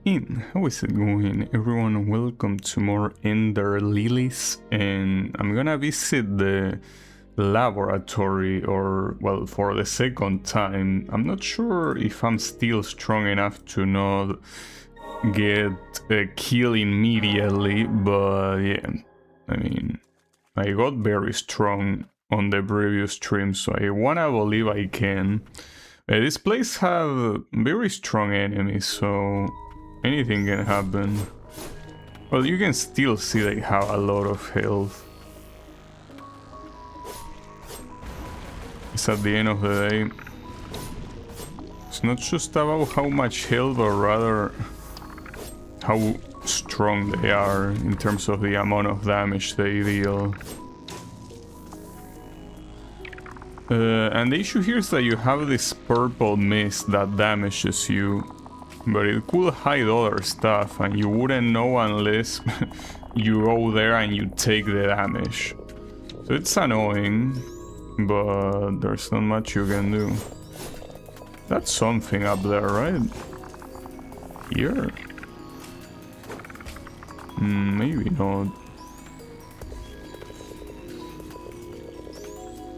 How is it going, everyone? Welcome to more Ender Lilies, and I'm gonna visit the laboratory, or well, for the second time. I'm not sure if I'm still strong enough to not get a kill immediately, but yeah, I mean, I got very strong on the previous stream, so I wanna believe I can. This place have very strong enemies, so anything can happen. Well, you can still see they have a lot of health. It's at the end of the day. It's not just about how much health, but rather how strong they are in terms of the amount of damage they deal. And the issue here is that you have this purple mist that damages you, but it could hide other stuff and you wouldn't know unless you go there and you take the damage. So it's annoying, but there's not much you can do. That's something up there, right? Here? Maybe not.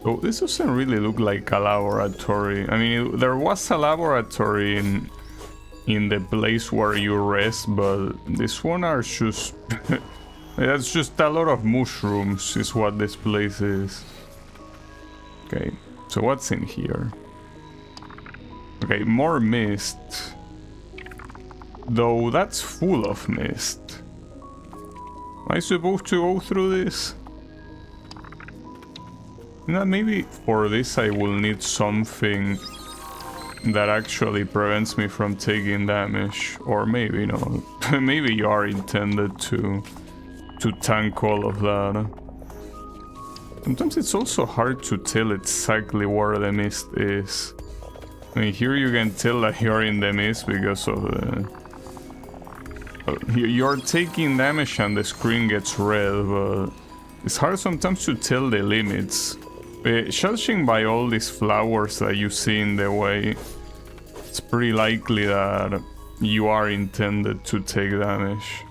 Oh, this doesn't really look like a laboratory. I mean, there was a laboratory in the place where you rest, but this one are just... that's just a lot of mushrooms is what this place is. Okay, so what's in here? Okay, more mist. Though that's full of mist. Am I supposed to go through this? No, maybe for this I will need something that actually prevents me from taking damage, or maybe not. Maybe you are intended to tank all of that. Sometimes it's also hard to tell exactly where the mist is. I mean, here you can tell that you're in the mist because of the... You're taking damage and the screen gets red, but it's hard sometimes to tell the limits. Judging by all these flowers that you see in the way, it's pretty likely that you are intended to take damage.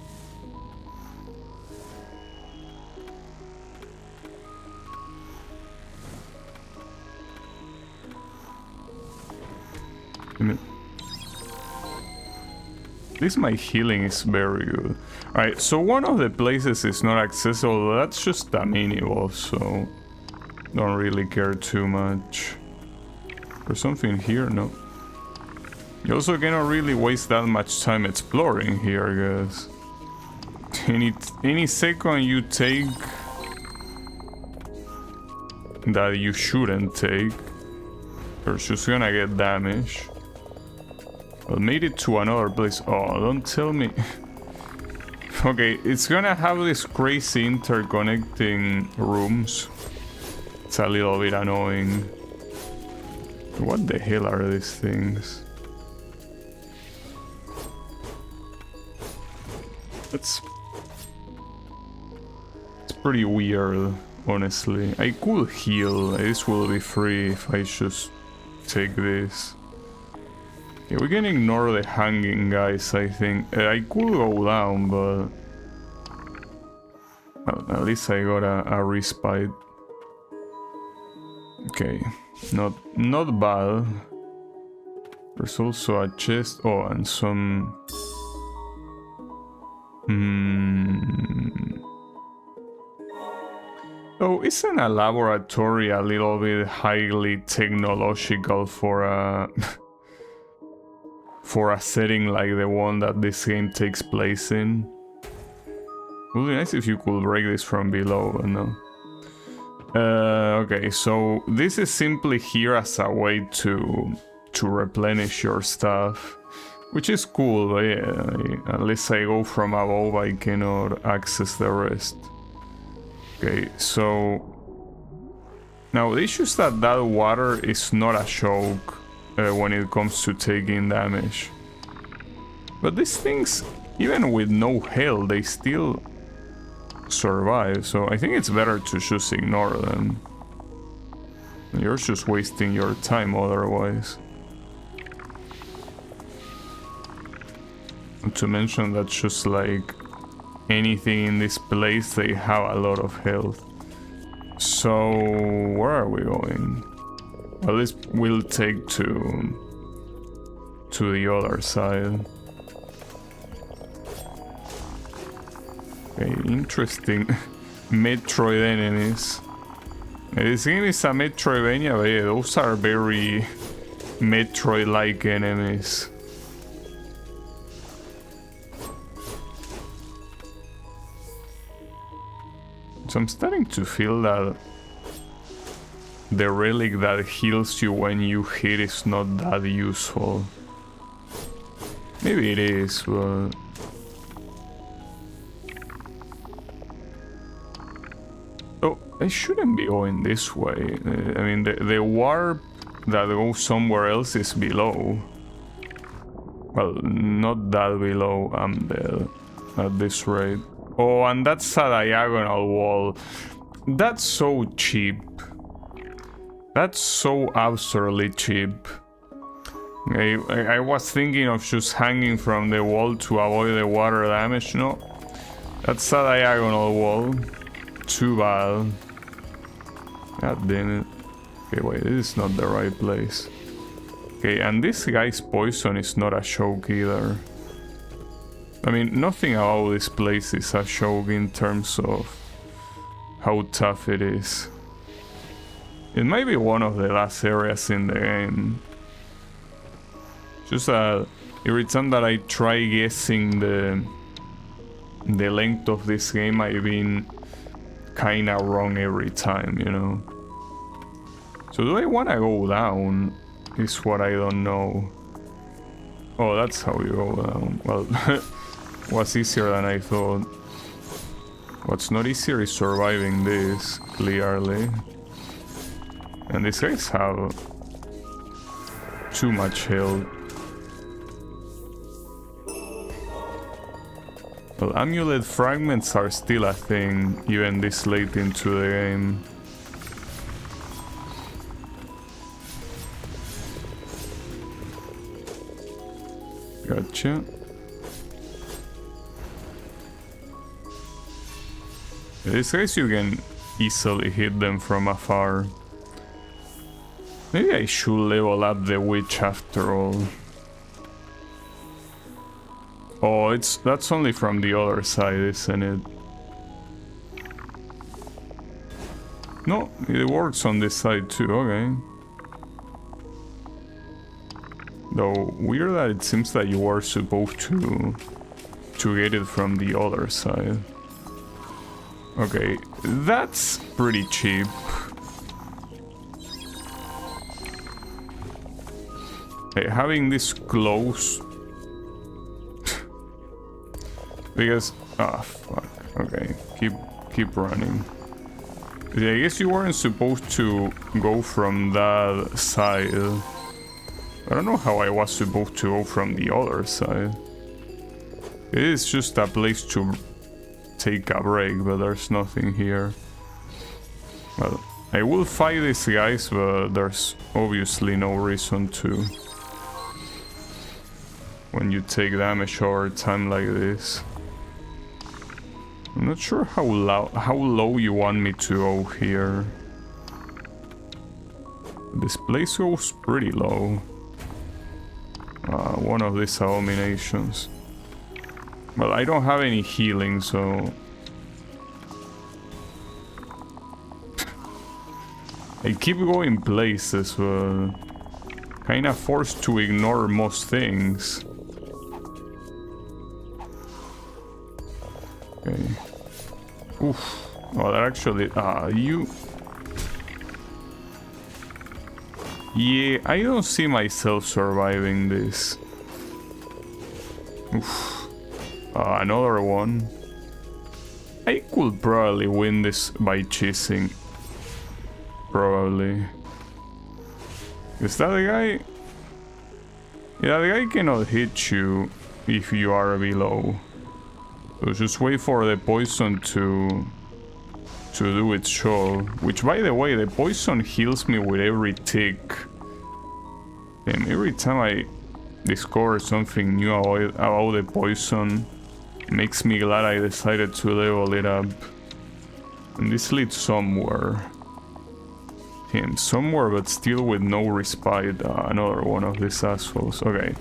At least my healing is very good. Alright, so one of the places is not accessible, but that's just a mini-boss, so don't really care too much. There's something here? No. You also cannot really waste that much time exploring here, guys. Any second you take that you shouldn't take, you're just gonna get damage. But made it to another place. Oh, don't tell me. Okay, it's gonna have this crazy interconnecting rooms. It's a little bit annoying. What the hell are these things? It's pretty weird, honestly. I could heal. This will be free if I just take this. Yeah, we can ignore the hanging guys, I think. I could go down, but... well, at least I got a respite. Okay, not bad. There's also a chest. Oh, and some... Oh, isn't a laboratory a little bit highly technological for a... for a setting like the one that this game takes place in? It would be nice if you could break this from below, but no. Okay, so this is simply here as a way to replenish your stuff, which is cool, but yeah, unless I go from above I cannot access the rest. Okay, so now the issue is that water is not a joke when it comes to taking damage. But these things, even with no health, they still survive, so I think it's better to just ignore them. You're just wasting your time otherwise. Not to mention that just like anything in this place, they have a lot of health. So where are we going? Well, this will take to the other side. Okay, interesting. Metroid enemies. This game is a metroidvania, but yeah, those are very Metroid-like enemies. So I'm starting to feel that the relic that heals you when you hit is not that useful. Maybe it is, but... Oh, I shouldn't be going this way. I mean, the warp that goes somewhere else is below. Well, not that below, I'm dead at this rate. Oh, and that's a diagonal wall. That's so cheap. That's so absurdly cheap. I was thinking of just hanging from the wall to avoid the water damage. No, that's a diagonal wall. Too bad. God damn it. Okay, wait, this is not the right place. Okay, and this guy's poison is not a joke either. I mean, nothing about this place is a joke in terms of how tough it is. It might be one of the last areas in the game. Just every time that I try guessing the length of this game, I've been kinda wrong every time, you know. So do I wanna go down? Is what I don't know. Oh, that's how you go down. Well, was easier than I thought. What's not easier is surviving this, clearly. And these guys have too much health. Well, amulet fragments are still a thing, even this late into the game. Gotcha. These guys, you can easily hit them from afar. Maybe I should level up the witch after all. Oh, that's only from the other side, isn't it? No, it works on this side too, okay. Though, weird that it seems that you are supposed to get it from the other side. Okay, that's pretty cheap. Hey, having this close... because... ah, fuck. Okay, keep running. Yeah, I guess you weren't supposed to go from that side. I don't know how I was supposed to go from the other side. It is just a place to take a break, but there's nothing here. Well, I will fight these guys, but there's obviously no reason to. When you take damage over time like this. I'm not sure how low you want me to go here. This place goes pretty low. One of these abominations. Well, I don't have any healing, so... I keep going places, but... kinda forced to ignore most things. Okay. Oof. Oh, that actually... you... Yeah, I don't see myself surviving this. Oof. Another one. I could probably win this by chasing. Probably. Is that the guy? Yeah, the guy cannot hit you if you are below. So just wait for the poison to do its show. Which, by the way, the poison heals me with every tick. And every time discover something new about the poison. Makes me glad I decided to level it up. And this leads somewhere. Somewhere, but still with no respite. Another one of these assholes. Okay.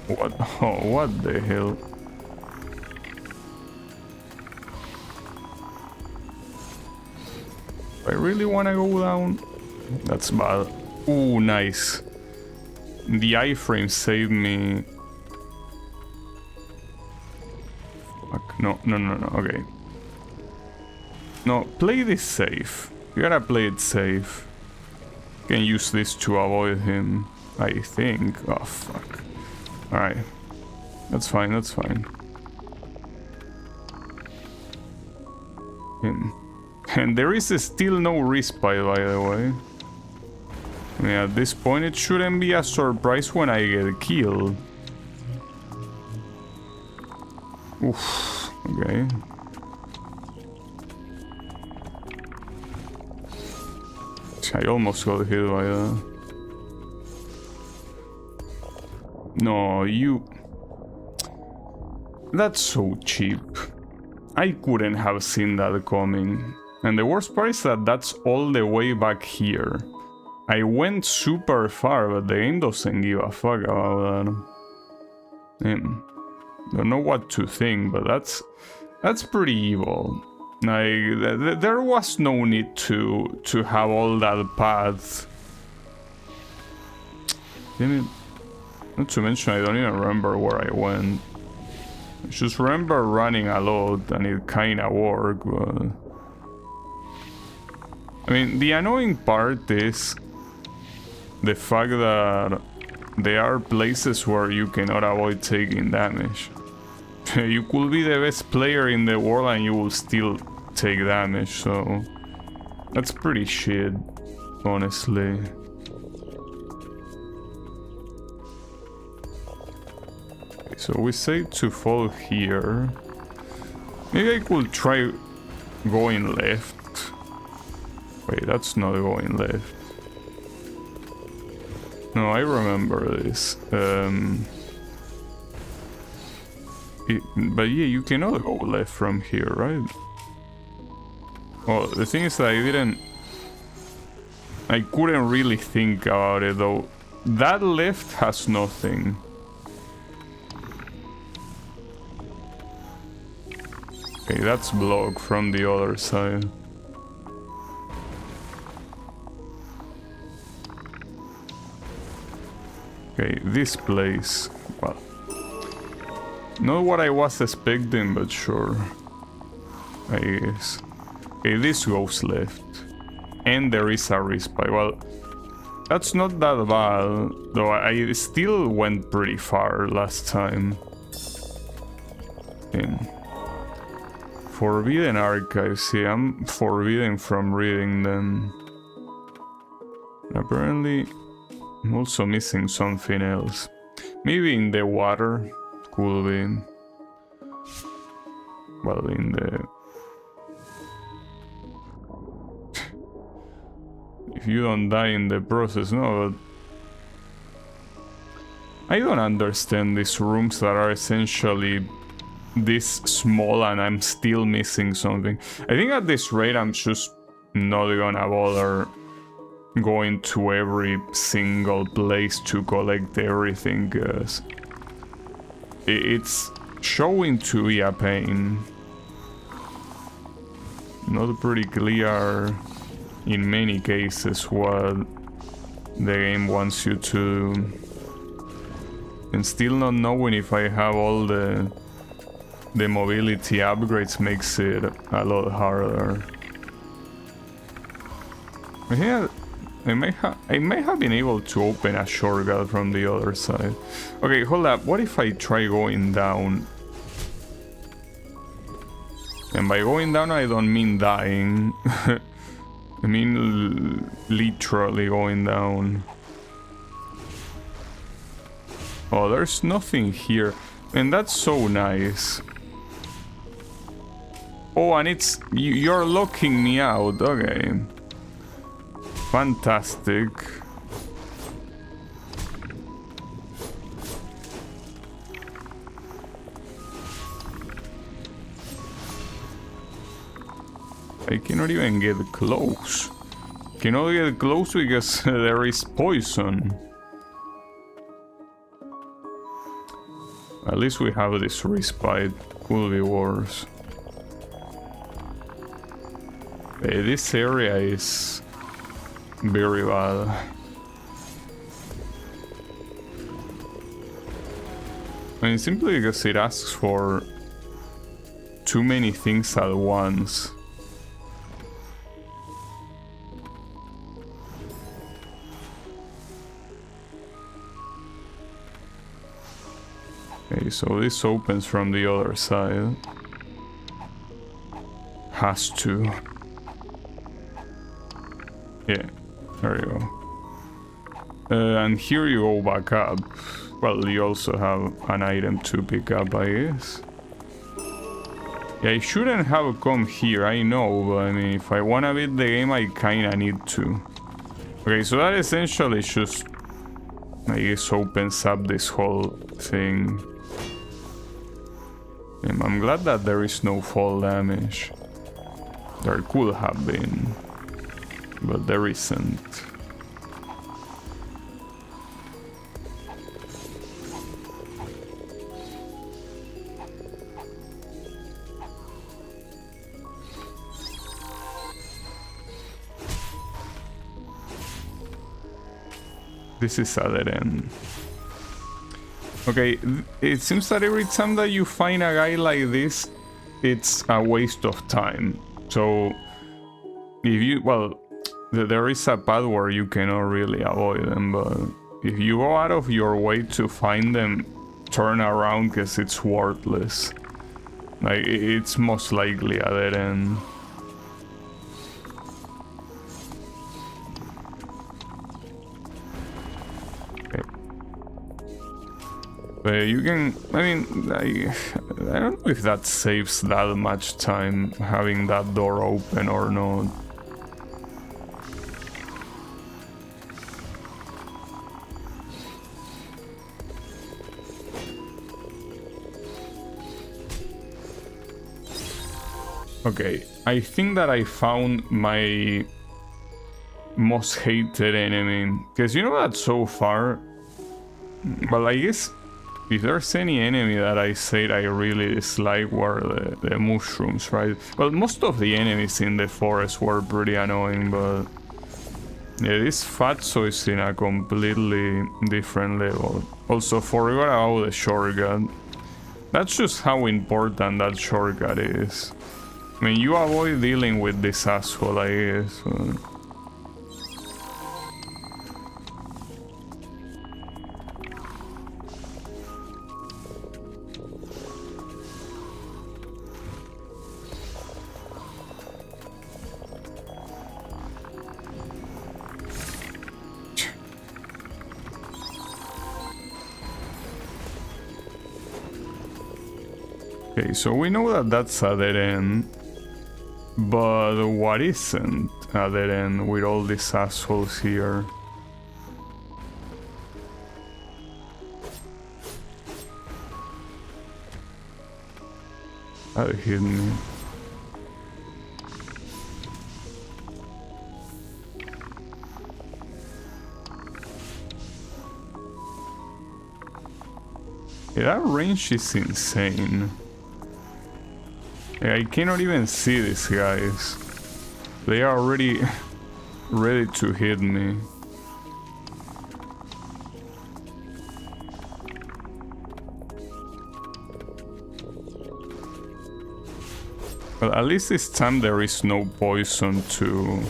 What? Oh, what the hell? I really want to go down? That's bad. Ooh, nice. The iframe saved me. Fuck, no, okay. No, play this safe. You gotta play it safe. Can use this to avoid him, I think. Oh, fuck. Alright. That's fine, that's fine. And there is still no respite, by the way. I mean, at this point it shouldn't be a surprise when I get killed. Oof, okay. I almost got hit by that. No, you... That's so cheap. I couldn't have seen that coming. And the worst part is that that's all the way back here. I went super far, but the game doesn't give a fuck about that. Don't know what to think, but that's pretty evil. Like, there was no need to have all that path. Not to mention, I don't even remember where I went. I just remember running a lot, and it kinda worked, but... I mean, the annoying part is the fact that there are places where you cannot avoid taking damage. You could be the best player in the world and you will still take damage, so that's pretty shit, honestly. Okay, so we say to fall here. Maybe I could try going left. Wait, that's not going left. No, I remember this. But yeah, you cannot go left from here, right? Well, the thing is that I couldn't really think about it though. That left has nothing. Okay, that's blocked from the other side. Okay, this place, well, not what I was expecting, but sure, I guess. Okay, this goes left, and there is a respite. Well, that's not that bad, though I still went pretty far last time. Forbidden archives, see, I'm forbidden from reading them. Apparently, I'm also missing something else. Maybe in the water, could be. Well, in the... If you don't die in the process, no, but... I don't understand these rooms that are essentially this small and I'm still missing something. I think at this rate I'm just not gonna bother going to every single place to collect everything, because it's showing to be a pain. Not pretty clear in many cases what the game wants you to do. And still not knowing if I have all the mobility upgrades makes it a lot harder. Yeah, I may have been able to open a shortcut from the other side. Okay, hold up. What if I try going down? And by going down, I don't mean dying. I mean literally going down. Oh, there's nothing here. And that's so nice. Oh, and it's... You're locking me out. Okay. Fantastic. I cannot even get close. Cannot get close because there is poison. At least we have this respite. Could be worse. This area is very bad. I mean, simply because it asks for too many things at once. Okay, so this opens from the other side. Has to. Yeah, there you go. And here you go back up. Well, you also have an item to pick up, I guess. Yeah, I shouldn't have come here, I know, but I mean, if I wanna beat the game, I kinda need to. Okay, so that essentially just, I guess, opens up this whole thing. I'm glad that there is no fall damage. There could have been, but there isn't. This is a dead end. Okay, it seems that every time that you find a guy like this, it's a waste of time. So, if you, well, there is a path where you cannot really avoid them, but if you go out of your way to find them, turn around because it's worthless. Like, it's most likely a dead end. You can, I mean, I don't know if that saves that much time, having that door open or not. Okay, I think that I found my most hated enemy, because you know that so far, well, I guess if there's any enemy that I said I really dislike were the mushrooms, right? Well, most of the enemies in the forest were pretty annoying, but yeah, this fatso is in a completely different level. Also, forgot about the shortcut. That's just how important that shortcut is. I mean, you avoid dealing with this asshole, I guess. Okay, so we know that that's a dead end, but what isn't a dead end with all these assholes here? That hit me. Yeah, that range is insane. I cannot even see these guys. They are already ready to hit me. Well, at least this time there is no poison to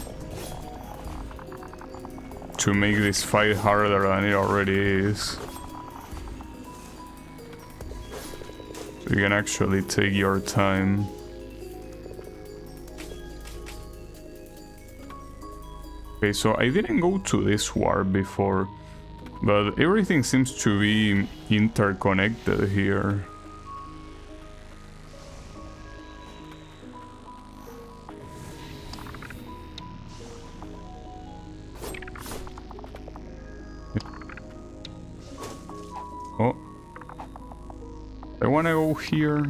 make this fight harder than it already is. So you can actually take your time. Okay, so I didn't go to this warp before, but everything seems to be interconnected here. Oh. I wanna go here.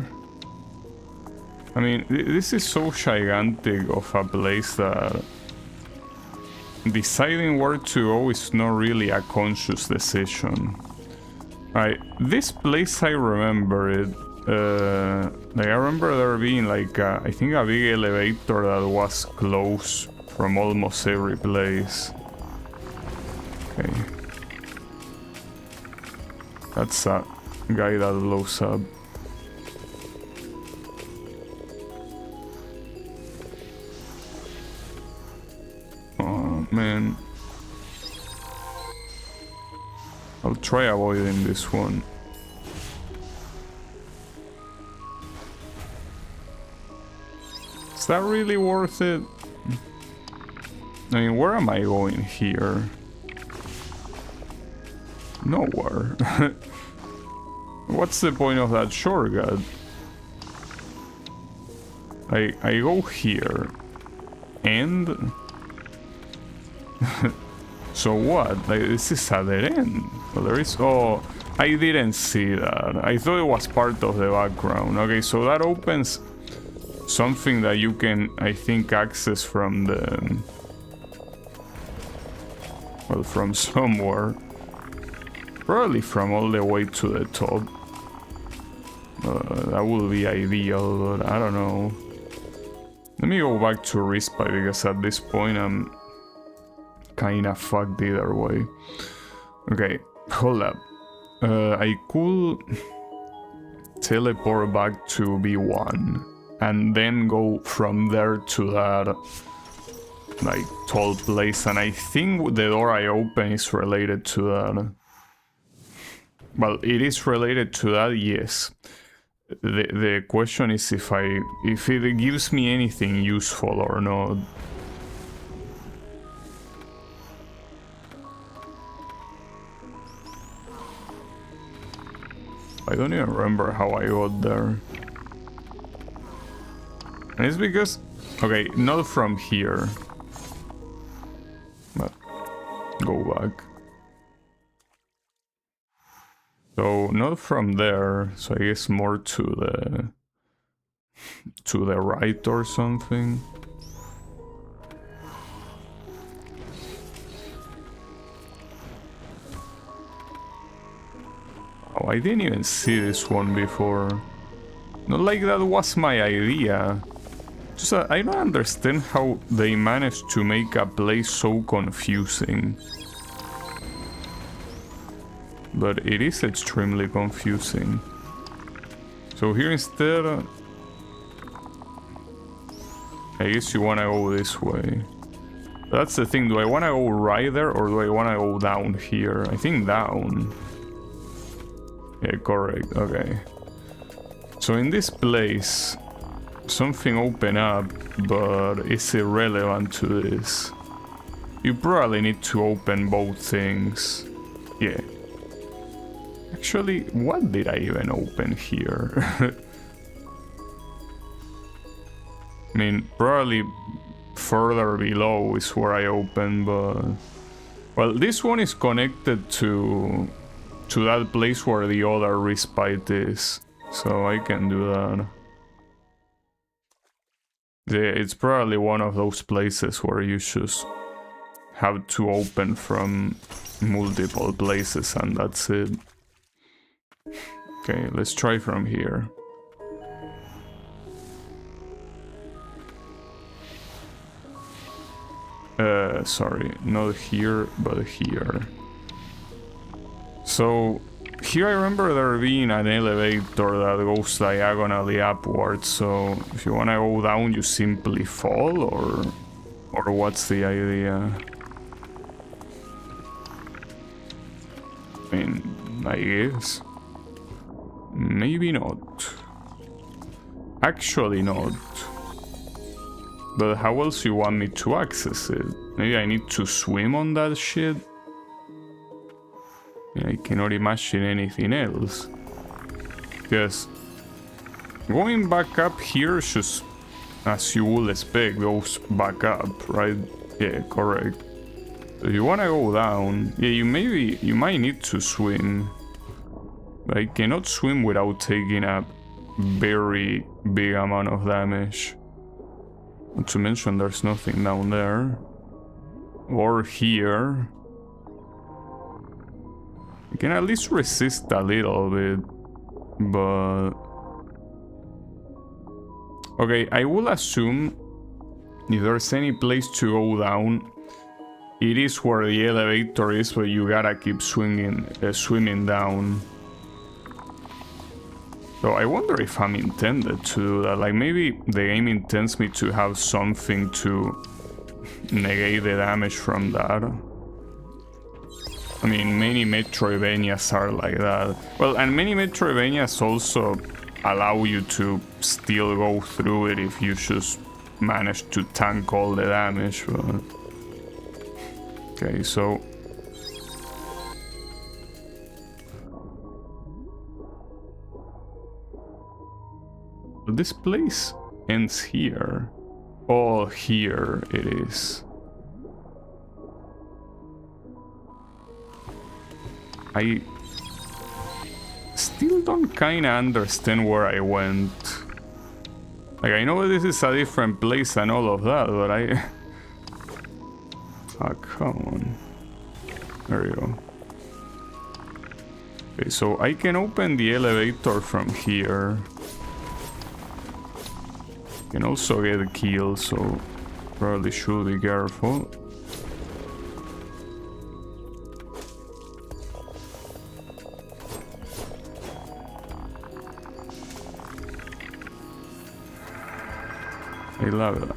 I mean, this is so gigantic of a place that deciding where to go is not really a conscious decision. Right, this place I remember it. Like I remember there being like I think a big elevator that was closed from almost every place. Okay. That's a guy that blows up. Oh man. I'll try avoiding this one. Is that really worth it? I mean, where am I going here? Nowhere. What's the point of that shortcut? I go here. And... So what? Like, this is a dead end. Well, there is... Oh, I didn't see that. I thought it was part of the background. Okay, so that opens something that you can, I think, access from the... Well, from somewhere. Probably from all the way to the top. That would be ideal, but I don't know. Let me go back to Respite, because at this point I'm kinda fucked either way. Okay, hold up. I could teleport back to B1 and then go from there to that like tall place, and I think the door I open is related to that. Well, it is related to that, yes. The question is if it gives me anything useful or not. I don't even remember how I got there. And it's because... Okay, not from here. But go back. So, not from there, so I guess more to the right or something. Oh, I didn't even see this one before. Not like that was my idea. Just I don't understand how they managed to make a place so confusing. But it is extremely confusing. So here instead... I guess you wanna go this way. That's the thing, do I wanna go right there or do I wanna go down here? I think down. Yeah, correct, okay. So in this place, something opened up, but it's irrelevant to this. You probably need to open both things. Yeah. Actually, what did I even open here? I mean, probably further below is where I opened, but... Well, this one is connected to that place where the other respite is, so I can do that. Yeah, it's probably one of those places where you just have to open from multiple places and that's it. Okay, let's try from here. Sorry, not here, but here. So, here I remember there being an elevator that goes diagonally upwards, so if you wanna go down you simply fall, or what's the idea? I mean, I guess. Maybe not. Actually not. But how else you want me to access it? Maybe I need to swim on that shit? I cannot imagine anything else. Because going back up here just, as you would expect, goes back up, right? Yeah, correct. So if you wanna go down, yeah, you might need to swim. But I cannot swim without taking a very big amount of damage. Not to mention there's nothing down there. Or here. I can at least resist a little bit. But... okay, I will assume if there's any place to go down, it is where the elevator is, but you gotta keep swimming down. So I wonder if I'm intended to do that. Like, maybe the game intends me to have something to negate the damage from that. I mean, many metroidvanias are like that. Well, and many metroidvanias also allow you to still go through it if you just manage to tank all the damage. But... okay, so... this place ends here. Oh, here it is. I still don't kinda understand where I went. Like, I know this is a different place and all of that, but I... oh, come on. There you go. Okay, so I can open the elevator from here. Can also get a kill, so probably should be careful.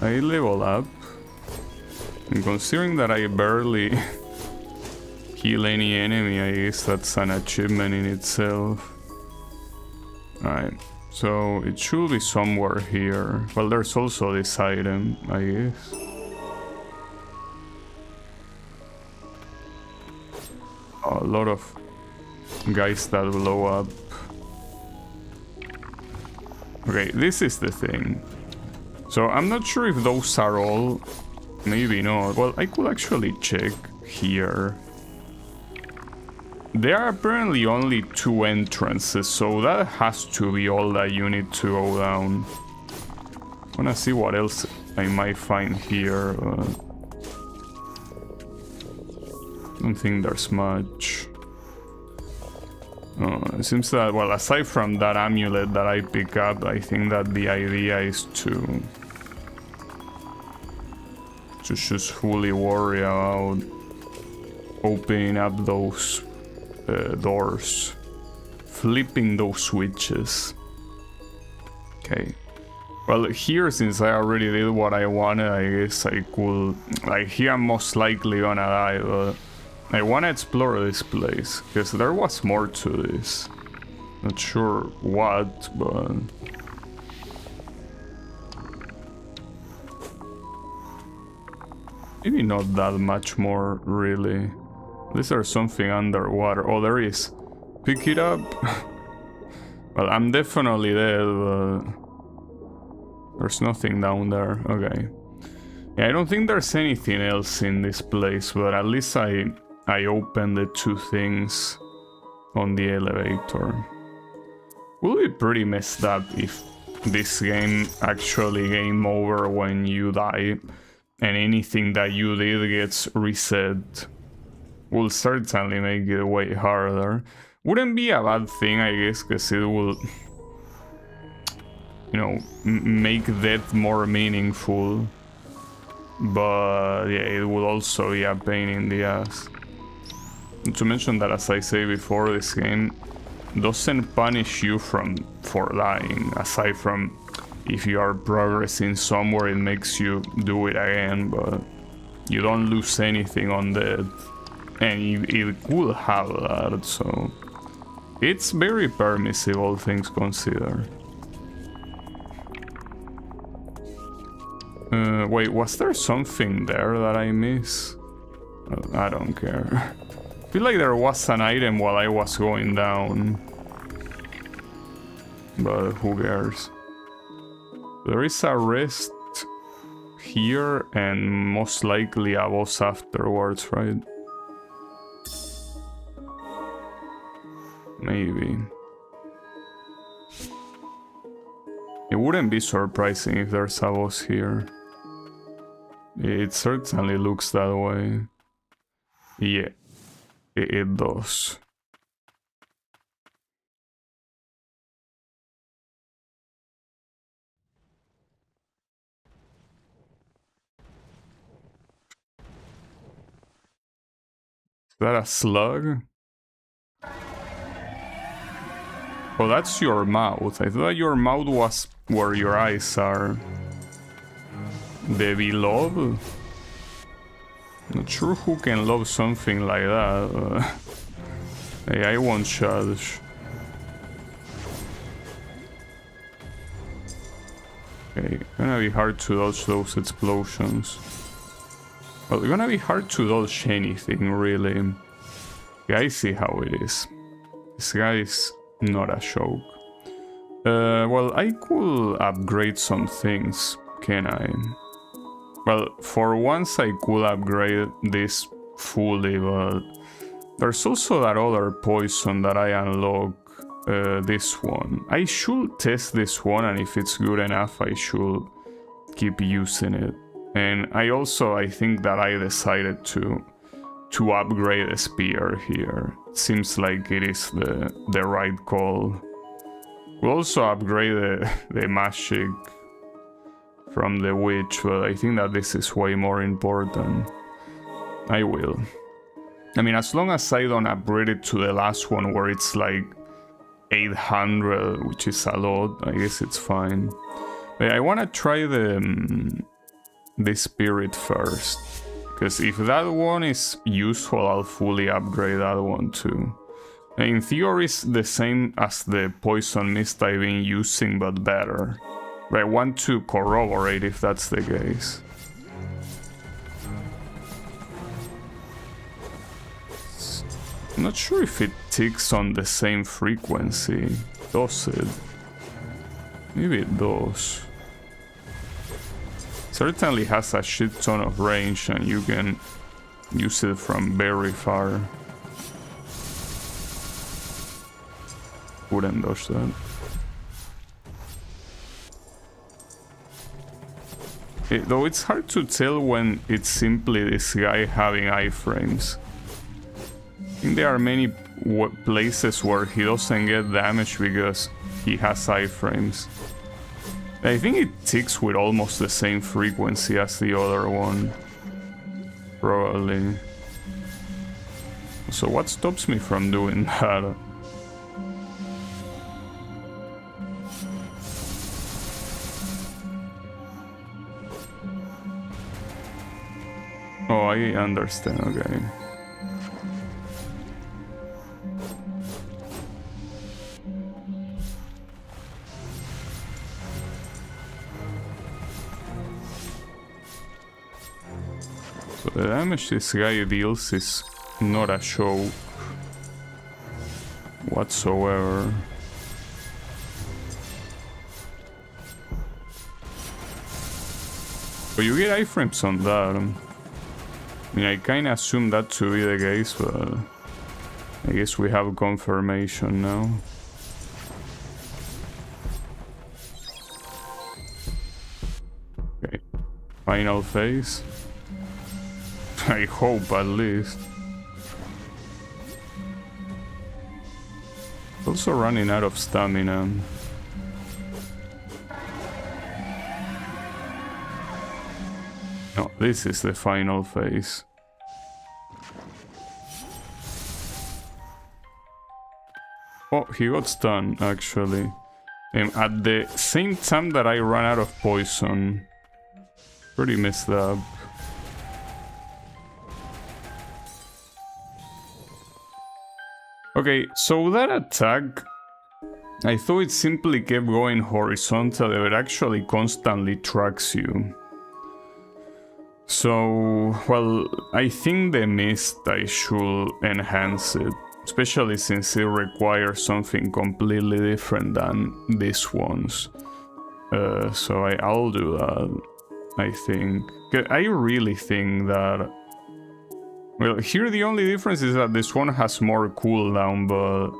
I level up. And considering that I barely kill any enemy, I guess that's an achievement in itself. Alright, so it should be somewhere here. Well, there's also this item, I guess. Oh, a lot of guys that blow up. Okay, this is the thing. So I'm not sure if those are all. Maybe not. Well, I could actually check here. There are apparently only 2 entrances, so that has to be all that you need to go down. I wanna see what else I might find here. I don't think there's much. It seems that, well, aside from that amulet that I pick up, I think that the idea is to just fully worry about opening up those doors, flipping those switches. Okay. Well, here, since I already did what I wanted, I guess I could... like, here I'm most likely gonna die, but I wanna explore this place, because there was more to this. Not sure what, but... maybe not that much more, really. Is there something underwater? Oh, there is. Pick it up. Well, I'm definitely dead, but... there's nothing down there. Okay. Yeah, I don't think there's anything else in this place, but at least I opened the 2 things on the elevator. Will be pretty messed up if this game actually game over when you die and anything that you did gets reset. Will certainly make it way harder. Wouldn't be a bad thing, I guess, because it will, you know, make death more meaningful. But yeah, it will also be a pain in the ass. Not to mention that, as I say before, this game doesn't punish you for dying, aside from if you are progressing somewhere, it makes you do it again, but you don't lose anything on death. And it could have that, so it's very permissive, all things considered. Wait, was there something there that I missed? I don't care. I feel like there was an item while I was going down, but who cares? There is a rest here and most likely a boss afterwards, right? Maybe. It wouldn't be surprising if there's a boss here. It certainly looks that way. Yeah, it does. Is that a slug? Oh, that's your mouth. I thought your mouth was where your eyes are. Baby love? Not sure who can love something like that. Hey, I won't judge. Okay, gonna be hard to dodge those explosions. Well, it's gonna be hard to dodge anything, really. Yeah, I see how it is. This guy is not a joke. Well, I could upgrade some things, can I? Well, for once I could upgrade this fully, but there's also that other poison that I unlock, this one. I should test this one, and if it's good enough, I should keep using it. And I think that I decided to upgrade a spear here. It seems like it is the right call. We'll also upgrade the magic from the witch, but I think that this is way more important. I will. I mean, as long as I don't upgrade it to the last one where it's like 800, which is a lot, I guess it's fine. But I want to try the spirit first, because if that one is useful, I'll fully upgrade that one too. In theory, it's the same as the poison mist I've been using, but better. But I want to corroborate if that's the case. I'm not sure if it ticks on the same frequency. Does it? Maybe it does. Certainly has a shit ton of range, and you can use it from very far. Wouldn't dodge that. Though it's hard to tell when it's simply this guy having iframes. I think there are many places where he doesn't get damage because he has iframes. I think it ticks with almost the same frequency as the other one. Probably. So what stops me from doing that? Oh, I understand, okay. So the damage this guy deals is not a joke whatsoever. But you get iframes on that. I mean, I kinda assumed that to be the case, but I guess we have confirmation now. Okay, final phase. I hope, at least. Also running out of stamina. No, this is the final phase. Oh, he got stunned, actually. At the same time that I ran out of poison. Pretty messed up. Okay, so that attack, I thought it simply kept going horizontally, but it actually constantly tracks you. So, well, I think the mist, I should enhance it, especially since it requires something completely different than these ones. So I'll do that, I think. I really think that... Well, here the only difference is that this one has more cooldown, but...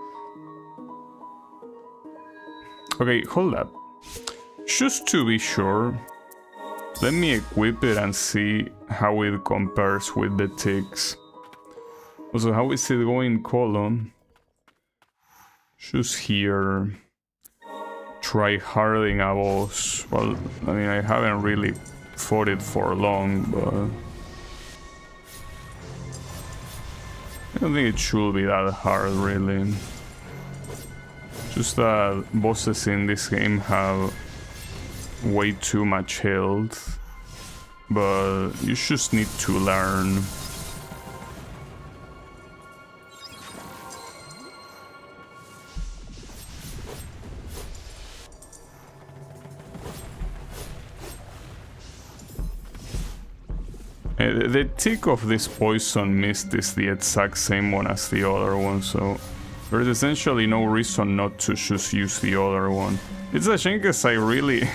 Okay, hold up. Just to be sure, let me equip it and see how it compares with the ticks. Also, how is it going, column? Just here. Try harding a boss. Well, I mean, I haven't really fought it for long, but I don't think it should be that hard, really. Just that bosses in this game have way too much health, but you just need to learn. The tick of this poison mist is the exact same one as the other one, so there's essentially no reason not to just use the other one. It's a shame because I really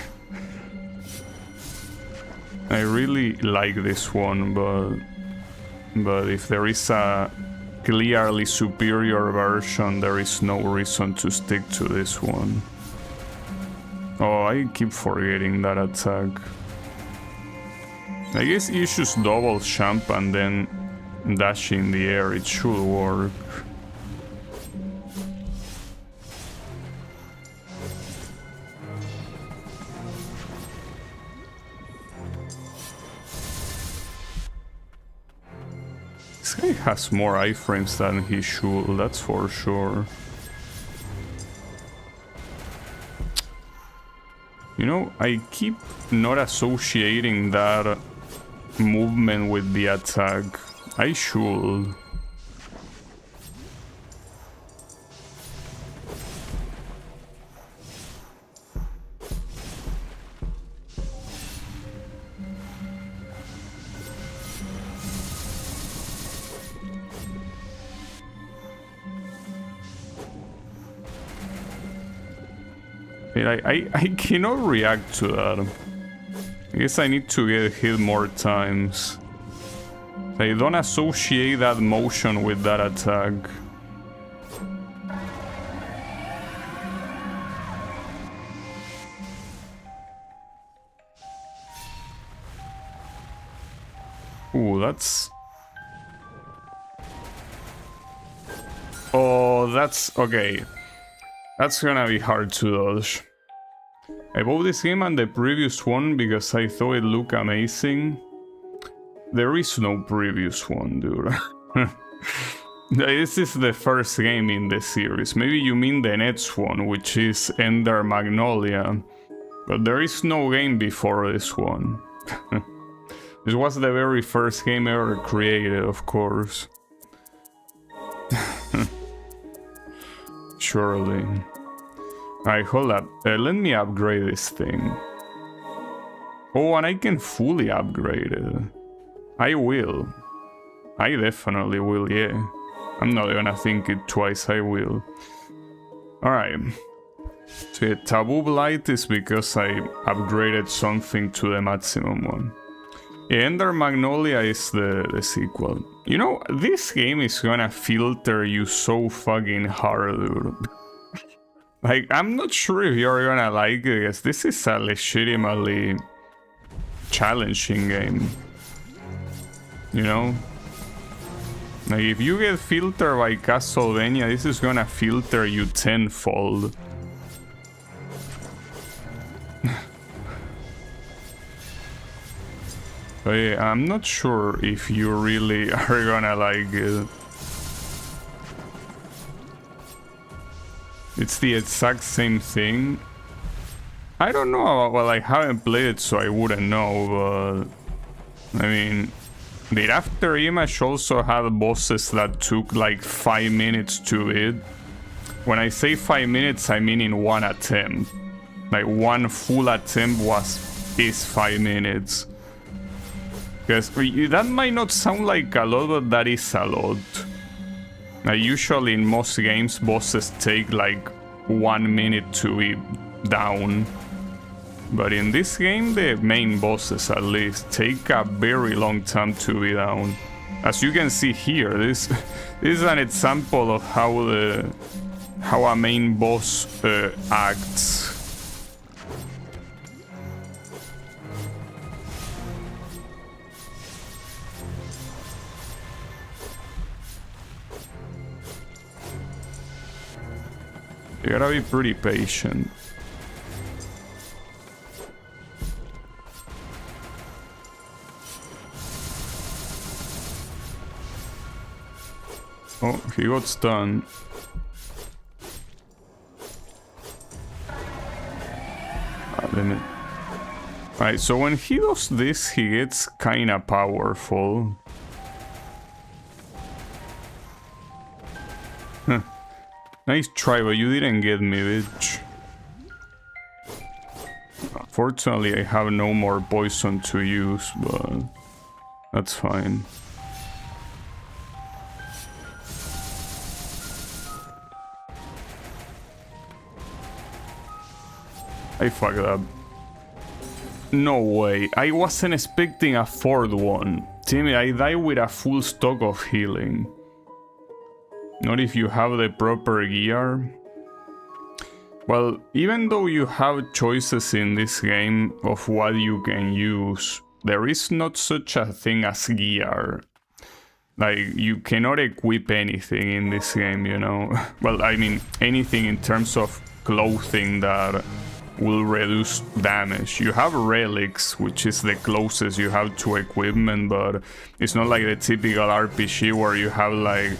like this one, but if there is a clearly superior version, there is no reason to stick to this one. Oh, I keep forgetting that attack. I guess you just double jump and then dash in the air, it should work. This guy has more iframes than he should, that's for sure. You know, I keep not associating that movement with the attack. I should. I cannot react to that. I guess I need to get hit more times. I don't associate that motion with that attack. Ooh, that's... Oh, that's... okay. That's gonna be hard to dodge. I bought this game and the previous one because I thought it looked amazing. There is no previous one, dude. This is the first game in the series. Maybe you mean the next one, which is Ender Magnolia. But there is no game before this one. This was the very first game ever created, of course. Surely. Alright, hold up. Let me upgrade this thing. Oh, and I can fully upgrade it. I will. I definitely will, yeah. I'm not gonna think it twice, I will. Alright. So yeah, Taboo Blight is because I upgraded something to the maximum one. Yeah, Ender Magnolia is the sequel. You know, this game is gonna filter you so fucking hard, dude. Like, I'm not sure if you're gonna like it, because this is a legitimately challenging game. You know? Like, if you get filtered by Castlevania, this is gonna filter you tenfold. But yeah, I'm not sure if you really are gonna like it. It's the exact same thing. I don't know, well, I haven't played it, so I wouldn't know, but... I mean... The After Image also had bosses that took like 5 minutes to beat. When I say 5 minutes, I mean in one attempt. Like, one full attempt is 5 minutes. Because that might not sound like a lot, but that is a lot. Usually in most games, bosses take like 1 minute to be down. But in this game, the main bosses at least take a very long time to be down. As you can see here, this is an example of how a main boss acts. You gotta be pretty patient. Oh, he got stunned. Limit. Alright, so when he does this, he gets kinda powerful. Huh. Nice try, but you didn't get me, bitch. Fortunately, I have no more poison to use, but that's fine. I fucked up. No way. I wasn't expecting a fourth one. Damn it, I died with a full stock of healing. Not if you have the proper gear. Well, even though you have choices in this game of what you can use, there is not such a thing as gear. Like, you cannot equip anything in this game, you know? Well, I mean, anything in terms of clothing that will reduce damage. You have relics, which is the closest you have to equipment, but it's not like the typical RPG where you have like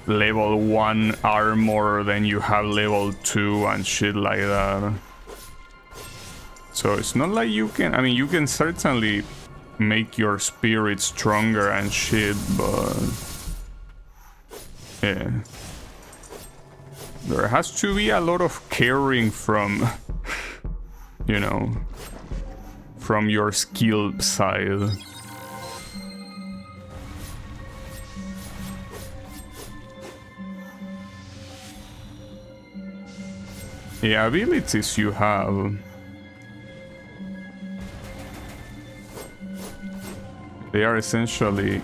level 1 armor, then you have level 2 and shit like that. So it's not like you can, I mean, you can certainly make your spirit stronger and shit, but yeah. There has to be a lot of caring from you know, from your skill side. Yeah, abilities you have. They are essentially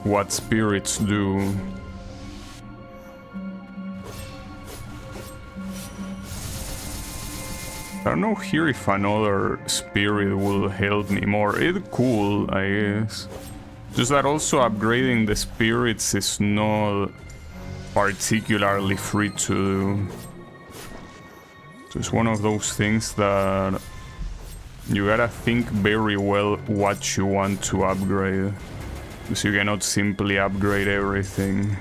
what spirits do. I don't know here if another spirit will help me more. It's cool, I guess. Just that also upgrading the spirits is not particularly free to do. So it's one of those things that you gotta think very well what you want to upgrade. Because you cannot simply upgrade everything.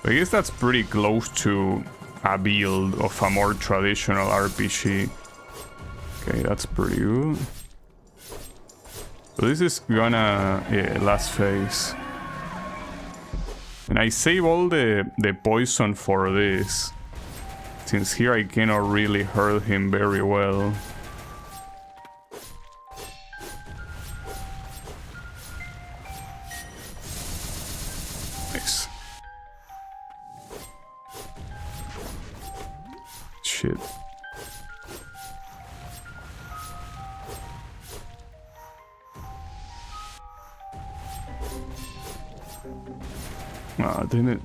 I guess that's pretty close to a build of a more traditional RPG. Okay, that's pretty good. So this is gonna... yeah, last phase. And I save all the poison for this, since here I cannot really hurt him very well. Nice. Shit. Ah, damn it.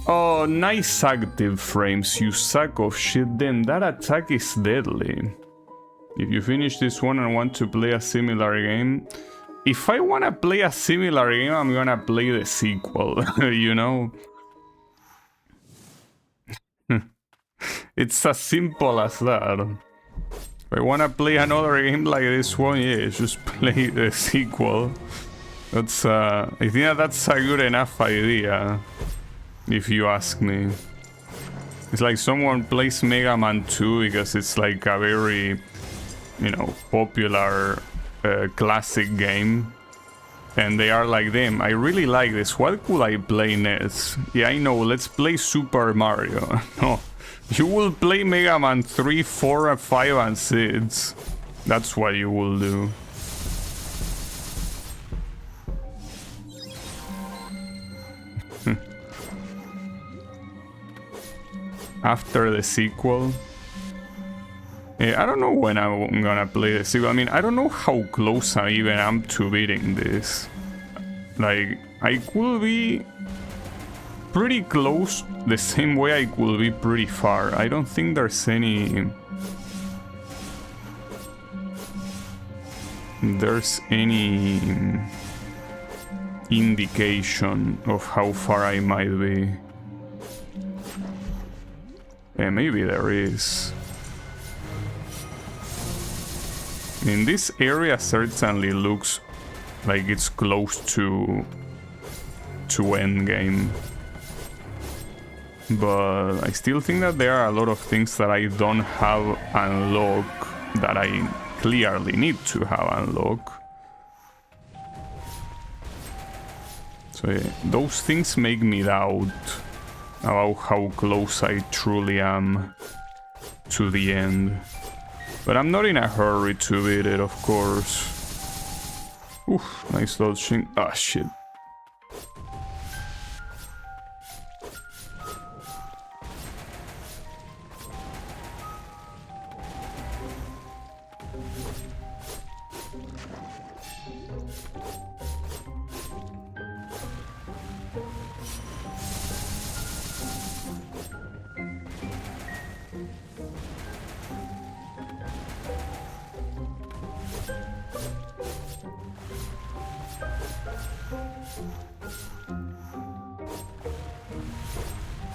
Oh, nice active frames, you sack of shit. Then that attack is deadly. If you finish this one and want to play a similar game... If I want to play a similar game, I'm gonna play the sequel, you know? It's as simple as that. If I wanna play another game like this one, yeah, just play the sequel. That's I think that's a good enough idea, if you ask me. It's like someone plays Mega Man 2 because it's like a very, you know, popular classic game. And they are like, damn, I really like this. What could I play next? Yeah, I know, let's play Super Mario. No. You will play Mega Man 3, 4, 5, and 6. That's what you will do. After the sequel. Yeah, I don't know when I'm gonna play the sequel. I mean, I don't know how close I even am to beating this. Like, I could be pretty close the same way I could be pretty far. I don't think there's any... indication of how far I might be. Yeah, maybe there is. I mean, this area certainly looks like it's close to endgame. But I still think that there are a lot of things that I don't have unlocked that I clearly need to have unlocked. So yeah, those things make me doubt about how close I truly am to the end. But I'm not in a hurry to beat it, of course. Oof, nice dodging. Ah, shit.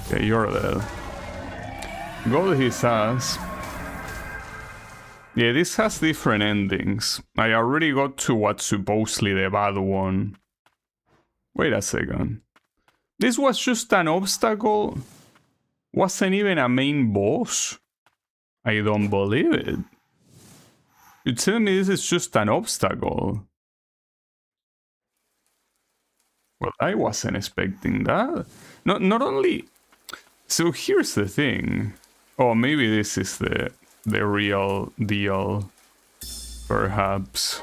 Okay, you're dead. Got his ass. Yeah, this has different endings. I already got to what's supposedly the bad one. Wait a second. This was just an obstacle? Wasn't even a main boss? I don't believe it. You tell me this is just an obstacle? Well, I wasn't expecting that. Not only... So here's the thing. Oh, maybe this is the real deal. Perhaps.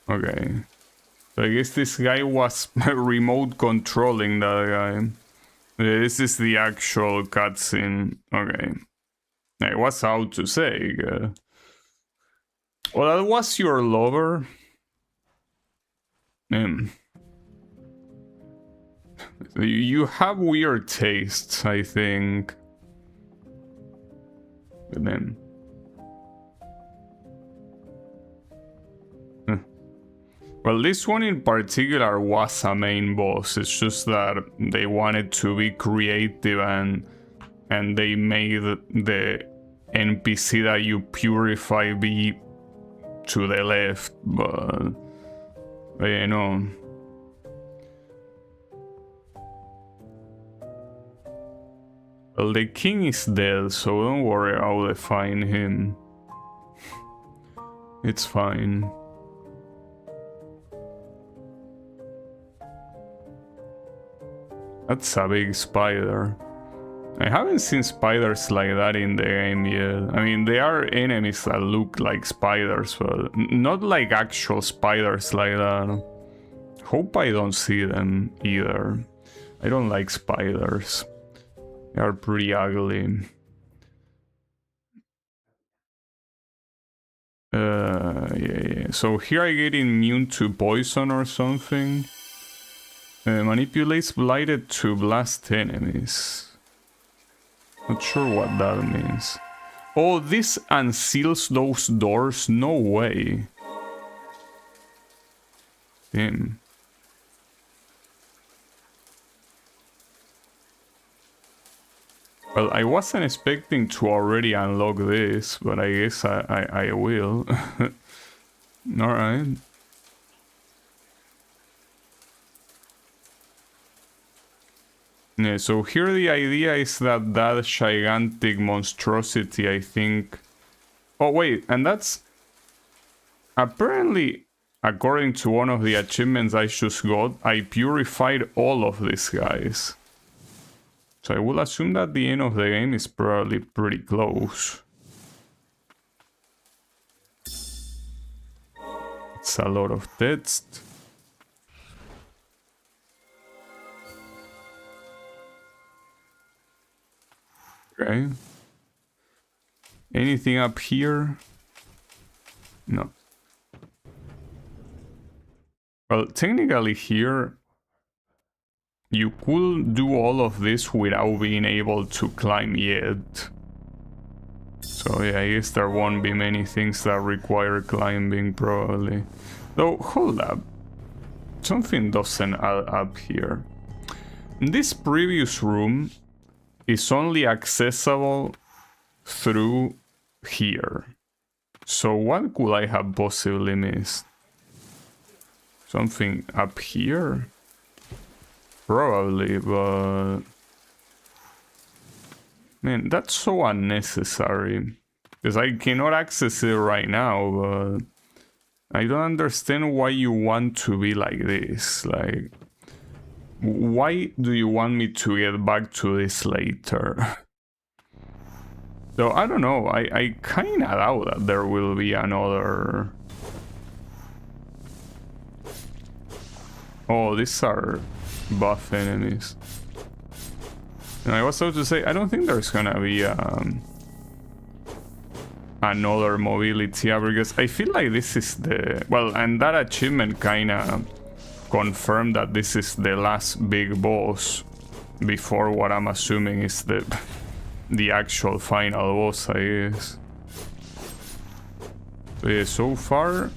Okay. So I guess this guy was remote controlling that guy. This is the actual cutscene. Okay. I was out to say. Well, that was your lover. You have weird tastes, I think. But then... Well, this one in particular was a main boss. It's just that they wanted to be creative and they made the NPC that you purify be to the left, but you know. Well, the king is dead, so don't worry, I'll find him. It's fine. That's a big spider. I haven't seen spiders like that in the game yet. I mean, there are enemies that look like spiders, but not like actual spiders like that. Hope I don't see them either. I don't like spiders. They are pretty ugly. Yeah. So here I get immune to poison or something. Manipulates blighted to blast enemies. Not sure what that means. Oh, this unseals those doors? No way. Damn. Well, I wasn't expecting to already unlock this, but I guess I will. Alright. Yeah, so here the idea is that gigantic monstrosity, I think... Oh wait, and that's... Apparently, according to one of the achievements I just got, I purified all of these guys. So I will assume that the end of the game is probably pretty close. It's a lot of text. Okay. Anything up here? No. Well, technically here, you could do all of this without being able to climb yet. So yeah, I guess there won't be many things that require climbing, probably. Though, hold up. Something doesn't add up here. This previous room is only accessible through here. So what could I have possibly missed? Something up here? Probably, but... Man, that's so unnecessary. Because I cannot access it right now, but... I don't understand why you want to be like this. Like... Why do you want me to get back to this later? So, I don't know. I kinda doubt that there will be another... Oh, these are buff enemies. And I was about to say, I don't think there's gonna be another mobility app, because I feel like this is the... Well, and that achievement kinda confirmed that this is the last big boss before what I'm assuming is the actual final boss, I guess. So yeah, so far...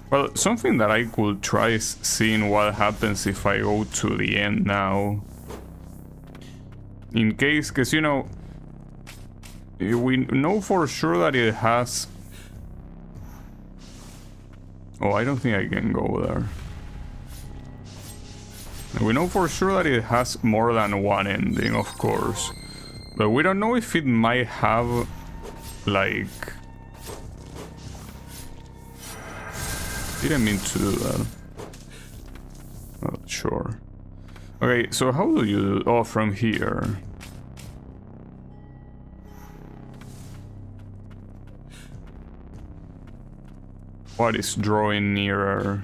Well, something that I could try is seeing what happens if I go to the end now. In case, because you know, we know for sure that it has... Oh, I don't think I can go there. We know for sure that it has more than one ending, of course. But we don't know if it might have, like... Didn't mean to do that. Not sure. Okay, so how do you... Oh, from here. What is drawing nearer?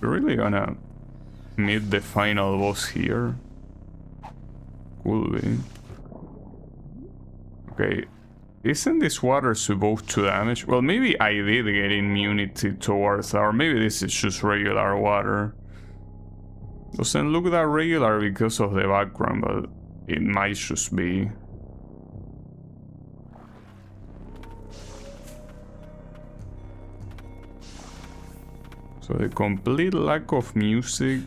We're really gonna meet the final boss here? Could be. Okay. Isn't this water supposed to damage? Well, maybe I did get immunity towards that, or maybe this is just regular water. Doesn't look that regular because of the background, but it might just be. So the complete lack of music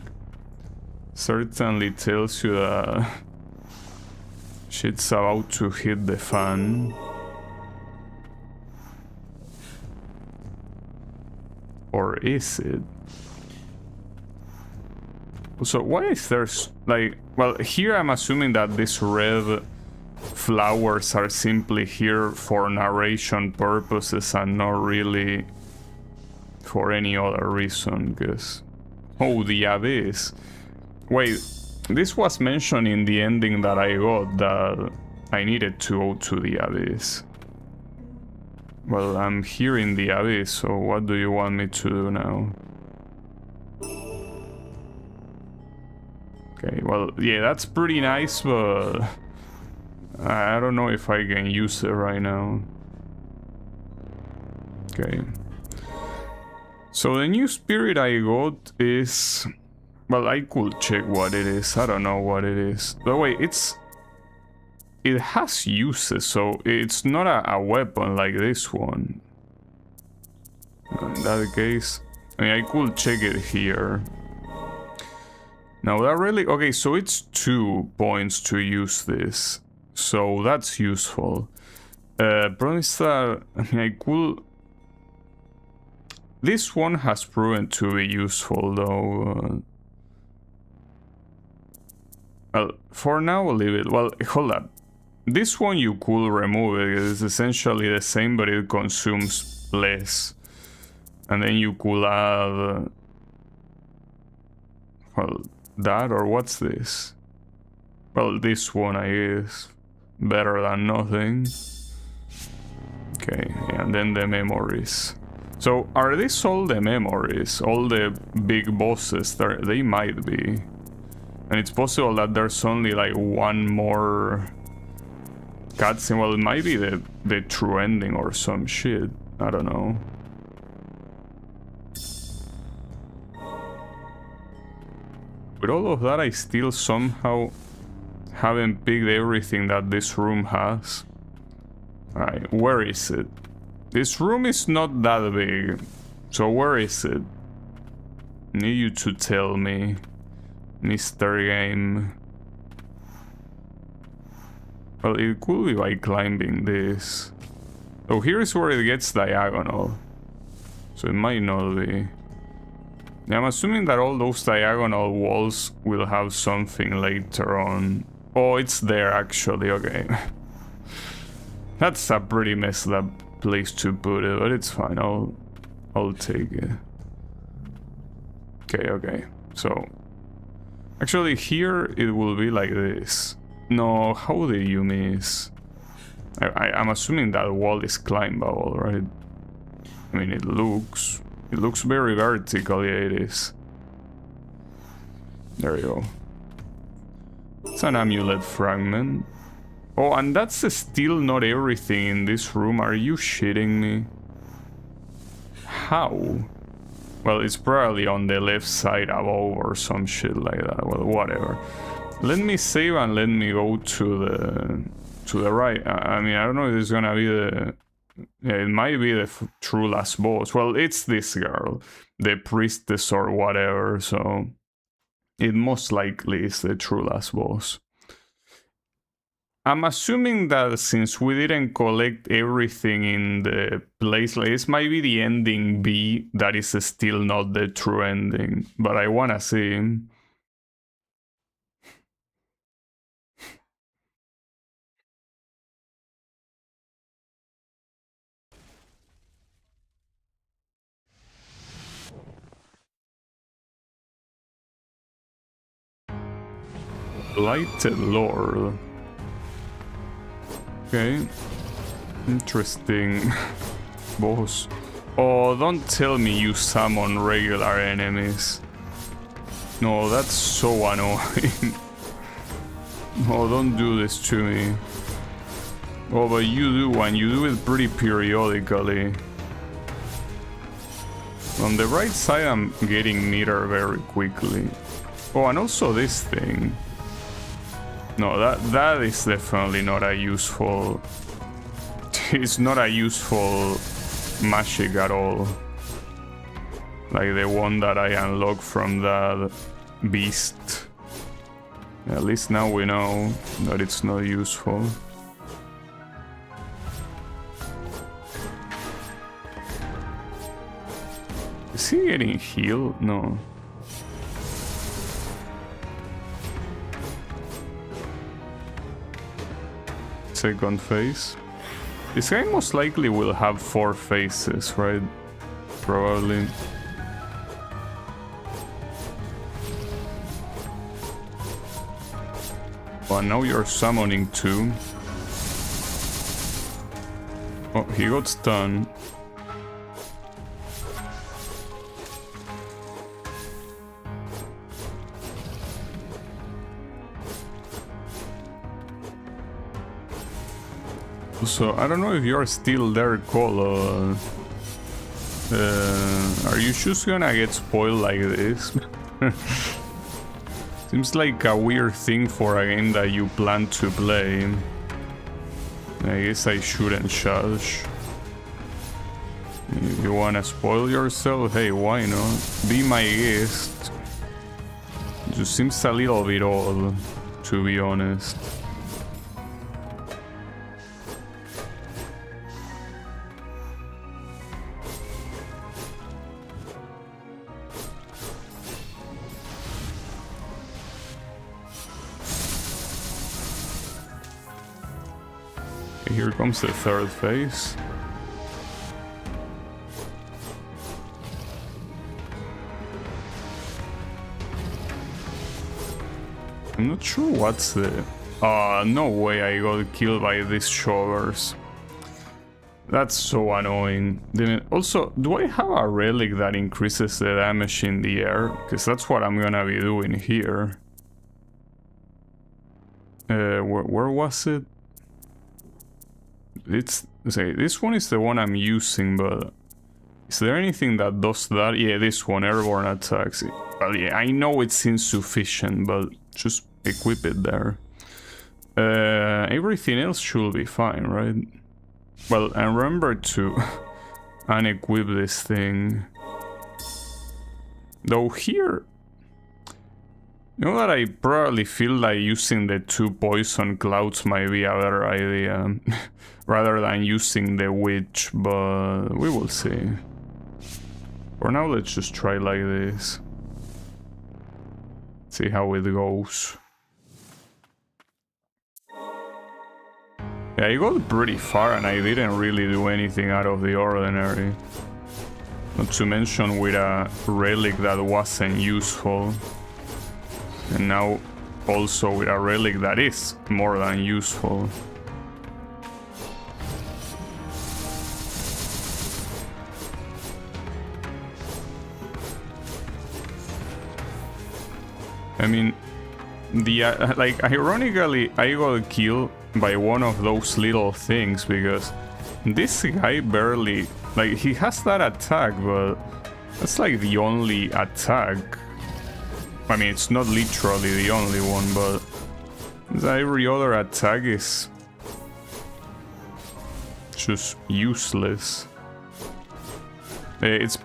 certainly tells you that shit's about to hit the fan. Or is it? So why is there like... Well, here I'm assuming that these red flowers are simply here for narration purposes and not really for any other reason, because... Oh, the abyss. Wait, this was mentioned in the ending that I got, that I needed to go to the abyss. Well, I'm here in the abyss, so what do you want me to do now? Okay, well, yeah, that's pretty nice, but... I don't know if I can use it right now. Okay. So the new spirit I got is... Well, I could check what it is. I don't know what it is. But wait, it has uses, so it's not a weapon like this one. In that case, I mean, I could check it here. Now that really... Okay, so it's 2 points to use this. So that's useful. Problem is that... I mean, I could... This one has proven to be useful, though. Well, for now, we'll leave it. Well, hold up. This one you could remove it. It's essentially the same, but it consumes less. And then you could add... Well, that, or what's this? Well, this one, I guess. Better than nothing. Okay, and then the memories. So, are these all the memories? All the big bosses? They might be. And it's possible that there's only like one more cutscene. Well, it might be the true ending or some shit. I don't know. With all of that, I still somehow haven't picked everything that this room has. Alright, where is it? This room is not that big. So where is it? Need you to tell me, Mr. Game. Well, it could be by climbing this. Oh, here's where it gets diagonal. So it might not be. Yeah, I'm assuming that all those diagonal walls will have something later on. Oh, it's there actually, okay. That's a pretty messed up place to put it, but it's fine, I'll take it. Okay, so... Actually here it will be like this. No, how did you miss? I'm assuming that wall is climbable, right? I mean, it looks very vertical, yeah, it is. There you go. It's an amulet fragment. Oh, and that's still not everything in this room. Are you shitting me? How? Well, it's probably on the left side above or some shit like that. Well, whatever. Let me save and let me go to the right. I mean, I don't know if it's gonna be the... Yeah, it might be the true last boss. Well, it's this girl, the priestess or whatever, so it most likely is the true last boss. I'm assuming that since we didn't collect everything in the place, like, this might be the ending B that is still not the true ending, but I wanna see. Blighted Lord. Okay. Interesting. Boss. Oh, don't tell me you summon regular enemies. No, that's so annoying. No, don't do this to me. Oh, but you do, and you do it pretty periodically. On the right side, I'm getting meter very quickly. Oh, and also this thing. No, that is definitely not a useful... It's not a useful magic at all. Like the one that I unlocked from that beast. At least now we know that it's not useful. Is he getting healed? No. Second phase. This guy most likely will have 4 phases, right? Probably. Well, now you're summoning 2. Oh, he got stunned. So, I don't know if you're still there, Colo. Are you just gonna get spoiled like this? Seems like a weird thing for a game that you plan to play. I guess I shouldn't judge. If you wanna spoil yourself, hey, why not? Be my guest. It just seems a little bit odd, to be honest. Here comes the 3rd phase. I'm not sure what's the... no way I got killed by these shovers. That's so annoying. Also, do I have a relic that increases the damage in the air? Because that's what I'm gonna be doing here. Where was it? It's say this one is the one I'm using, but is there anything that does that? Yeah, this one, airborne attacks. Well, yeah, I know it's insufficient, but just equip it there. Everything else should be fine, right? Well, and remember to unequip this thing. Though here... You know that I probably feel like using the 2 poison clouds might be a better idea. Rather than using the witch, but we will see. For now, let's just try like this. See how it goes. Yeah, I got pretty far and I didn't really do anything out of the ordinary. Not to mention with a relic that wasn't useful. And now also with a relic that is more than useful. I mean, the like ironically, I got killed by one of those little things because this guy barely, like, he has that attack, but that's like the only attack. I mean, it's not literally the only one, but every other attack is just useless. It's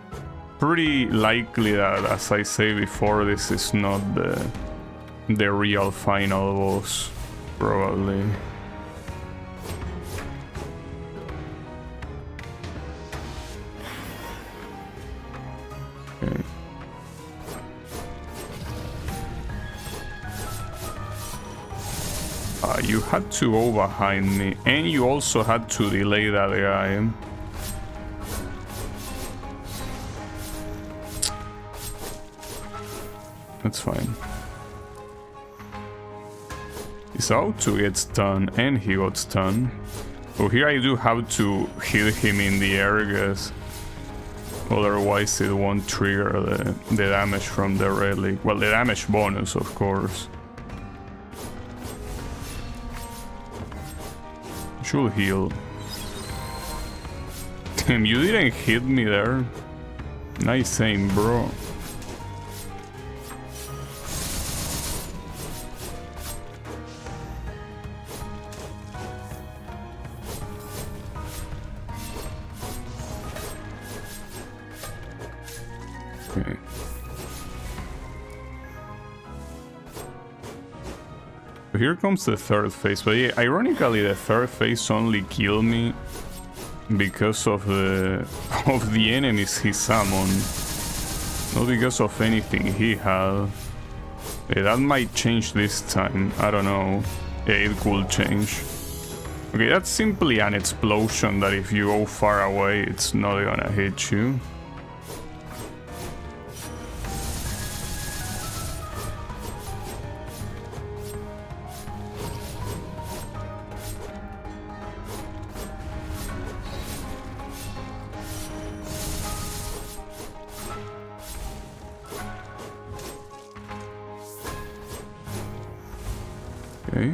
pretty likely that, as I say before, this is not the real final boss, probably. Okay. You had to go behind me, and you also had to delay that guy. That's fine. He's out to get stunned, and he got stunned. So here I do have to hit him in the air, because otherwise it won't trigger the damage from the relic. Well, the damage bonus, of course. Should heal. Damn, you didn't hit me there. Nice aim, bro. Okay. So here comes the third phase, but yeah, ironically the third phase only killed me because of the enemies he summoned, not because of anything he had. Yeah, that might change this time, I don't know. Yeah, it could change. Okay, that's simply an explosion that if you go far away, it's not gonna hit you. Okay.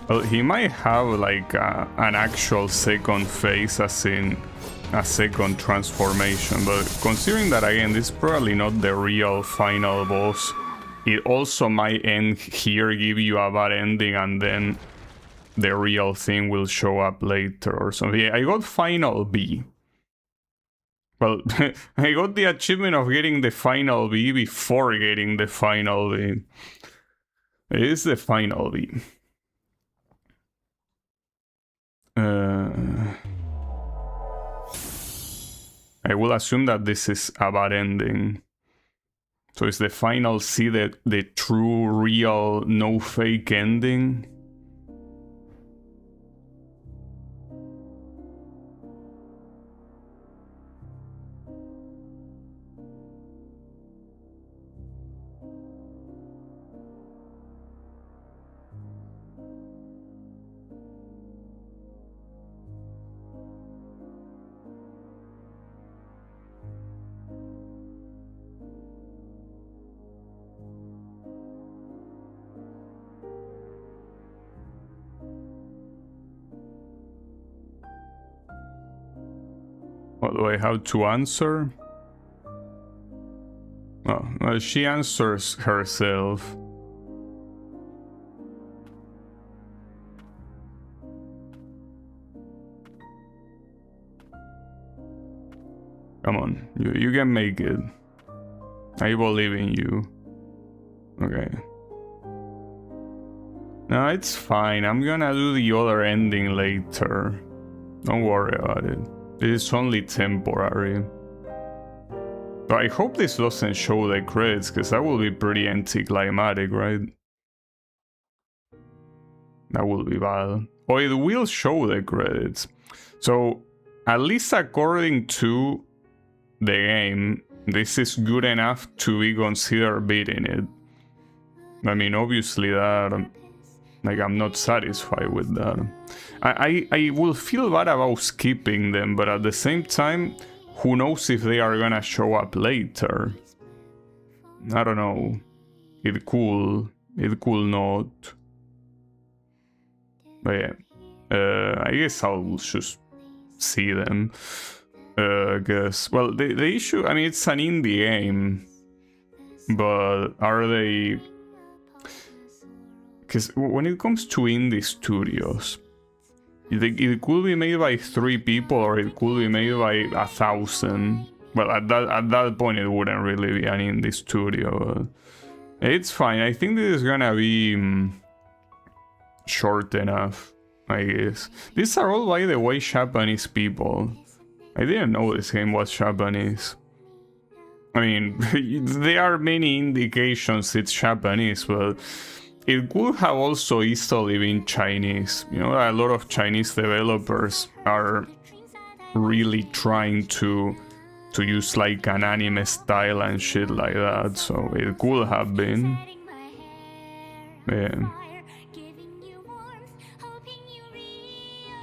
Well, he might have like an actual second phase, as in a second transformation, but considering that again, this is probably not the real final boss, it also might end here, give you a bad ending, and then the real thing will show up later or something. Yeah, I got final B. Well, I got the achievement of getting the final B before getting the final B. It is the final B. I will assume that this is a bad ending. So is the final C the true, real, no fake ending? What do I have to answer? Oh, well, she answers herself. Come on, you can make it. I believe in you. Okay. No, it's fine. I'm gonna do the other ending later. Don't worry about it. This is only temporary. But I hope this doesn't show the credits, because that will be pretty anticlimactic, right? That will be bad. Oh, it will show the credits. So, at least according to the game, this is good enough to be considered beating it. I mean, obviously that... Like, I'm not satisfied with that. I will feel bad about skipping them, but at the same time, who knows if they are gonna show up later. I don't know. It could not. But yeah, I guess I'll just see them. Guess, well, the issue, I mean, it's an indie game, but are they... Because when it comes to indie studios, it could be made by 3 people or it could be made by 1,000. Well, at that point it wouldn't really be an indie studio. It's fine. I think this is gonna be short enough, I guess. These are all, by the way, Japanese people. I didn't know this game was Japanese. I mean, there are many indications it's Japanese, but it could have also easily been Chinese. You know, a lot of Chinese developers are really trying to use like an anime style and shit like that, so it could have been. Yeah.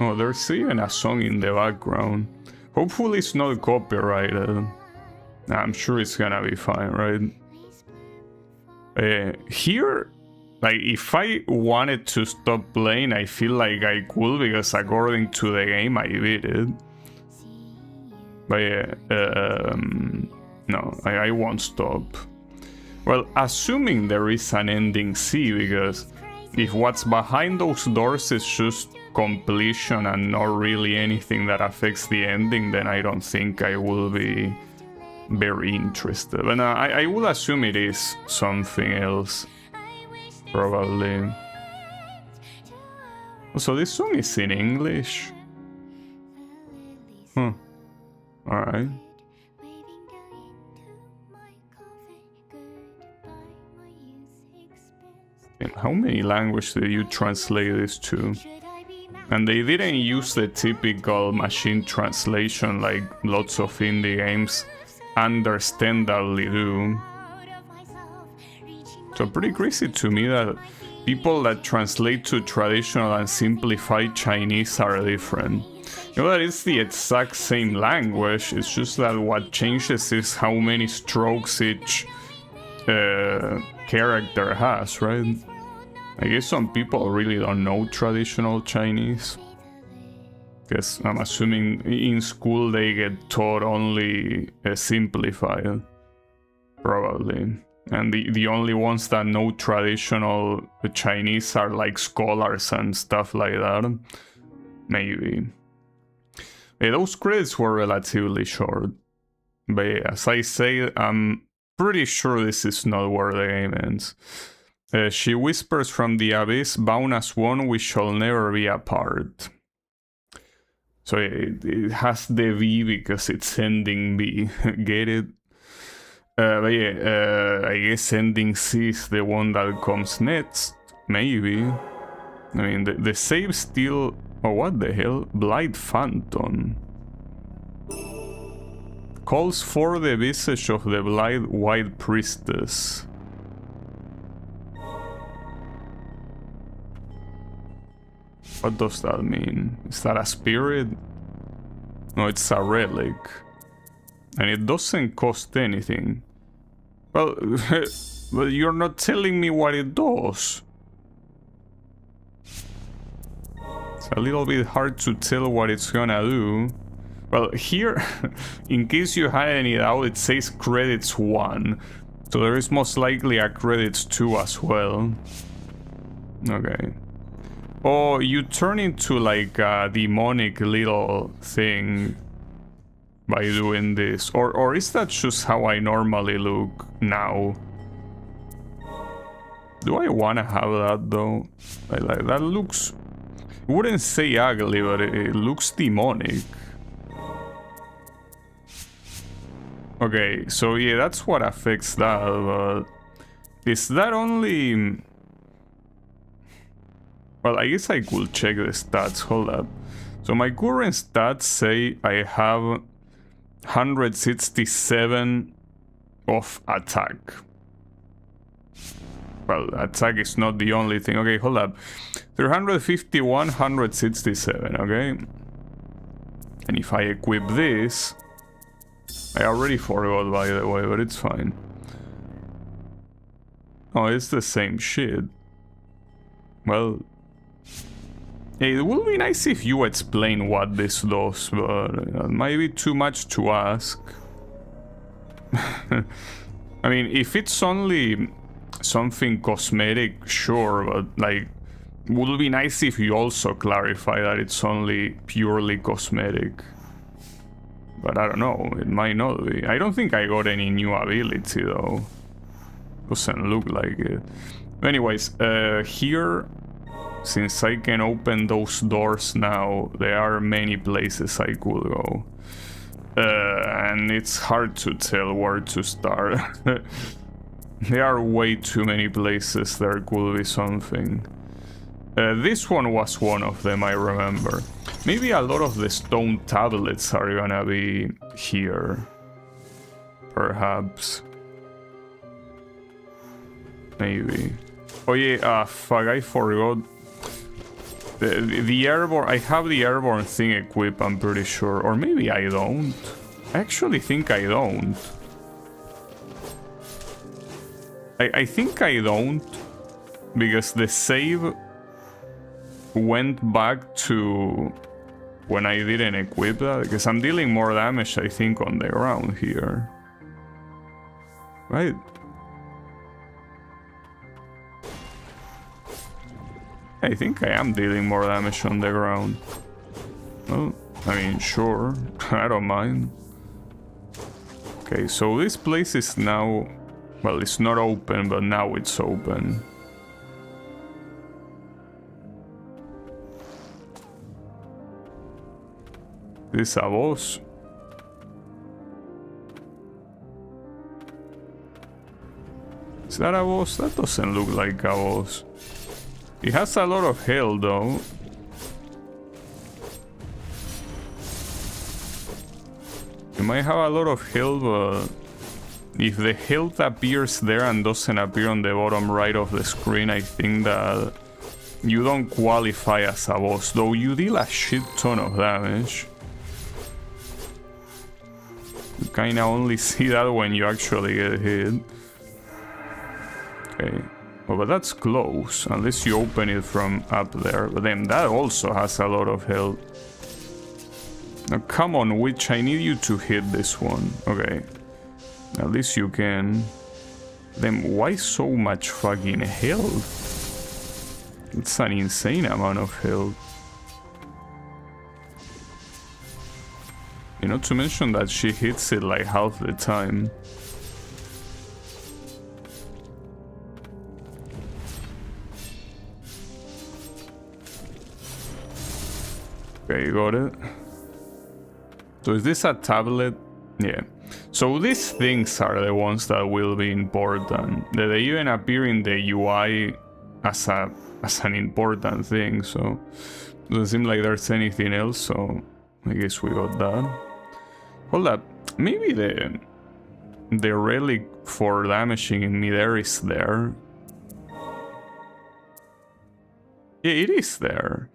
Oh, there's even a song in the background. Hopefully it's not copyrighted. I'm sure it's gonna be fine, right? Here, like, if I wanted to stop playing, I feel like I could, because according to the game, I beat it. But yeah, no, I won't stop. Well, assuming there is an ending C, because if what's behind those doors is just completion and not really anything that affects the ending, then I don't think I will be very interested. But I will assume it is something else. Probably. So this song is in English? Huh. Alright. How many languages did you translate this to? And they didn't use the typical machine translation like lots of indie games understandably do. So pretty crazy to me that people that translate to traditional and simplified Chinese are different. You know that it's the exact same language, it's just that what changes is how many strokes each character has, right? I guess some people really don't know traditional Chinese. Because I'm assuming in school they get taught only simplified. Probably. And the only ones that know traditional Chinese are like scholars and stuff like that. Maybe. Those credits were relatively short. But yeah, as I say, I'm pretty sure this is not where the game ends. She whispers from the abyss, bound as one, we shall never be apart. So it has the V because it's ending B. Get it? But yeah, I guess ending C is the one that comes next. Maybe. I mean, the save still... Oh, what the hell? Blight Phantom. Calls for the visage of the Blight White Priestess. What does that mean? Is that a spirit? No, it's a relic. And it doesn't cost anything. Well, but you're not telling me what it does. It's a little bit hard to tell what it's gonna do. Well, here, in case you had any doubt, it says credits 1. So there is most likely a credits 2 as well. Okay. Oh, you turn into like a demonic little thing by doing this. Or is that just how I normally look now? Do I want to have that though? Like that looks... I wouldn't say ugly, but it looks demonic. Okay, so yeah, that's what affects that, but... Is that only... Well, I guess I could check the stats, hold up. So my current stats say I have 167 of attack. Well, attack is not the only thing. Okay, hold up. 351, 167, okay? And if I equip this... I already forgot, by the way, but it's fine. Oh, it's the same shit. Well... It would be nice if you explain what this does, but it might be too much to ask. I mean, if it's only something cosmetic, sure, but like, would be nice if you also clarify that it's only purely cosmetic. But I don't know, it might not be. I don't think I got any new ability though. Doesn't look like it. Anyways, here, since I can open those doors now, there are many places I could go. And it's hard to tell where to start. There are way too many places there could be something. This one was one of them, I remember. Maybe a lot of the stone tablets are gonna be here. Perhaps. Maybe. Oh yeah, fuck, I forgot. The airborne... I have the airborne thing equipped, I'm pretty sure. Or maybe I don't. I actually think I don't. I think I don't. Because the save went back to when I didn't equip that. Because I'm dealing more damage, I think, on the ground here. Right? I think I am dealing more damage on the ground. Well, I mean, sure. I don't mind. Okay, so this place is now... Well, it's not open, but now it's open. This is a boss. Is that a boss? That doesn't look like a boss. It has a lot of health though. You might have a lot of health, but if the health appears there and doesn't appear on the bottom right of the screen, I think that you don't qualify as a boss, though you deal a shit ton of damage. You kinda only see that when you actually get hit. Okay. Oh, but that's close, unless you open it from up there. But then that also has a lot of health. Now come on, Witch, I need you to hit this one. Okay. At least you can. Then why so much fucking health? It's an insane amount of health. You know, to mention that she hits it like half the time. Okay, you got it. So is this a tablet? Yeah. So these things are the ones that will be important. They even appear in the UI as an important thing, so doesn't seem like there's anything else, so I guess we got that. Hold up, maybe the relic for damaging in midair is there. Yeah, it is there.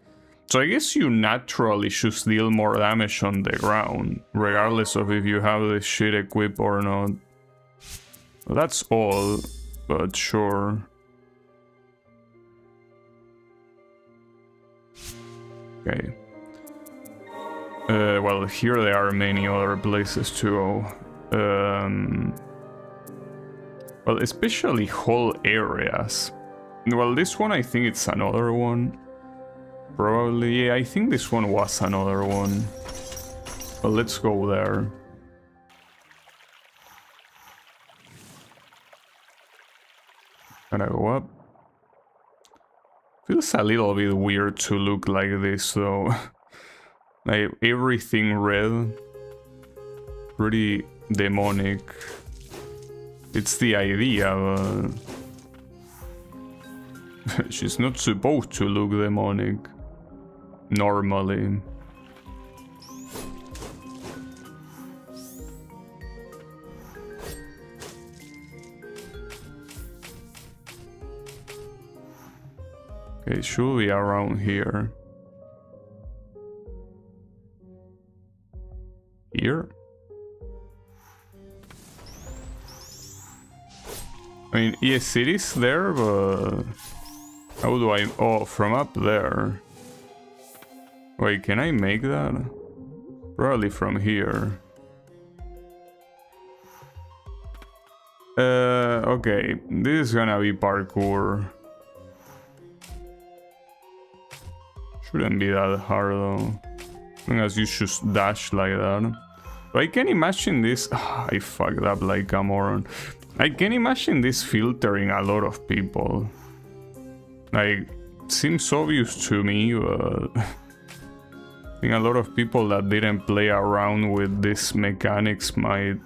So I guess you naturally should deal more damage on the ground, regardless of if you have this shit equipped or not. Well, that's all, but sure. Okay. Well, here there are many other places to go. Well, especially whole areas. Well, this one I think it's another one. Probably, yeah, I think this one was another one. Well, let's go there. Can I go up? Feels a little bit weird to look like this though. Like everything red. Pretty demonic. It's the idea, but she's not supposed to look demonic normally. Okay, it should be around here. Here? I mean, yes, it is there, but how do I... Oh, from up there. Wait, can I make that? Probably from here. Okay, this is gonna be parkour. Shouldn't be that hard though. As long as you just dash like that. But I can imagine this... I fucked up like a moron. I can imagine this filtering a lot of people. Like, seems obvious to me, but I think a lot of people that didn't play around with these mechanics might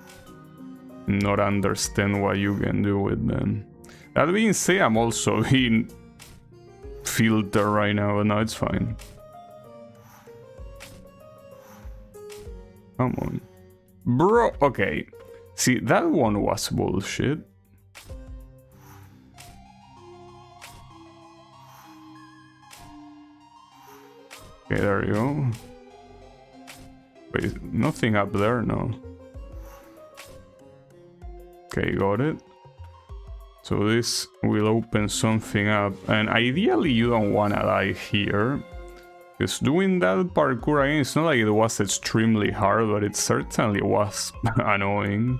not understand what you can do with them. That being said, I'm also being filtered right now, but no, it's fine. Come on. Bro, okay. See, that one was bullshit. Okay, there you go. Wait, nothing up there, no. Okay, got it. So this will open something up, and ideally you don't wanna die here. Because doing that parkour again, it's not like it was extremely hard, but it certainly was annoying.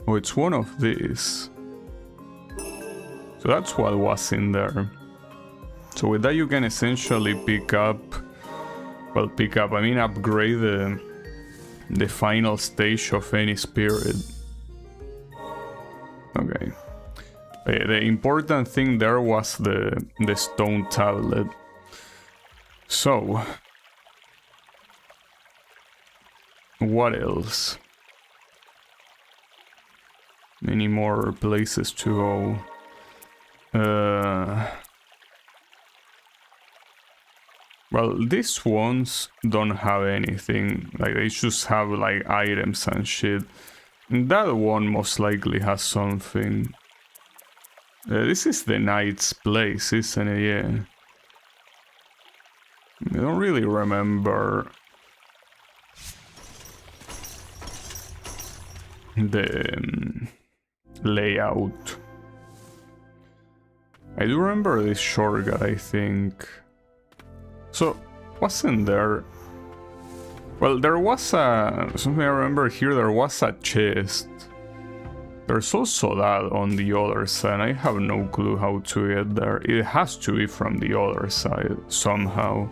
Oh, it's one of these. So that's what was in there. So with that you can essentially pick up... Well, I mean upgrade the final stage of any spirit. Okay. The important thing there was the stone tablet. So... what else? Many more places to go. Well, these ones don't have anything. Like, they just have like items and shit. That one most likely has something. This is the knight's place, isn't it? Yeah. I don't really remember the layout. I do remember this shortcut, I think. So, wasn't there... Well, there was a... Something I remember here, there was a chest. There's also that on the other side. I have no clue how to get there. It has to be from the other side, somehow.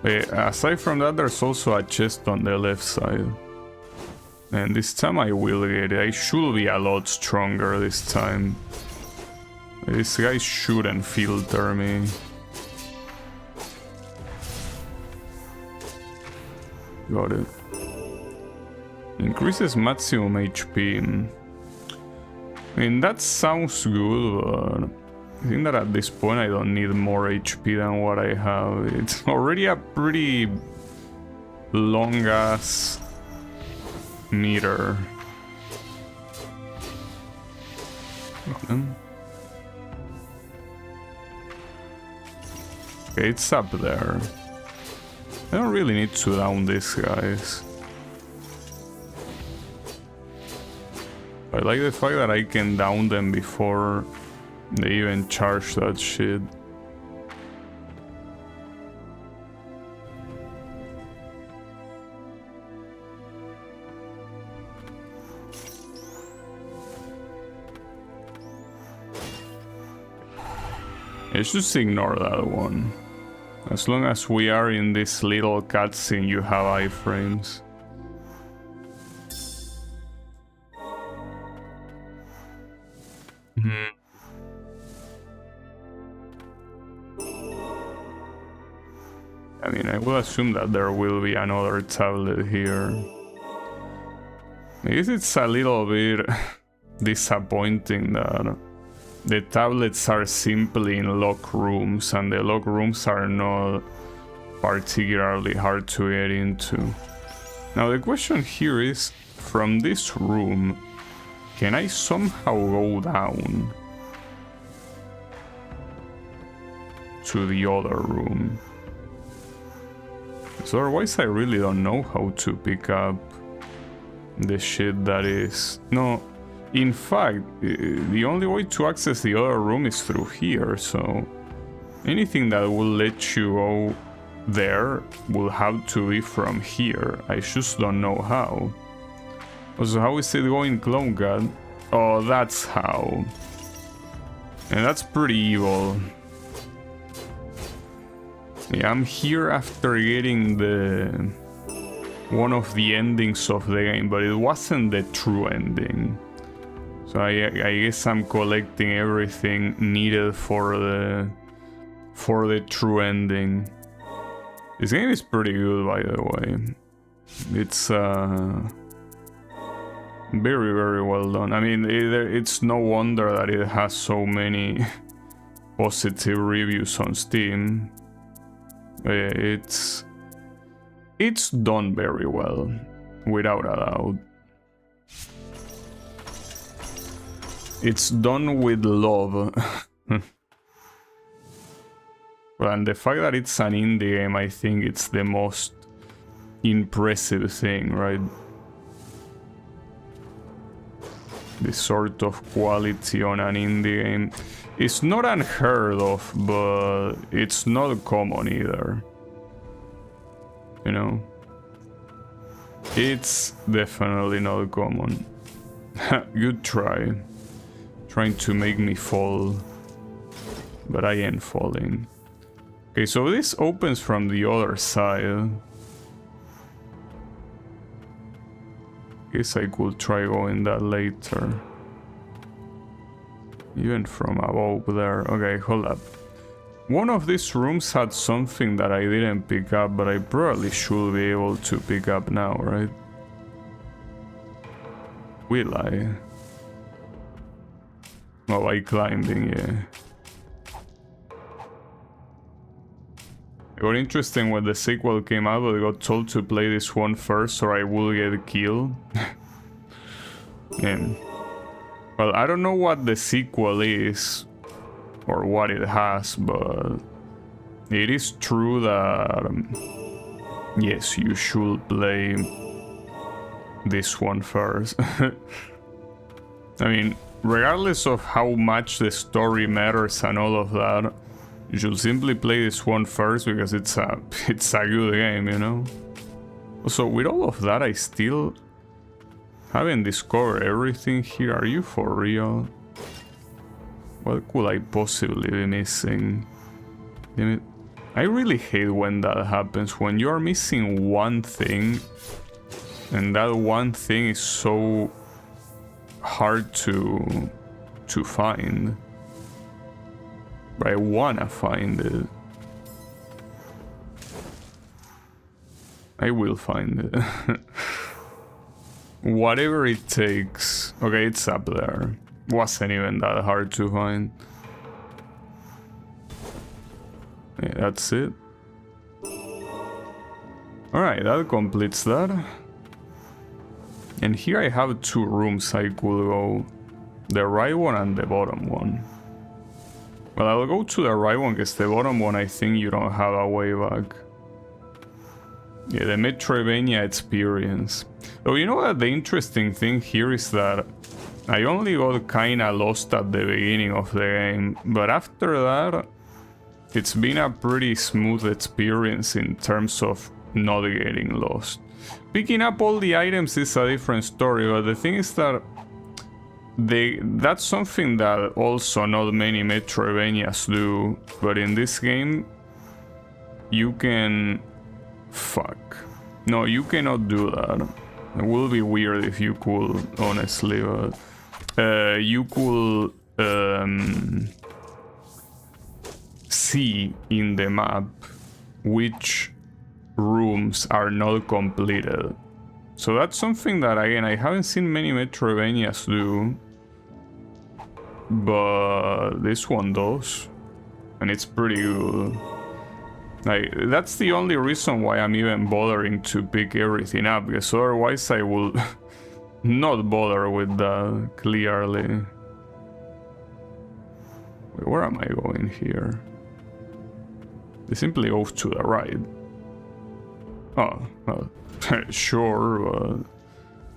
Aside from that, there's also a chest on the left side. And this time I will get it. I should be a lot stronger this time. This guy shouldn't filter me. Got it. Increases maximum HP. I mean, that sounds good, but I think that at this point I don't need more HP than what I have. It's already a pretty long-ass meter. Okay, it's up there. I don't really need to down these guys. I like the fact that I can down them before they even charge that shit. Let's just ignore that one. As long as we are in this little cutscene, you have iframes. I mean, I will assume that there will be another tablet here. I guess it's a little bit disappointing that the tablets are simply in locked rooms, and the locked rooms are not particularly hard to get into. Now the question here is, from this room, can I somehow go down to the other room? So otherwise I really don't know how to pick up the shit that is... No, in fact, the only way to access the other room is through here, so anything that will let you go there will have to be from here. I just don't know how. Also, how is it going, Clone God? Oh, that's how. And that's pretty evil. Yeah, I'm here after getting the one of the endings of the game, but it wasn't the true ending. So I guess I'm collecting everything needed for the true ending. This game is pretty good, by the way. It's very, very well done. I mean, it's no wonder that it has so many positive reviews on Steam. It's done very well, without a doubt. It's done with love. And the fact that it's an indie game, I think it's the most impressive thing, right? This sort of quality on an indie game. It's not unheard of, but it's not common either. You know? It's definitely not common. Good try. Trying to make me fall. But I ain't falling. Okay, so this opens from the other side. Guess I could try going that later. Even from above there. Okay, hold up. One of these rooms had something that I didn't pick up, but I probably should be able to pick up now, right? Will I? Oh, by climbing, yeah. It got interesting when the sequel came out, but I got told to play this one first or I will get killed. And, well, I don't know what the sequel is or what it has, but it is true that yes, you should play this one first. I mean, regardless of how much the story matters and all of that, you should simply play this one first because it's a good game, you know? Also, with all of that, I still haven't discovered everything here. Are you for real? What could I possibly be missing? Damn it. I really hate when that happens, when you are missing one thing and that one thing is so hard to find. But I wanna find it. I will find it. Whatever it takes. Okay, it's up there. Wasn't even that hard to find. Yeah, that's it. Alright, that completes that. And here I have two rooms I could go. The right one and the bottom one. Well, I'll go to the right one because the bottom one I think you don't have a way back. Yeah, the metroidvania experience. Though you know that the interesting thing here is that I only got kinda lost at the beginning of the game, but after that, it's been a pretty smooth experience in terms of not getting lost. Picking up all the items is a different story, but the thing is that that's something that also not many metroidvanias do, but in this game you can... Fuck. No, you cannot do that. It will be weird if you could, honestly, but... you could see in the map which rooms are not completed. So that's something that, again, I haven't seen many metroidvanias do, but this one does, and it's pretty good. Like, that's the only reason why I'm even bothering to pick everything up, because otherwise I will not bother with that, clearly. Wait, where am I going here? They simply go to the right. Oh, well, sure, but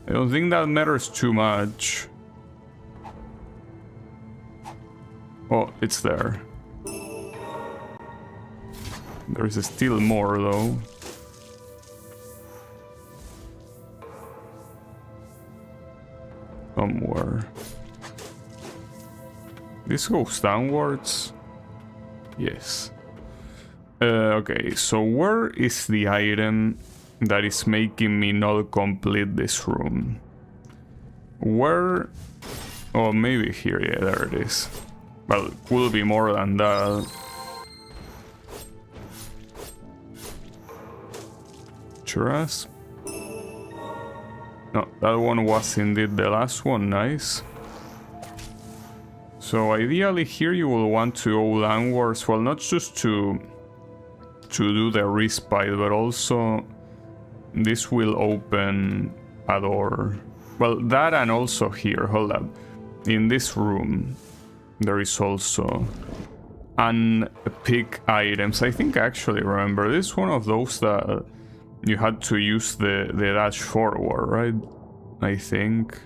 I don't think that matters too much. Oh, it's there. There is still more, though. Somewhere. This goes downwards? Yes. Okay, so where is the item that is making me not complete this room? Where... Oh, maybe here, yeah, there it is. Well, it will be more than that. Churras? No, that one was indeed the last one, nice. So ideally here you will want to go downwards, well, not just to do the respite, but also this will open a door. Well, that, and also here, hold up. In this room there is also unpick items. I think I actually remember this one of those that you had to use the dash forward, right? I think.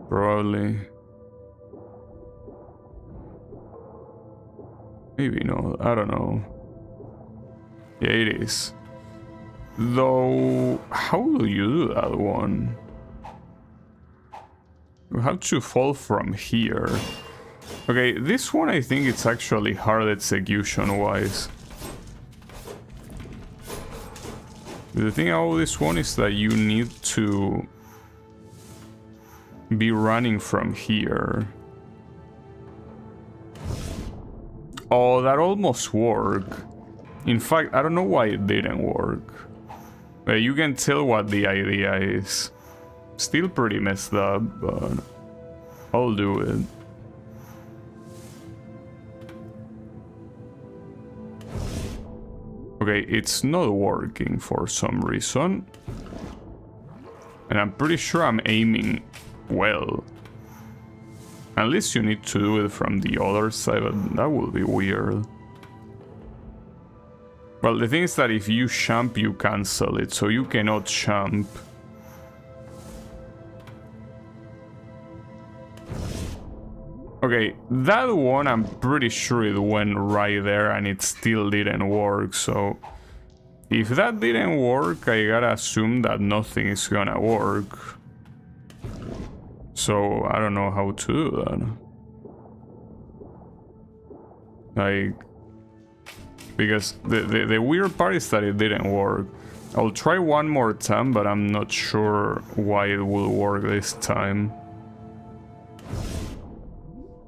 Probably. Maybe not, I don't know. Yeah, it is. Though, how do you do that one? You have to fall from here. Okay, this one I think it's actually hard execution-wise. The thing about this one is that you need to be running from here. Oh, that almost worked. In fact, I don't know why it didn't work. But you can tell what the idea is. Still pretty messed up, but I'll do it. Okay, it's not working for some reason. And I'm pretty sure I'm aiming well. Unless you need to do it from the other side, but that would be weird. Well, the thing is that if you jump, you cancel it, so you cannot jump. Okay, that one I'm pretty sure it went right there and it still didn't work, so... If that didn't work, I gotta assume that nothing is gonna work. So, I don't know how to do that. Like... Because the weird part is that it didn't work. I'll try one more time, but I'm not sure why it will work this time.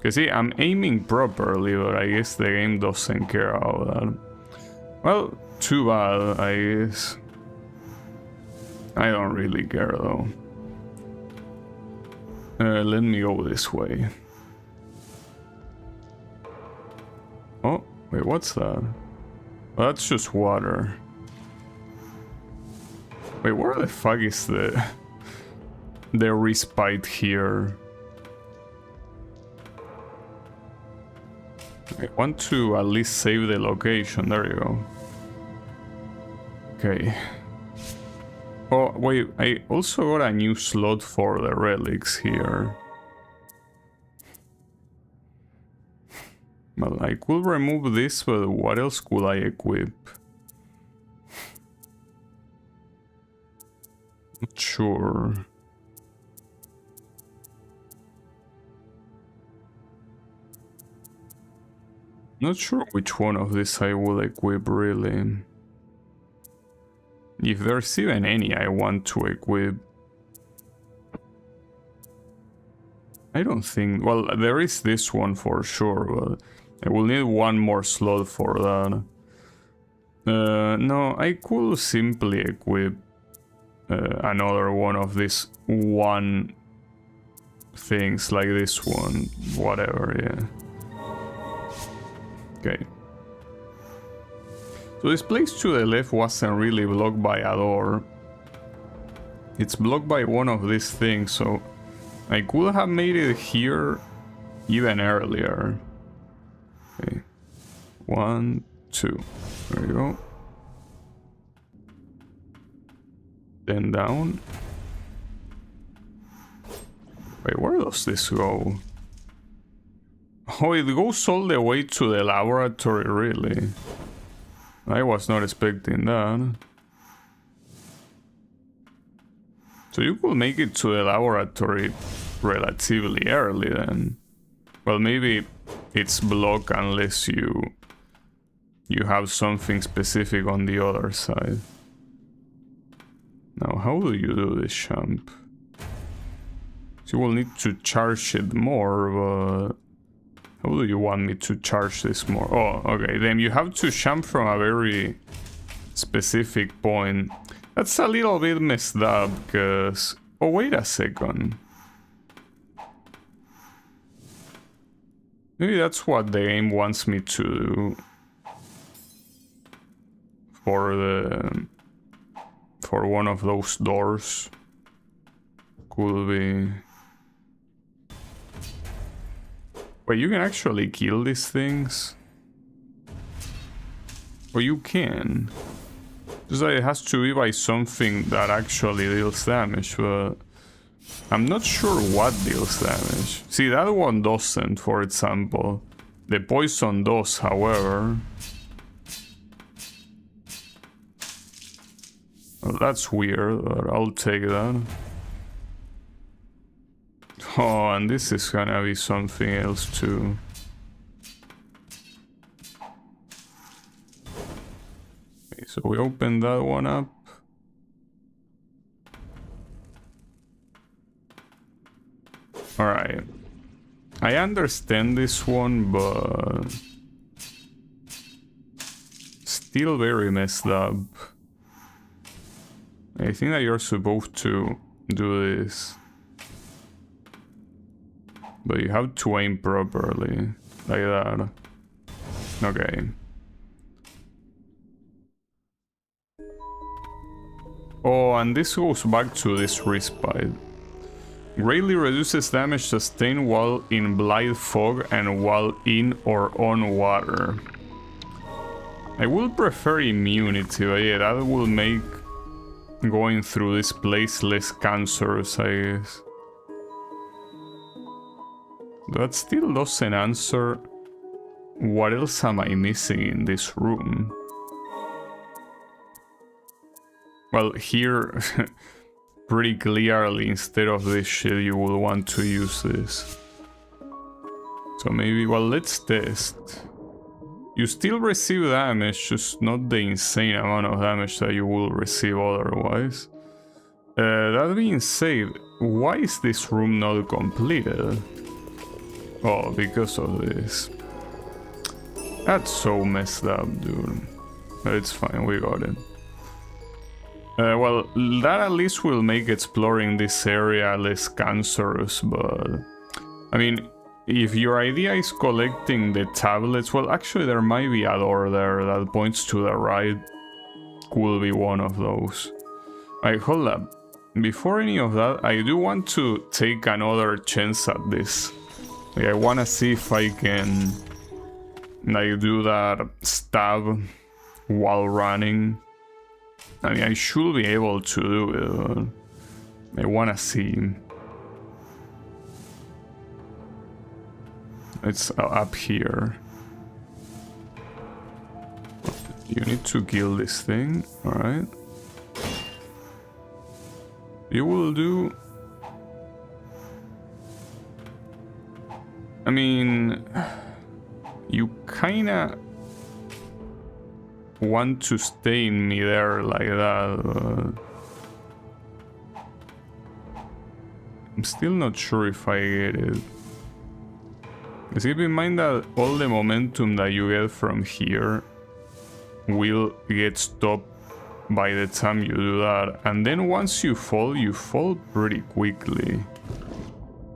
Cause see, I'm aiming properly, but I guess the game doesn't care about that. Well, too bad, I guess. I don't really care though. Let me go this way. Oh, wait, what's that? Oh, that's just water. Wait, where the fuck is the respite here? I want to at least save the location. There you go. Okay. Oh, wait, I also got a new slot for the relics here. Well, I could remove this, but what else could I equip? Not sure. Not sure which one of these I will equip, really. If there's even any I want to equip. I don't think... Well, there is this one for sure, but I will need one more slot for that. No, I could simply equip another one of these one things, like this one. Whatever, yeah. Okay. So this place to the left wasn't really blocked by a door. It's blocked by one of these things, so I could have made it here even earlier. Okay. 1, 2. There you go. Then down. Wait, where does this go? Oh, it goes all the way to the laboratory, really. I was not expecting that. So you could make it to the laboratory relatively early then. Well, maybe it's blocked unless you have something specific on the other side. Now, how do you do this jump? So you will need to charge it more, but how do you want me to charge this more? Oh, okay, then you have to jump from a very specific point. That's a little bit messed up, because... Oh, wait a second. Maybe that's what the game wants me to do. For one of those doors. Could be... Wait, you can actually kill these things? Or you can. Just that it has to be by something that actually deals damage, but I'm not sure what deals damage. See, that one doesn't, for example. The poison does, however. Well, that's weird, but I'll take that. Oh, and this is gonna be something else too. Okay, so we open that one up. Alright. I understand this one, but... still very messed up. I think that you're supposed to do this. But you have to aim properly, like that. Okay. Oh, and this goes back to this respite. Greatly reduces damage sustained while in blind fog and while in or on water. I will prefer immunity, but yeah, that will make going through this place less cancerous, I guess. That still doesn't answer what else am I missing in this room. Well, here, pretty clearly, instead of this shit, you will want to use this. So maybe, well, let's test. You still receive damage, just not the insane amount of damage that you will receive otherwise. That being said, why is this room not completed? Oh, because of this. That's so messed up, dude. But it's fine, we got it. Well, that at least will make exploring this area less cancerous, but... I mean, if your idea is collecting the tablets, well, actually there might be a door there that points to the right. Could be one of those. Alright, hold up. Before any of that, I do want to take another chance at this. Like, I want to see if I can like do that stab while running. I mean, I should be able to do it, but I want to see. It's up here. You need to kill this thing, alright. You will do... I mean... You kinda... want to stay in midair like that, but... I'm still not sure if I get it. Just keep in mind that all the momentum that you get from here will get stopped by the time you do that. And then once you fall pretty quickly.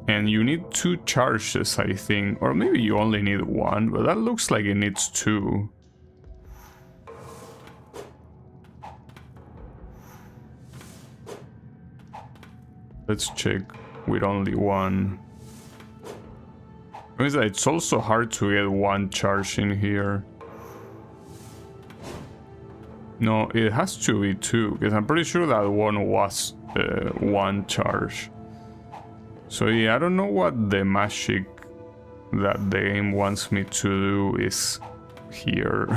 And you need 2 charges, I think. Or maybe you only need 1, but that looks like it needs 2. Let's check with only 1. It's also hard to get 1 charge in here. No, it has to be 2, because I'm pretty sure that one was 1 charge. So yeah, I don't know what the magic that the game wants me to do is here.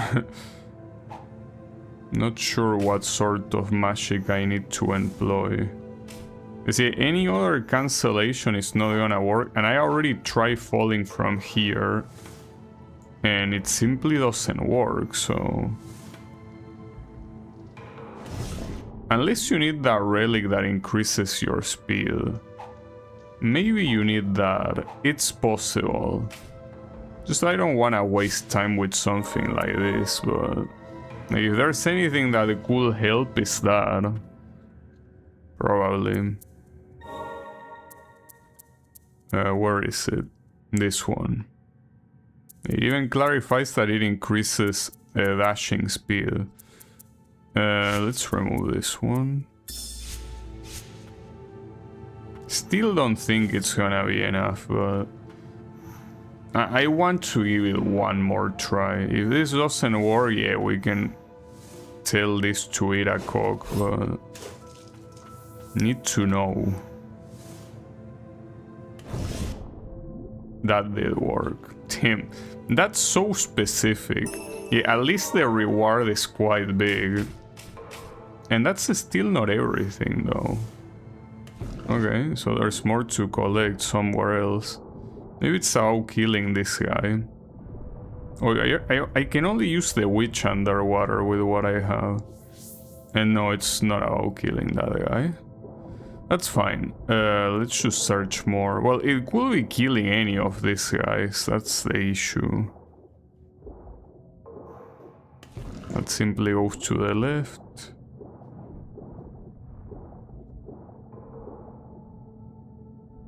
Not sure what sort of magic I need to employ. You see, any other cancellation is not gonna work, and I already tried falling from here, and it simply doesn't work, so... Unless you need that relic that increases your speed. Maybe you need that. It's possible. Just I don't wanna waste time with something like this, but... if there's anything that could help, is that. Probably. Where is it? This one. It even clarifies that it increases dashing speed. Let's remove this one. Still don't think it's gonna be enough, but... I want to give it one more try. If this doesn't work, yeah, we can tell this to eat a cock, but... need to know. That did work. Damn, that's so specific. Yeah, at least the reward is quite big. And that's still not everything, though. Okay, so there's more to collect somewhere else. Maybe it's about killing this guy. Oh, I can only use the witch underwater with what I have. And no, it's not about killing that guy. That's fine. Let's just search more. Well, it could be killing any of these guys. That's the issue. Let's simply go to the left.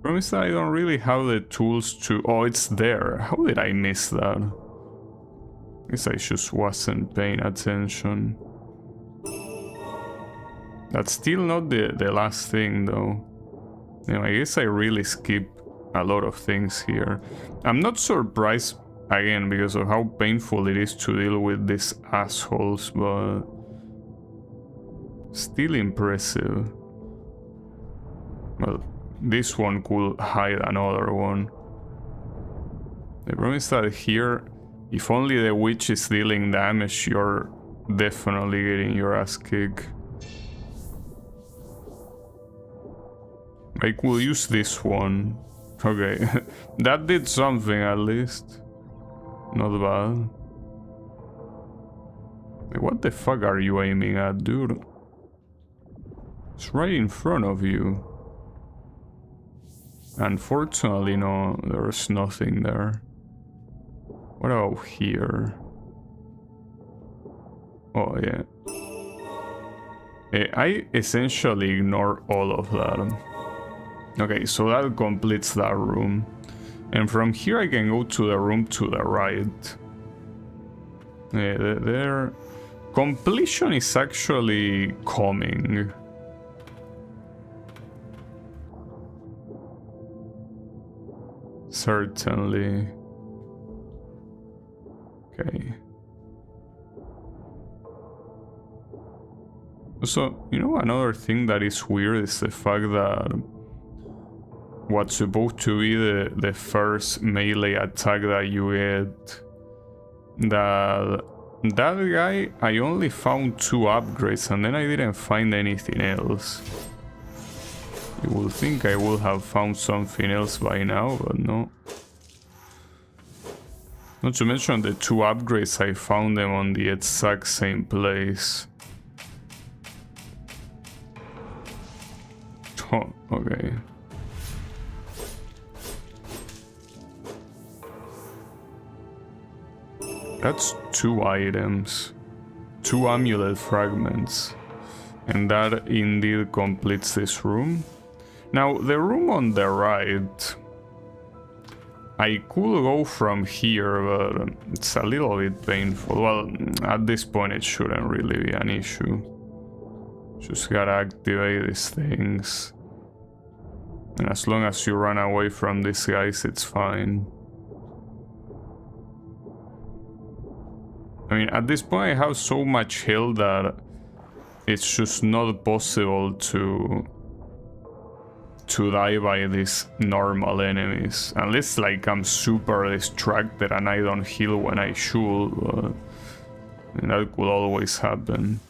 Promise that I don't really have the tools to... Oh, it's there. How did I miss that? I guess I just wasn't paying attention. That's still not the last thing, though. You know, I guess I really skip a lot of things here. I'm not surprised, again, because of how painful it is to deal with these assholes, but... still impressive. Well, this one could hide another one. The problem is that here, if only the witch is dealing damage, you're definitely getting your ass kicked. I could use this one. Okay, that did something at least. Not bad. Like, what the fuck are you aiming at, dude? It's right in front of you. Unfortunately, no, there's nothing there. What about here? Oh, yeah. I essentially ignore all of that. Okay, so that completes that room. And from here I can go to the room to the right. Yeah, there... completion is actually coming. Certainly. Okay. So, you know, another thing that is weird is the fact that what's supposed to be the first melee attack that you get, that That guy, I only found 2 upgrades and then I didn't find anything else. You would think I would have found something else by now, but no. Not to mention the 2 upgrades, I found them on the exact same place. Oh, okay. That's 2 items, 2 amulet fragments, and that indeed completes this room. Now, the room on the right, I could go from here, but it's a little bit painful. Well, at this point it shouldn't really be an issue. Just gotta activate these things. And as long as you run away from these guys, it's fine. I mean, at this point I have so much health that it's just not possible to die by these normal enemies. Unless like I'm super distracted and I don't heal when I should, and that could always happen.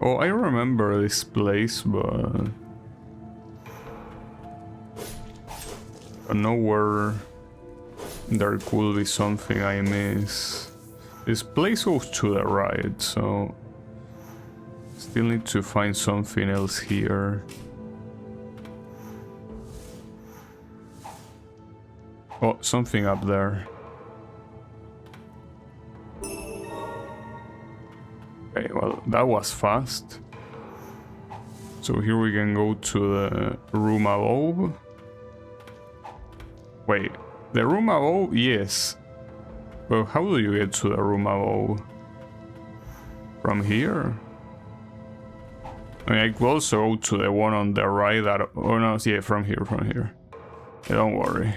Oh, I remember this place, but I don't know where there could be something I miss. This place goes to the right, so still need to find something else here. Oh, something up there. Okay, well, that was fast. So here we can go to the room above. Wait, the room above? Yes. Well, how do you get to the room above? From here? I mean, I could also go to the one on the right that... Oh no, yeah, from here, Yeah, don't worry.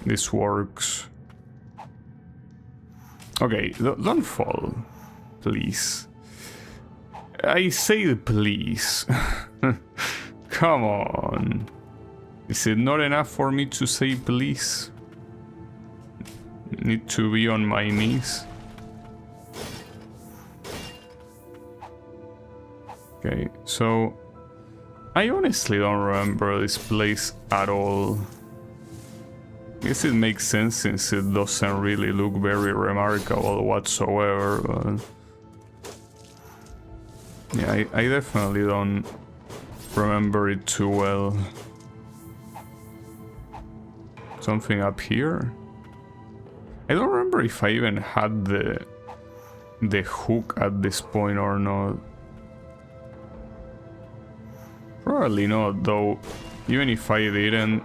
This works. Okay, don't fall. Please. I say please. Come on. Is it not enough for me to say please? Need to be on my knees. Okay, so I honestly don't remember this place at all. I guess it makes sense since it doesn't really look very remarkable whatsoever, but yeah, I definitely don't remember it too well. Something up here? I don't remember if I even had the hook at this point or not. Probably not, though. Even if I didn't,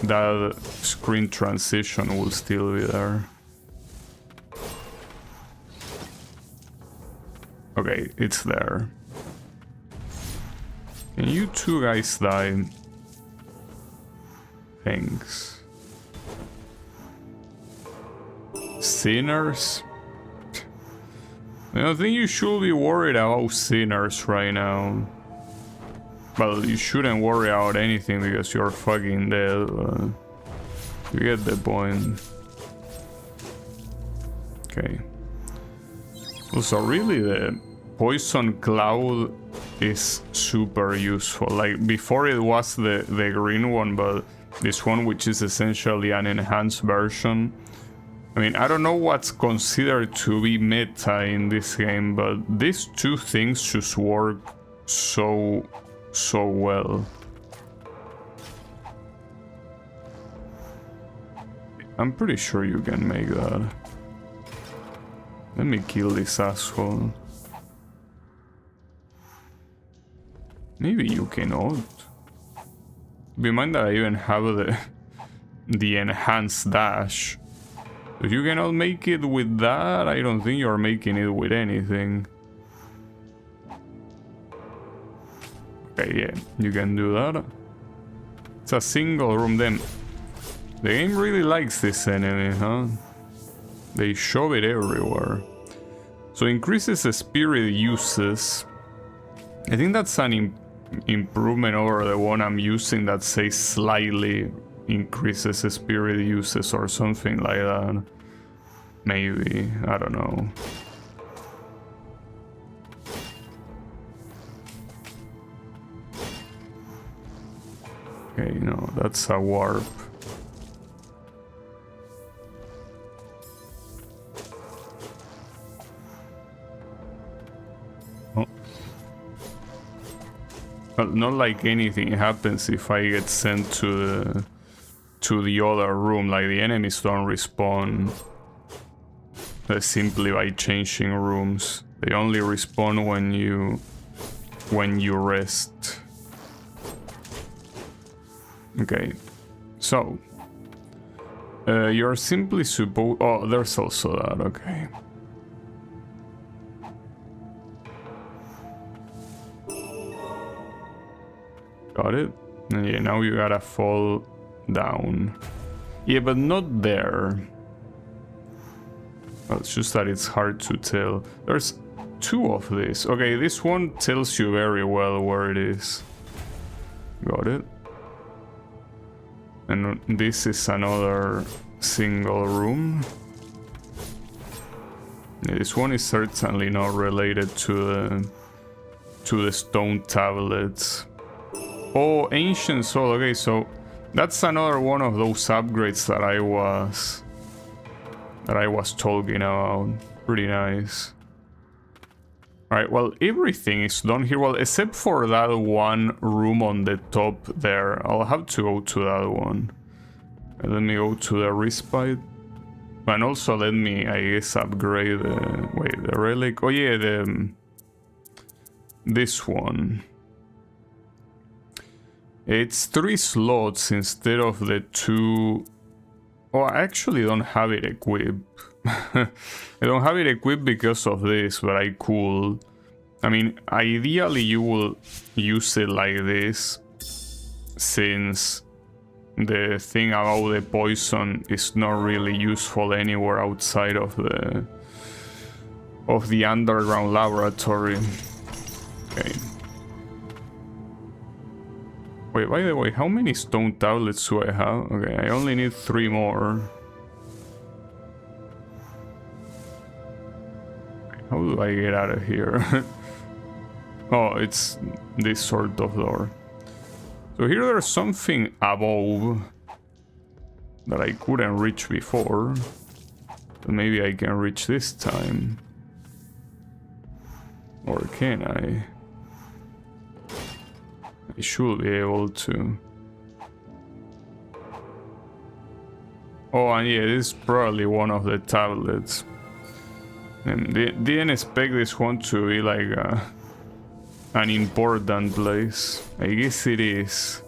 that screen transition will still be there. Okay, it's there. Can you 2 guys die? Thanks. Sinners? I don't think you should be worried about sinners right now. Well, you shouldn't worry about anything because you're fucking dead. You get the point. Okay. Also, really, the poison cloud is super useful. Like, before it was the green one, but this one, which is essentially an enhanced version. I mean, I don't know what's considered to be meta in this game, but these 2 things just work so well. I'm pretty sure you can make that. Let me kill this asshole. Maybe you cannot. Be in mind that I even have the enhanced dash. If you cannot make it with that, I don't think you're making it with anything. Okay, yeah, you can do that. It's a single room then. The game really likes this enemy, huh? They shove it everywhere. So increases the spirit uses. I think that's an improvement over the one I'm using that says slightly increases the spirit uses or something like that. Maybe, I don't know. Okay, no, that's a warp. Oh. Well, not like anything happens if I get sent to the other room. Like the enemies don't respawn simply by changing rooms. They only respawn when you rest. Okay, so you're simply supposed. Oh, there's also that. Okay. Got it. And yeah, now you gotta fall down. Yeah, but not there. Well, it's just that it's hard to tell. There's two of these. Okay, this one tells you very well where it is. Got it. And this is another single room. Yeah, this one is certainly not related to the stone tablets. Oh, ancient soul. Okay, so that's another one of those upgrades that I was talking about. Pretty nice. Alright, well, everything is done here. Well, except for that one room on the top there. I'll have to go to that one. And let me go to the respite. And also let me, I guess, upgrade the... Wait, the relic? Oh yeah, this one. It's 3 slots instead of the 2... Oh, I actually don't have it equipped. I don't have it equipped because of this, but I could. I mean, ideally you will use it like this, since the thing about the poison is not really useful anywhere outside of the underground laboratory. Okay. Wait, by the way, how many stone tablets do I have? Okay, I only need 3 more. How do I get out of here? Oh, it's this sort of door. So here there's something above that I couldn't reach before. But maybe I can reach this time. Or can I? I should be able to. Oh, and yeah, this is probably one of the tablets. And didn't expect this one to be like an important place. I guess it is.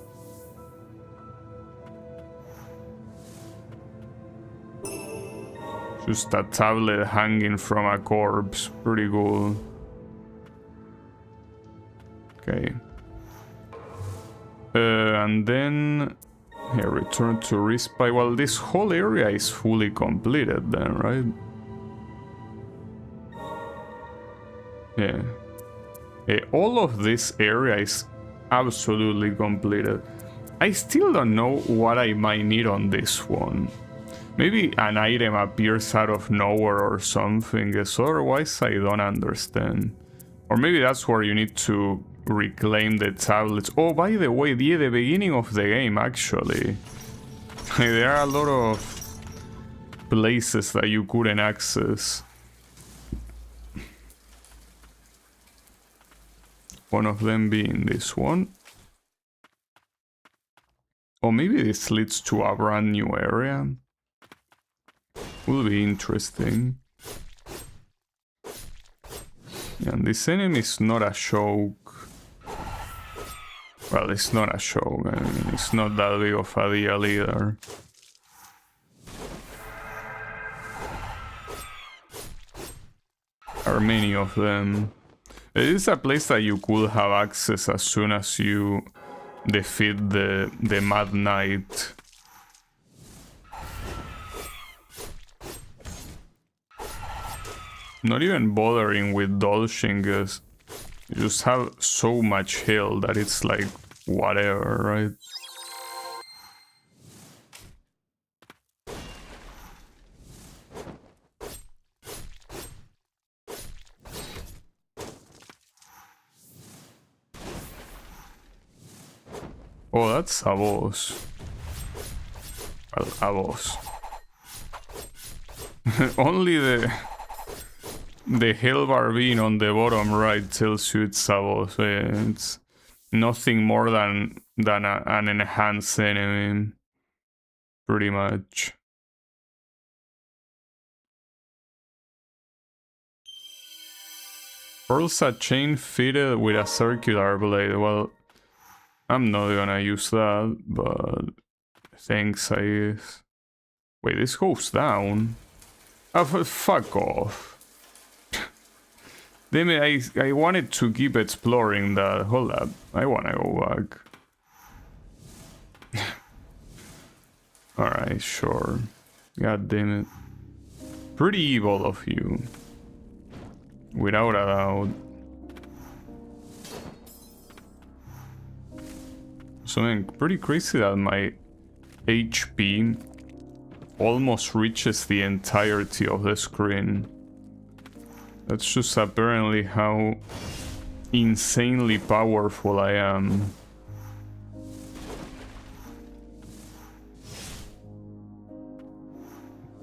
Just a tablet hanging from a corpse. Pretty cool. Okay. And then here, return to respite. Well, this whole area is fully completed then, right? Yeah. All of this area is absolutely completed. I still don't know what I might need on this one. Maybe an item appears out of nowhere or something, because otherwise I don't understand. Or maybe that's where you need to reclaim the tablets. Oh, by the way, yeah, the beginning of the game, actually. There are a lot of places that you couldn't access. One of them being this one. Or maybe this leads to a brand new area. Will be interesting. And this enemy is not a choke. Well, it's not a choke. I mean, it's not that big of a deal either. There are many of them. It is a place that you could have access as soon as you defeat the Mad Knight. not even bothering with dodging, because you just have so much health that it's like whatever, right? Oh, that's a boss. Well, a boss. Only the health bar being on the bottom right tells you it's a boss. It's nothing more than an enhanced enemy, pretty much. Pearls a chain fitted with a circular blade. Well, I'm not gonna use that, but thanks, I guess. Wait, this goes down? Oh, fuck off. Damn it, I wanted to keep exploring that. Hold up, I wanna go back. Alright, sure. God damn it. Pretty evil of you. Without a doubt. Something pretty crazy that my HP almost reaches the entirety of the screen. That's just apparently how insanely powerful I am.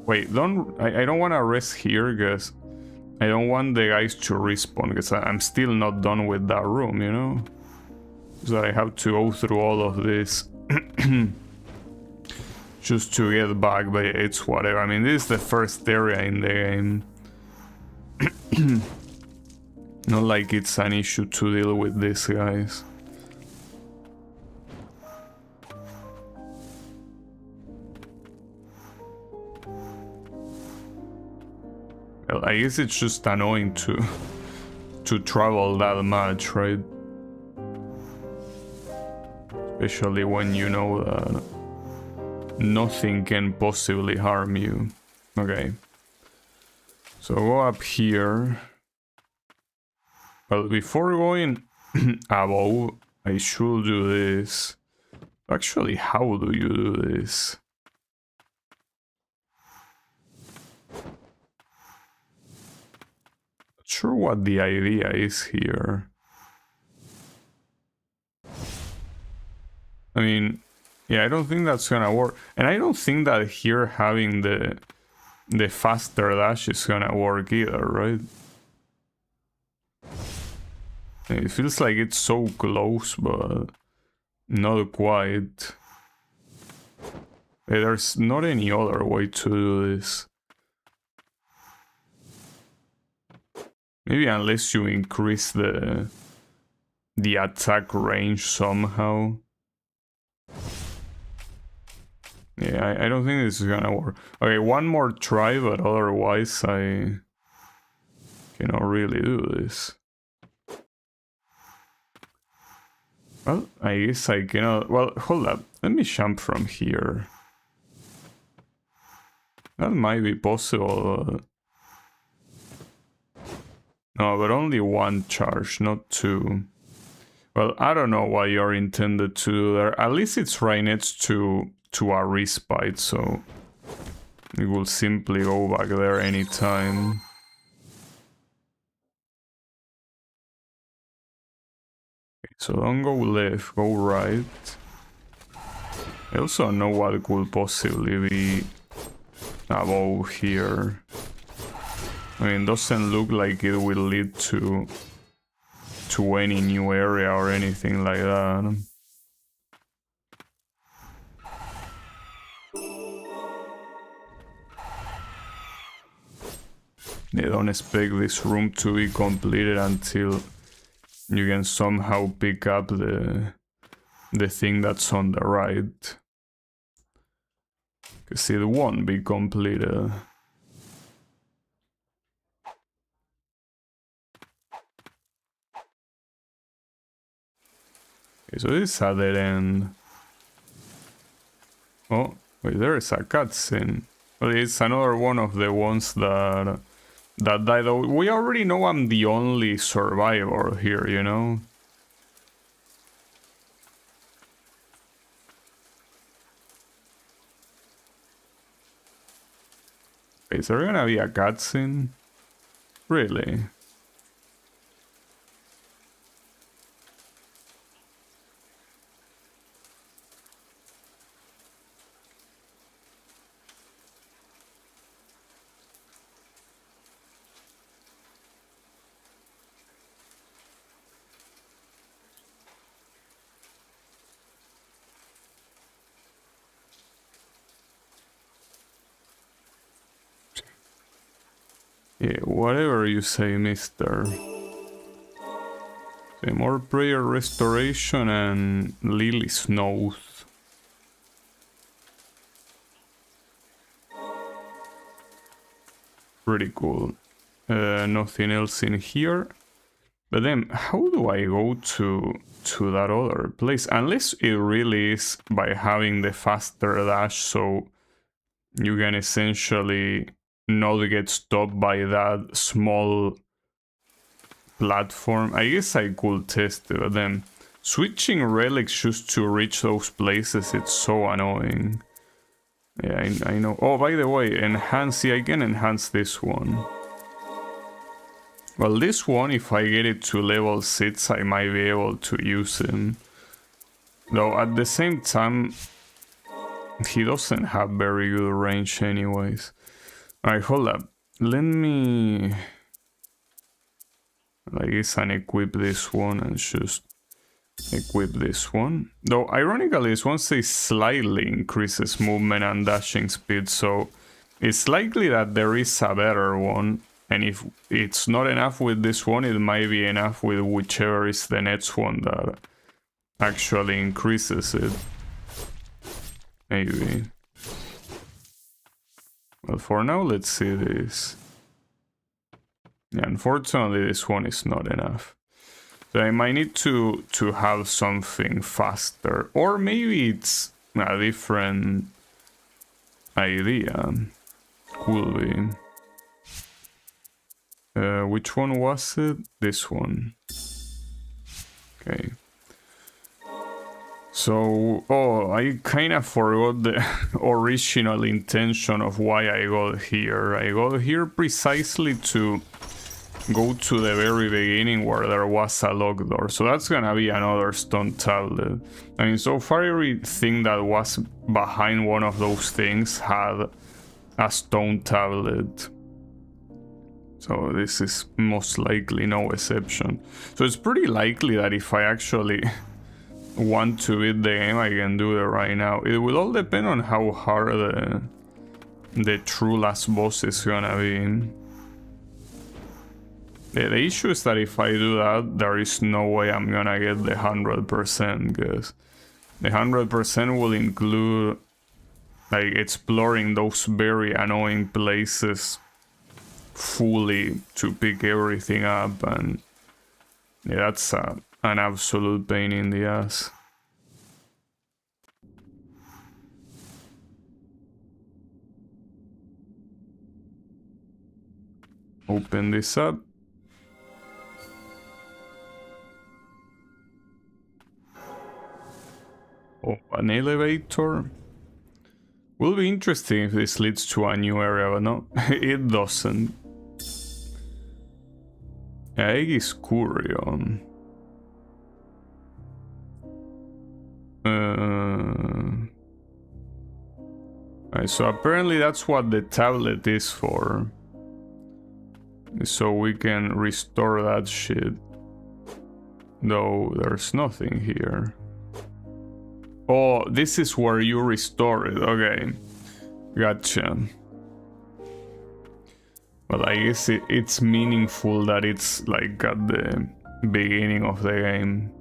Wait, I don't want to rest here because I don't want the guys to respawn, because I'm still not done with that room, you know? So I have to go through all of this just to get back, but it's whatever. I mean, this is the first area in the game. Not like it's an issue to deal with these guys. Well, I guess it's just annoying to travel that much, right? Especially when you know that nothing can possibly harm you. Okay. So go up here. Well, before going above, I should do this. Actually, how do you do this? Not sure what the idea is here. I mean, yeah, I don't think that's gonna work. And I don't think that here having the faster dash is gonna work either, right? It feels like it's so close, but not quite. There's not any other way to do this. Maybe unless you increase the attack range somehow. Yeah, I don't think this is gonna work. Okay, one more try, but otherwise I cannot really do this. Well, I guess I cannot... Well, hold up. Let me jump from here. That might be possible. No, but only one charge, not two. Well, I don't know what you're intended to do there. At least it's right next to a respite, so we will simply go back there anytime. Okay, so don't go left, go right. I also know what could possibly be above here. I mean, doesn't look like it will lead to any new area or anything like that. They don't expect this room to be completed until you can somehow pick up the thing that's on the right. Because it won't be completed. Okay, so this is a dead end. Oh, wait, there is a cutscene. Well, it's another one of the ones that that died. Though we already know I'm the only survivor here, you know? Is there gonna be a cutscene? Really? Yeah, whatever you say, mister. Okay, more prayer restoration and Lilies knows. Pretty cool. Nothing else in here. But then, how do I go to that other place? Unless it really is by having the faster dash, so you can essentially not get stopped by that small platform. I guess I could test it, but then switching relics just to reach those places, it's so annoying. Yeah, I know. Oh, by the way, enhance. Yeah, I can enhance this one. Well, this one, if I get it to level 6, I might be able to use him. Though at the same time, he doesn't have very good range anyways. Alright, hold up. Let me... I guess unequip this one and just equip this one. Though, ironically, this one says slightly increases movement and dashing speed, so it's likely that there is a better one. And if it's not enough with this one, it might be enough with whichever is the next one that actually increases it. Maybe. Well, for now, let's see this. Yeah, unfortunately, this one is not enough. So I might need to have something faster. Or maybe it's a different idea. Could be. Which one was it? This one. Okay. So, oh, I kind of forgot the original intention of why I got here. I got here precisely to go to the very beginning where there was a locked door. So that's gonna be another stone tablet. I mean, so far everything that was behind one of those things had a stone tablet. So this is most likely no exception. So it's pretty likely that if I actually want to beat the game, I can do it right now. It will all depend on how hard the true last boss is gonna be. The issue is that if I do that, there is no way I'm gonna get the 100%, because the 100% will include like exploring those very annoying places fully to pick everything up, and yeah, that's an absolute pain in the ass. Open this up. Oh, an elevator. Will be interesting if this leads to a new area, but no, it doesn't. Aegis Curion. Right, so apparently that's what the tablet is for. So we can restore that shit. Though there's nothing here. Oh, this is where you restore it. Okay. Gotcha. Well, I guess it's meaningful that it's like at the beginning of the game.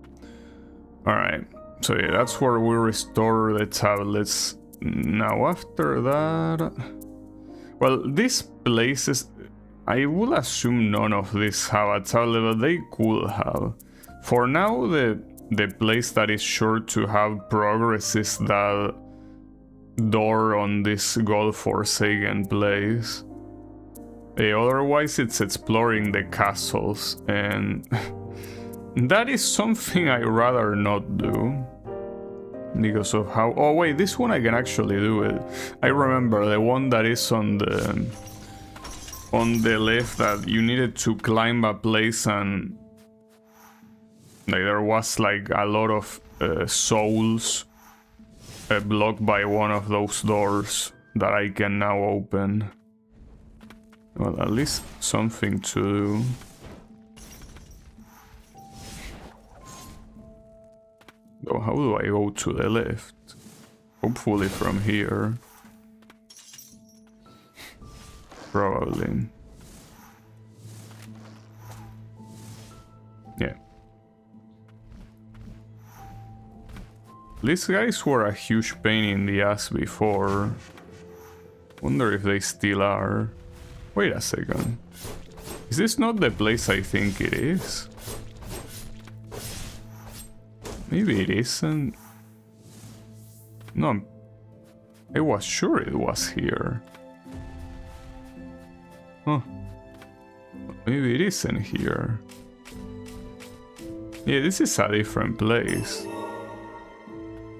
Alright. So yeah, that's where we restore the tablets. Now after that... Well, these places... I will assume none of these have a tablet, but they could have. For now, the place that is sure to have progress is that door on this God-forsaken place. Otherwise it's exploring the castles, and that is something I rather not do. Because of how... Oh wait, this one I can actually do it. I remember the one that is on the left, that you needed to climb a place and like there was like a lot of souls blocked by one of those doors that I can now open. Well, at least something to do. Oh, how do I go to the left? Hopefully from here. Probably. Yeah. These guys were a huge pain in the ass before. Wonder if they still are. Wait a second. Is this not the place I think it is? Maybe it isn't. No, I was sure it was here. Huh. Maybe it isn't here. Yeah, this is a different place.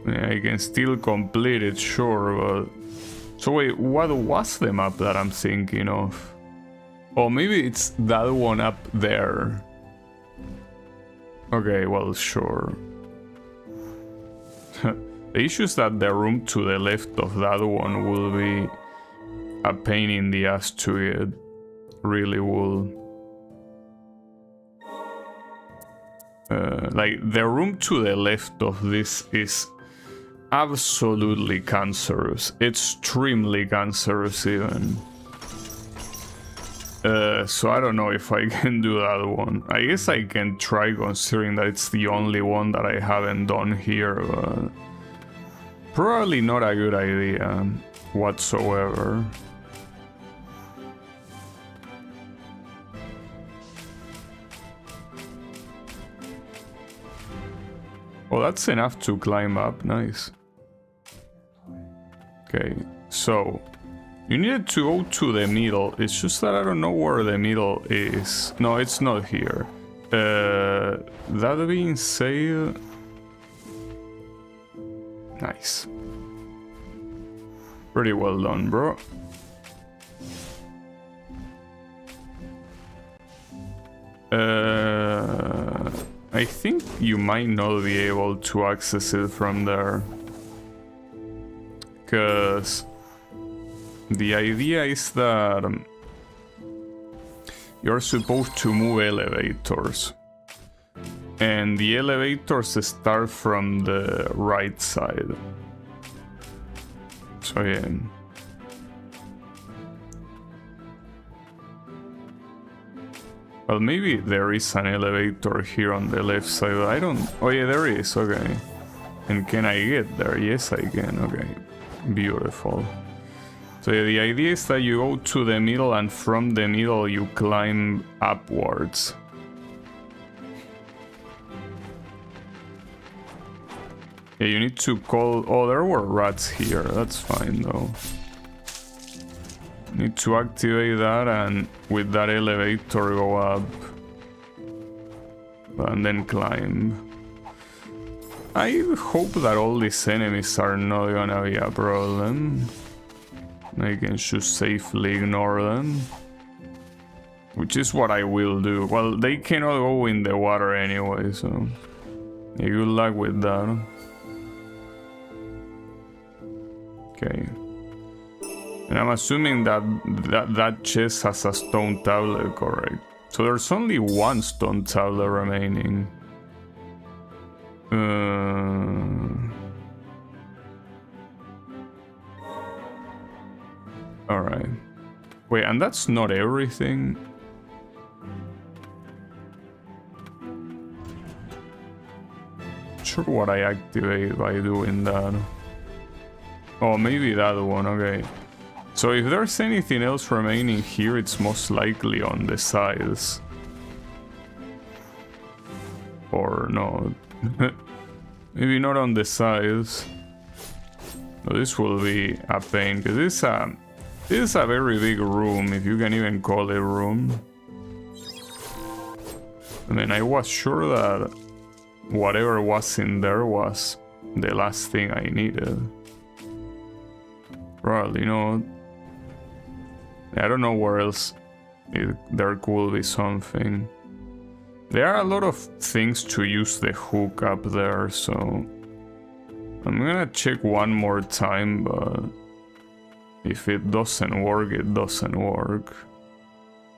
Yeah, I can still complete it, sure, but... So wait, what was the map that I'm thinking of? Oh, maybe it's that one up there. Okay, well, sure. The issue is that the room to the left of that one will be a pain in the ass to get. Really will. Like, the room to the left of this is absolutely cancerous. Extremely cancerous even. So I don't know if I can do that one. I guess I can try, considering that it's the only one that I haven't done here, but probably not a good idea whatsoever. Oh, that's enough to climb up, nice. Okay, so you needed to go to the middle. It's just that I don't know where the middle is. No, it's not here. That being said... Nice. Pretty well done, bro. I think you might not be able to access it from there. Because the idea is that you're supposed to move elevators. And the elevators start from the right side. So yeah. Well, maybe there is an elevator here on the left side, but I don't... Oh yeah, there is, okay. And can I get there? Yes, I can, okay. Beautiful. So yeah, the idea is that you go to the middle, and from the middle you climb upwards. Yeah, you need to call... Oh, there were rats here, that's fine though. Need to activate that, and with that elevator go up. And then climb. I hope that all these enemies are not gonna be a problem. I can just safely ignore them. Which is what I will do. Well, they cannot go in the water anyway, so... Yeah, good luck with that. Okay. And I'm assuming that chest has a stone tablet, correct? So there's only one stone tablet remaining. Alright. Wait, and that's not everything? Not sure what I activate by doing that. Oh, maybe that one, okay. So if there's anything else remaining here, it's most likely on the sides. Or no. Maybe not on the sides. No, this will be a pain, because This is a very big room, if you can even call it a room. I mean, I was sure that whatever was in there was the last thing I needed. Probably not. I don't know where else there could be something. There are a lot of things to use the hook up there, so I'm gonna check one more time, but if it doesn't work, it doesn't work.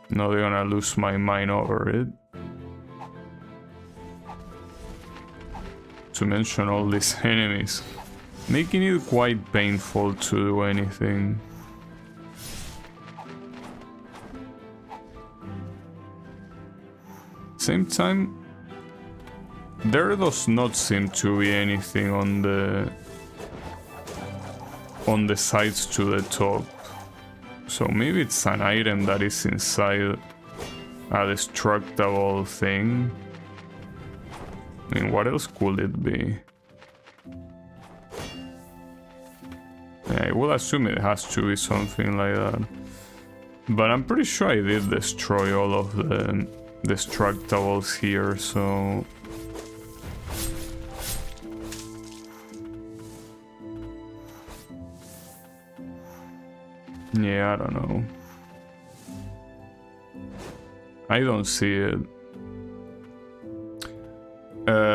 Not gonna lose my mind over it. To mention all these enemies, making it quite painful to do anything. Same time, there does not seem to be anything on the sides to the top, so maybe it's an item that is inside a destructible thing. I mean, what else could it be? Yeah, I will assume it has to be something like that, but I'm pretty sure I did destroy all of the destructibles here, so yeah, I don't know. I don't see it.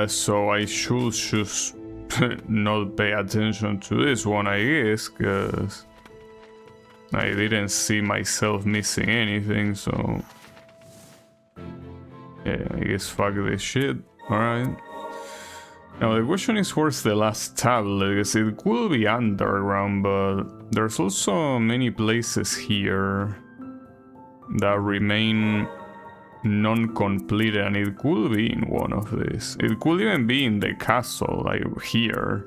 So I should just not pay attention to this one, I guess, because I didn't see myself missing anything, so yeah, I guess fuck this shit. Alright. Now the question is, where's the last tablet? Because it could be underground, but there's also many places here that remain non-completed, and it could be in one of these. It could even be in the castle, like here.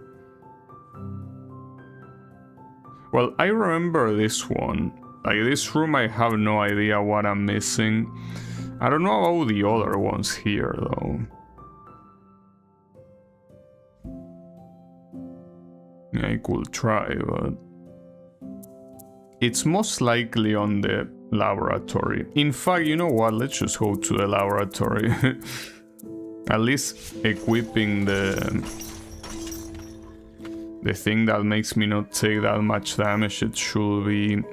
Well, I remember this one. Like this room, I have no idea what I'm missing. I don't know about the other ones here, though. Yeah, I could try, but it's most likely on the laboratory. In fact, you know what? Let's just go to the laboratory. At least equipping the thing that makes me not take that much damage, it should be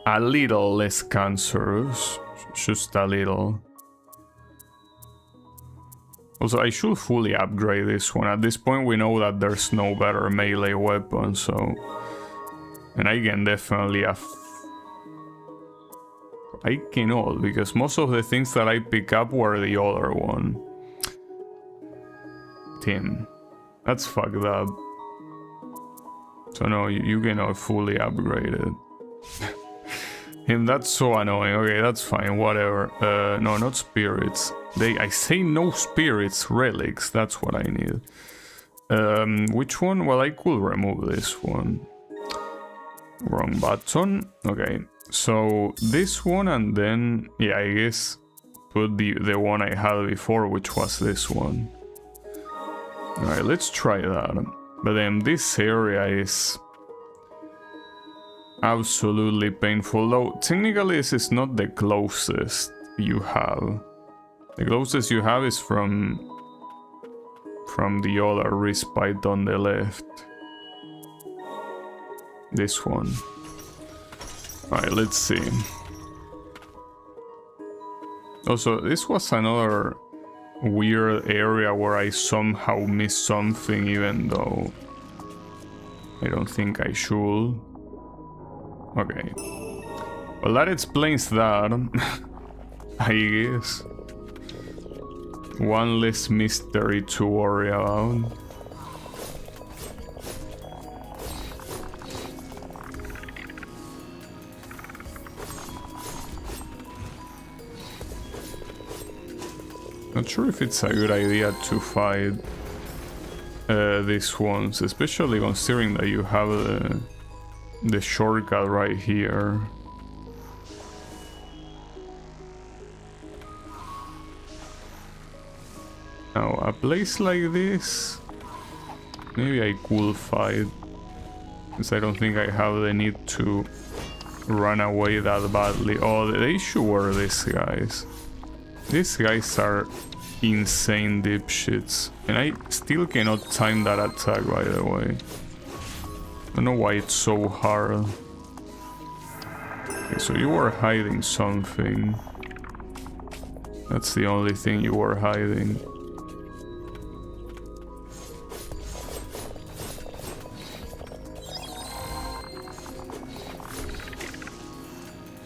a little less cancerous. Just a little. Also, I should fully upgrade this one. At this point, we know that there's no better melee weapon, so... And I can definitely I cannot, because most of the things that I pick up were the other one. Tim. That's fucked up. So no, you cannot fully upgrade it. Him, that's so annoying. Okay, that's fine, whatever. No, not spirits. I say no spirits, relics, that's what I need. Which one? Well, I could remove this one. Wrong button. Okay, so this one, and then, yeah, I guess put the one I had before, which was this one. Alright, let's try that. But then this area is absolutely painful, though technically this is not the closest you have. The closest you have is from the other respite on the left. This one. Alright, let's see. Also, this was another weird area where I somehow missed something, even though I don't think I should. Okay. Well, that explains that. I guess. One less mystery to worry about. Not sure if it's a good idea to fight these ones, especially considering that you have the shortcut right here. Now, a place like this, maybe I could fight, because I don't think I have the need to run away that badly. Oh, the issue were these guys. These guys are insane dipshits. And I still cannot time that attack, by the way. I don't know why it's so hard. Okay, so you were hiding something. That's the only thing you were hiding.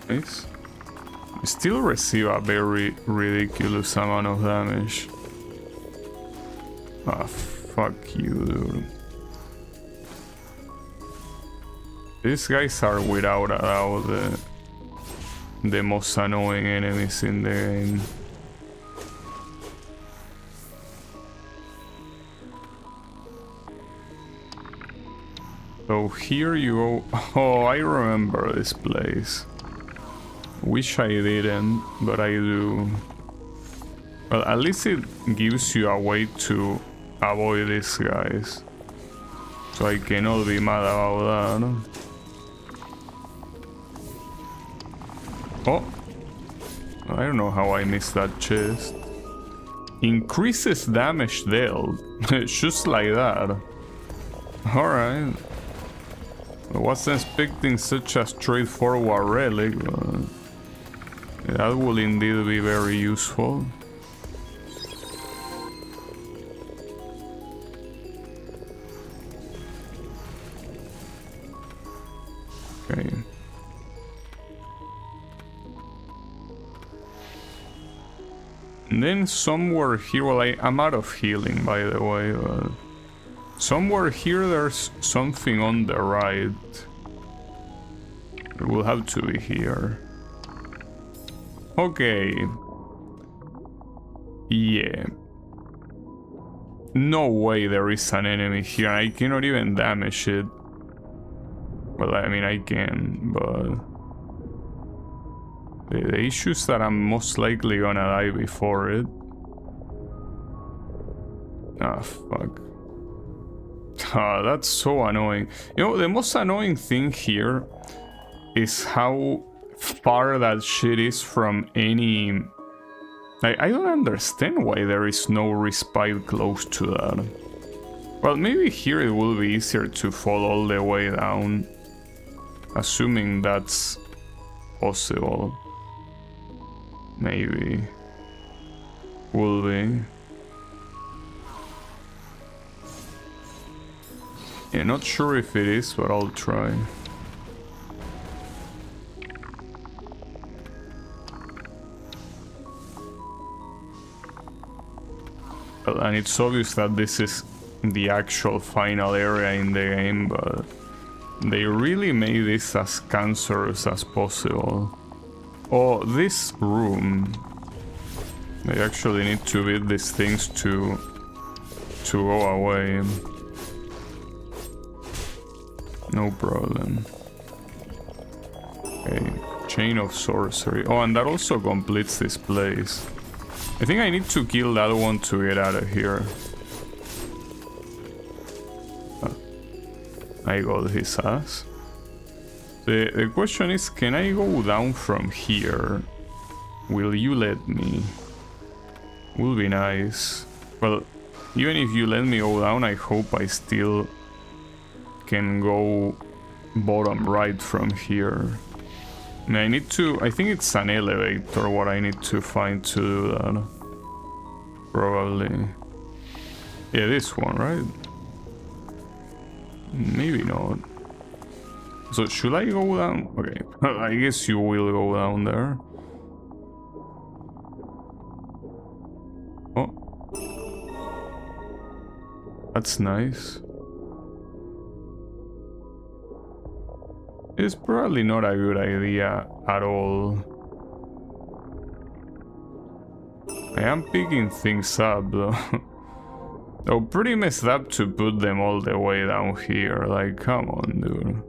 Nice. You still receive a very ridiculous amount of damage. Ah, fuck you, dude. These guys are without a doubt the most annoying enemies in the game. So here you go. Oh, I remember this place. Wish I didn't, but I do. Well, at least it gives you a way to avoid these guys. So I cannot be mad about that. Oh! I don't know how I missed that chest. Increases damage dealt. Just like that. Alright. I wasn't expecting such a straightforward relic, but that will indeed be very useful. Okay. And then somewhere here, well, I'm out of healing, by the way, but somewhere here there's something on the right. It will have to be here. Okay. Yeah. No way there is an enemy here. I cannot even damage it. Well, I mean, I can, but the issue is that I'm most likely gonna die before it. Ah, fuck. Ah, that's so annoying. You know, the most annoying thing here is how far that shit is from any... I don't understand why there is no respite close to that. Well, maybe here it will be easier to fall all the way down. Assuming that's possible. Maybe. Will be. Yeah, not sure if it is, but I'll try. Well, and it's obvious that this is the actual final area in the game, but they really made this as cancerous as possible. Oh, this room. They actually need to beat these things to go away. No problem. Okay, chain of sorcery. Oh, and that also completes this place. I think I need to kill that one to get out of here. I got his ass. The question is, can I go down from here? Will you let me? Will be nice. Well, even if you let me go down, I hope I still can go bottom right from here. And I need to... I think it's an elevator what I need to find to do that. Probably. Yeah, this one, right? Maybe not. So should I go down? Okay, I guess you will go down there. Oh. That's nice. It's probably not a good idea at all. I am picking things up though. Oh, pretty messed up to put them all the way down here. Like, come on, dude.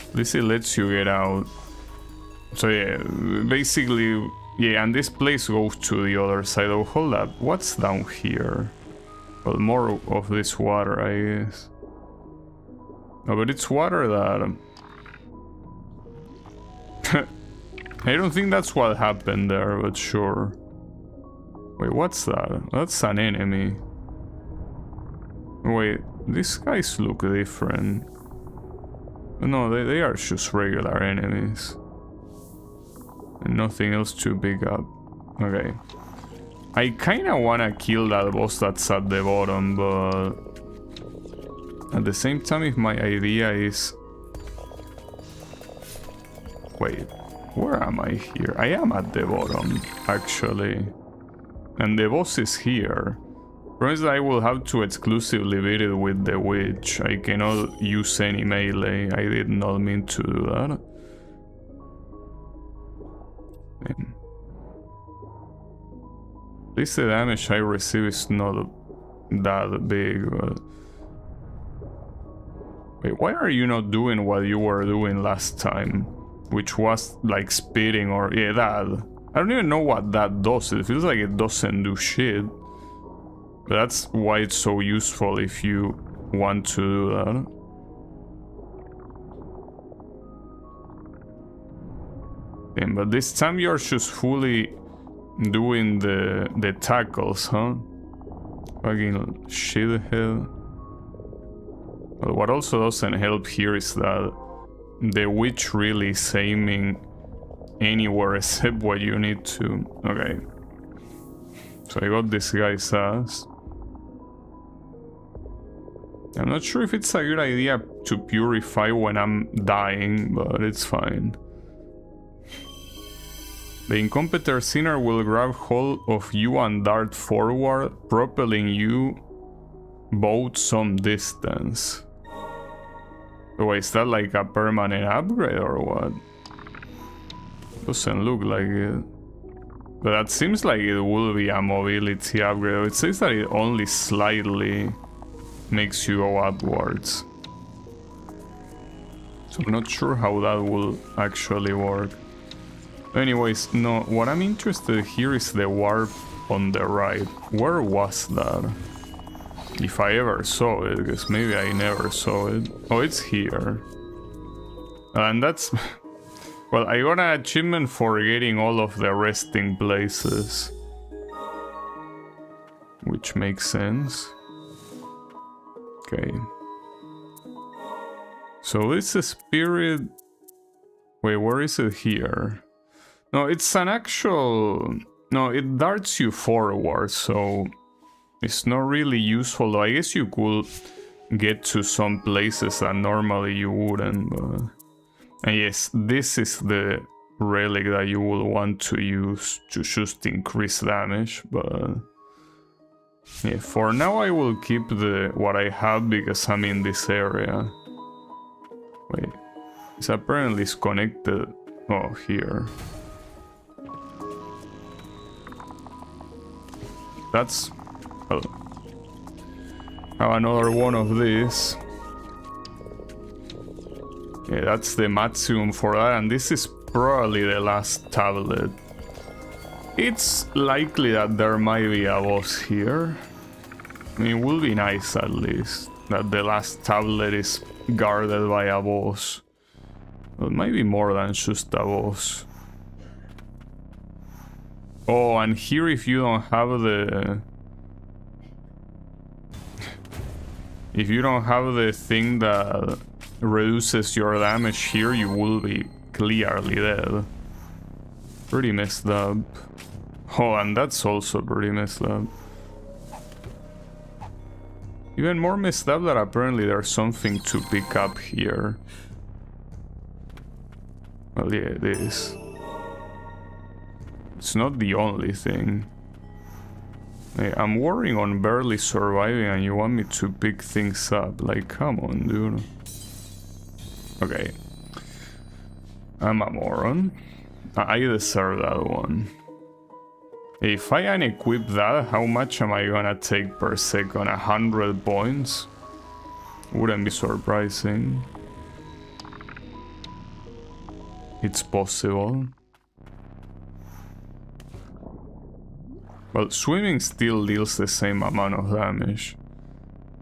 At least it lets you get out. So yeah, basically, yeah, and this place goes to the other side. Oh, hold up. What's down here? Well, more of this water, I guess. No, but it's water that I don't think that's what happened there, but sure. Wait, what's that? That's an enemy. Wait, these guys look different. No, they are just regular enemies. And nothing else to pick up. Okay. I kinda wanna kill that boss that's at the bottom, but... at the same time, if my idea is... Wait, where am I here? I am at the bottom, actually. And the boss is here. Promise I will have to exclusively beat it with the witch. I cannot use any melee. I did not mean to do that. At least the damage I receive is not that big, but... Wait, why are you not doing what you were doing last time? Which was like speeding or... yeah, that. I don't even know what that does. It feels like it doesn't do shit. But that's why it's so useful if you want to do that. Damn, but this time you're just fully doing the tackles, huh? Fucking shithead. Well, what also doesn't help here is that the witch really is aiming anywhere except what you need to. Okay. So I got this guy's ass. I'm not sure if it's a good idea to purify when I'm dying, but it's fine. The incompetent sinner will grab hold of you and dart forward, propelling you both some distance. Wait, is that like a permanent upgrade or what? Doesn't look like it. But that seems like it will be a mobility upgrade. It says that it only slightly makes you go upwards. So I'm not sure how that will actually work. Anyways, no, what I'm interested here is the warp on the right. Where was that? If I ever saw it, because maybe I never saw it. Oh, it's here. And that's... well, I got an achievement for getting all of the resting places. Which makes sense. Okay. So this is spirit... wait, where is it here? No, it's an actual... no, it darts you forward, so... it's not really useful, though I guess you could get to some places that normally you wouldn't, but... and yes, this is the relic that you will want to use to just increase damage, but... yeah, for now I will keep what I have because I'm in this area. Wait, it's apparently connected... oh, here. That's... well, have another one of these. Yeah, that's the maximum for that, and this is probably the last tablet. It's likely that there might be a boss here. I mean, it will be nice at least that the last tablet is guarded by a boss. Well, maybe more than just a boss. Oh, and here if you don't have the... if you don't have the thing that reduces your damage here, you will be clearly dead. Pretty messed up. Oh, and that's also pretty messed up. Even more messed up that apparently there's something to pick up here. Well, yeah, it is. It's not the only thing. Hey, I'm worrying on barely surviving and you want me to pick things up. Like, come on, dude. Okay. I'm a moron. I deserve that one. If I unequip that, how much am I gonna take per second? 100 points? Wouldn't be surprising. It's possible. Well, swimming still deals the same amount of damage.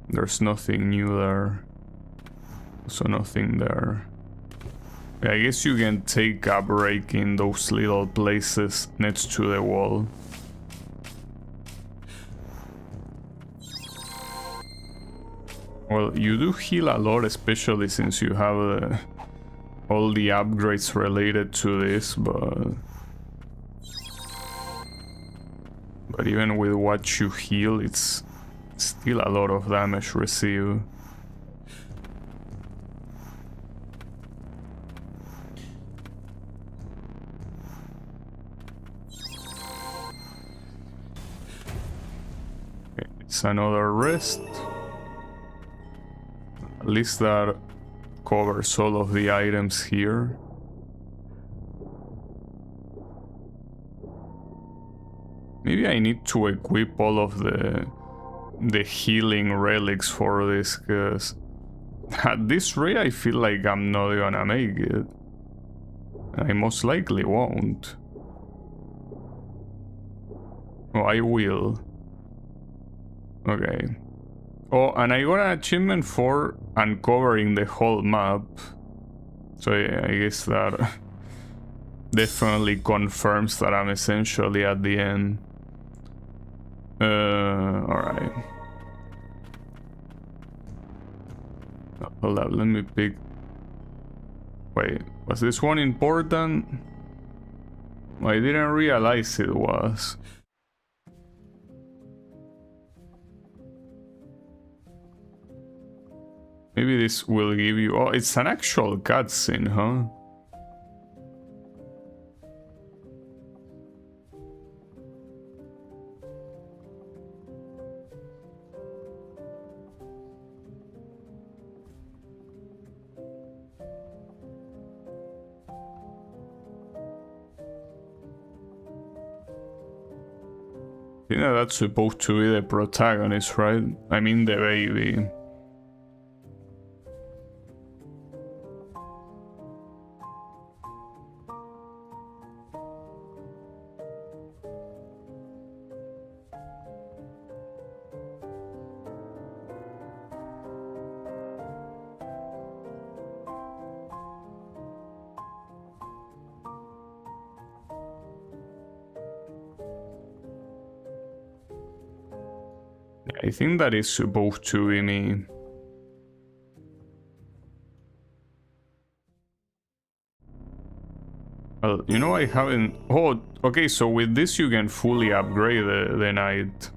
There's nothing new there. So nothing there. I guess you can take a break in those little places next to the wall. Well, you do heal a lot, especially since you have all the upgrades related to this, but even with what you heal, it's still a lot of damage received. Okay, it's another rest. At least that covers all of the items here. Maybe I need to equip all of the healing relics for this, because at this rate I feel like I'm not gonna make it. I most likely won't. Oh, I will. Okay. Oh, and I got an achievement for uncovering the whole map. So yeah, I guess that definitely confirms that I'm essentially at the end. Alright. Hold up, let me pick... Wait, was this one important? I didn't realize it was. Maybe this will give you... Oh, it's an actual cutscene, huh? I think that's supposed to be the protagonist, right? I mean the baby. I think that is supposed to be me. Well, you know, I haven't... Oh, okay, so with this you can fully upgrade the knight.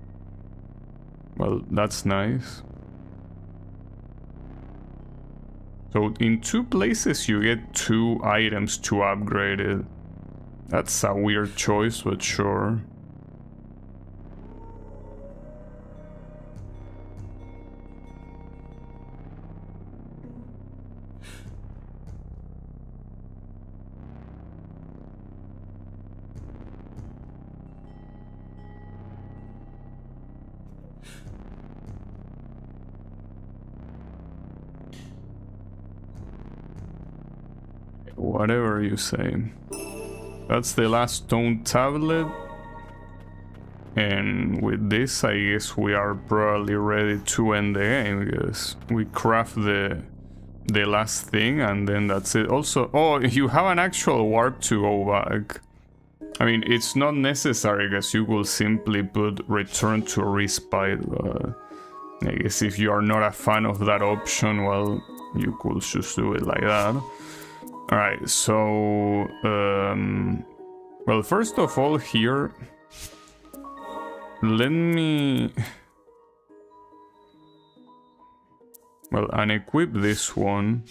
Well, that's nice. So in 2 places you get 2 items to upgrade it. That's a weird choice, but sure. Whatever you say. That's the last stone tablet. And with this, I guess we are probably ready to end the game, because we craft the last thing and then that's it. Also, oh, you have an actual warp to go back. I mean, it's not necessary, because you will simply put return to respite. I guess if you are not a fan of that option, well, you could just do it like that. Alright, so... well, first of all here... Let me... Well, unequip this one.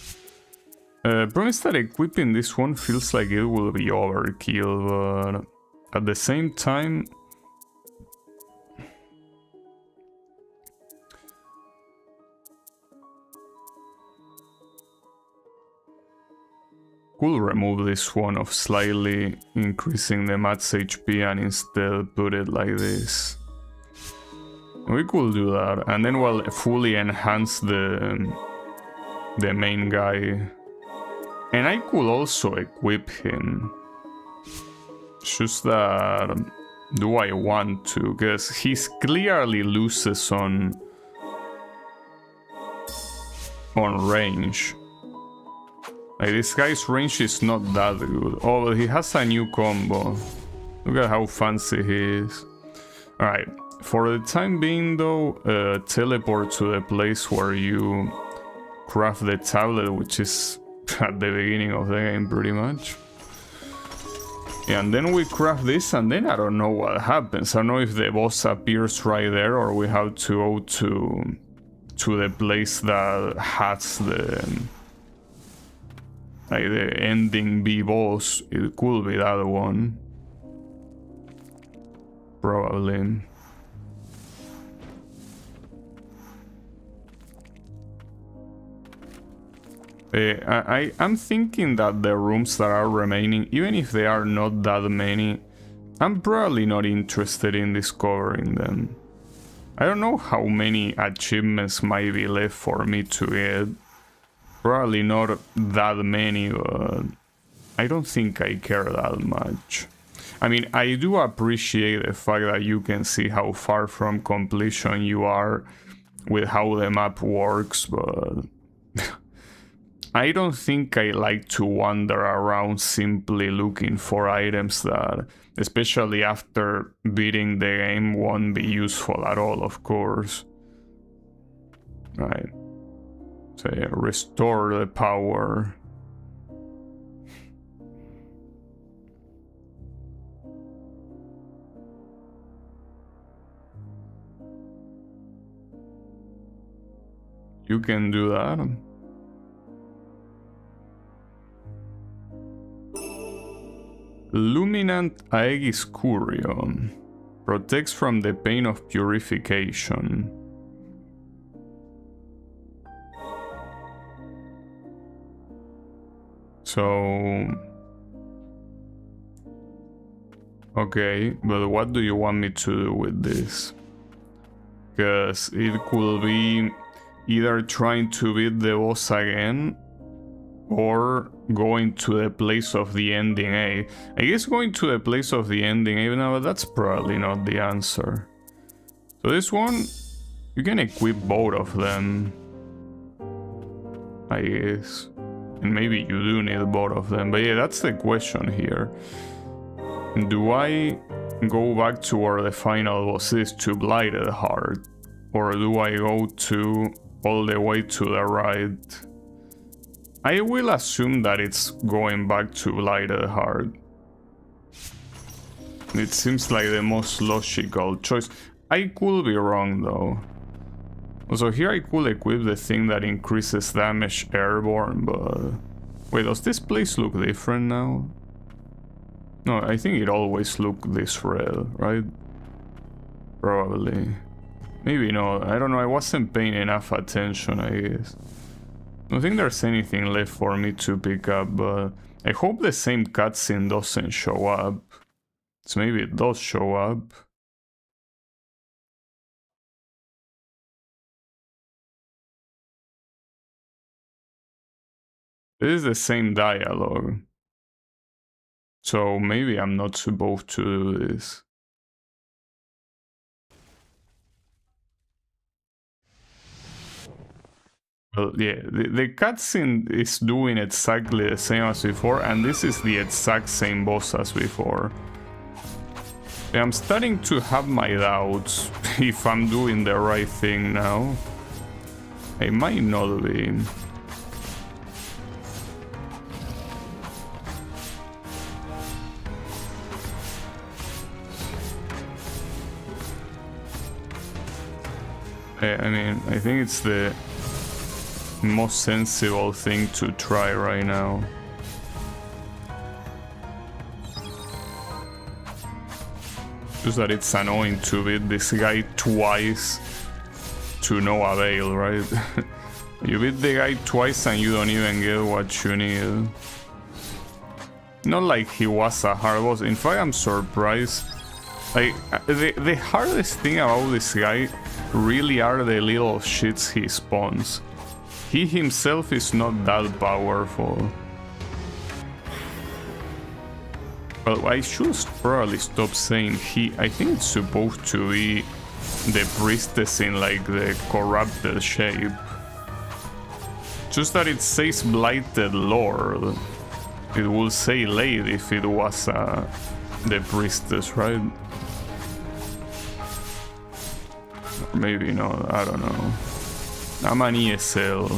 Problem is that equipping this one feels like it will be overkill, but... At the same time... We'll remove this one of slightly increasing the mat's HP and instead put it like this. We could do that, and then we'll fully enhance the main guy. And I could also equip him. It's just that... Do I want to? Because he's clearly loses on range. Like, this guy's range is not that good. Oh, but he has a new combo. Look at how fancy he is. Alright, for the time being though, teleport to the place where you craft the tablet, which is at the beginning of the game pretty much. Yeah, and then we craft this, and then I don't know what happens. I don't know if the boss appears right there, or we have to go to the place that has the like the ending B boss. It could be that one. Probably. I'm thinking that the rooms that are remaining, even if they are not that many, I'm probably not interested in discovering them. I don't know how many achievements might be left for me to get. Probably not that many, but I don't think I care that much. I mean, I do appreciate the fact that you can see how far from completion you are with how the map works, but I don't think I like to wander around simply looking for items that, especially after beating the game, won't be useful at all, of course. Right. So yeah, restore the power. You can do that. Luminant Aegis Curion protects from the pain of purification. So... okay, but what do you want me to do with this? Because it could be either trying to beat the boss again, or going to the place of the ending A. I guess going to the place of the ending A, no, but that's probably not the answer. So this one, you can equip both of them, I guess. And maybe you do need both of them, but yeah, that's the question here. Do I go back to where the final boss is, to Blighted Heart? Or do I go to all the way to the right? I will assume that it's going back to Blighted Heart. It seems like the most logical choice. I could be wrong though. Also here I could equip the thing that increases damage airborne, but... wait, does this place look different now? No, I think it always looked this red, right? Probably. Maybe not, I don't know, I wasn't paying enough attention, I guess. I don't think there's anything left for me to pick up, but I hope the same cutscene doesn't show up. So maybe it does show up. This is the same dialogue. So maybe I'm not supposed to do this. Well, yeah, the cutscene is doing exactly the same as before, and this is the exact same boss as before. Yeah, I'm starting to have my doubts if I'm doing the right thing now. I might not be. I mean, I think it's the most sensible thing to try right now. Just that it's annoying to beat this guy twice to no avail, right? You beat the guy twice and you don't even get what you need. Not like he was a hard boss. In fact, I'm surprised. Like, the hardest thing about this guy really are the little shits he spawns. He himself is not that powerful. Well, I should probably stop saying he. I think it's supposed to be the priestess in like the corrupted shape. Just that it says Blighted Lord. It will say Lady if it was the priestess, right? Or maybe not, I don't know. I'm an ESL.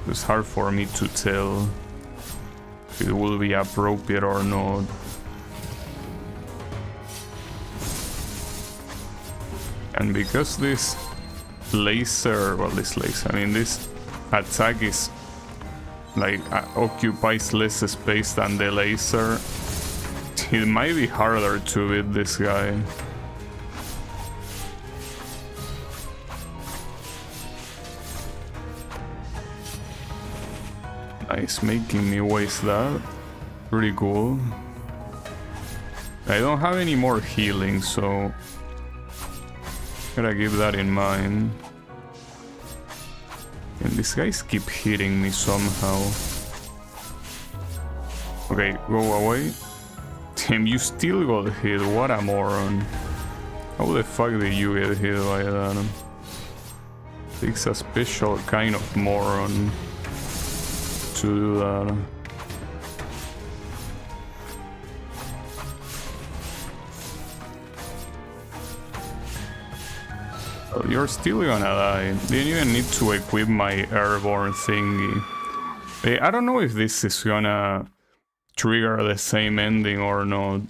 It's hard for me to tell if it will be appropriate or not. And because this laser, well, this attack is like occupies less space than the laser, it might be harder to beat this guy. Nice, making me waste that. Pretty cool. I don't have any more healing, so gotta keep that in mind. And these guys keep hitting me somehow. Okay, go away. Damn, you still got hit. What a moron. How the fuck did you get hit by that? Takes a special kind of moron to do that. Well, you're still gonna die. Didn't even need to equip my airborne thingy. I don't know if this is gonna trigger the same ending or not.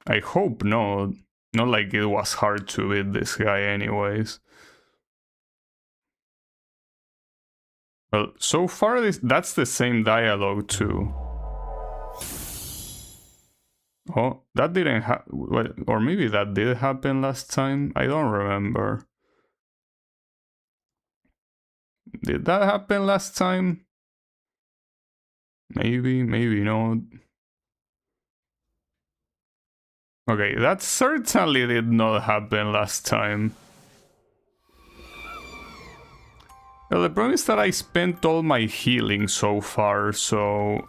I hope not. Not like it was hard to beat this guy anyways. Well, so far that's the same dialogue too. Oh, that didn't happen. Or maybe that did happen last time. I don't remember. Did that happen last time? Maybe, maybe not. Okay, that certainly did not happen last time. Well, the problem is that I spent all my healing so far, so...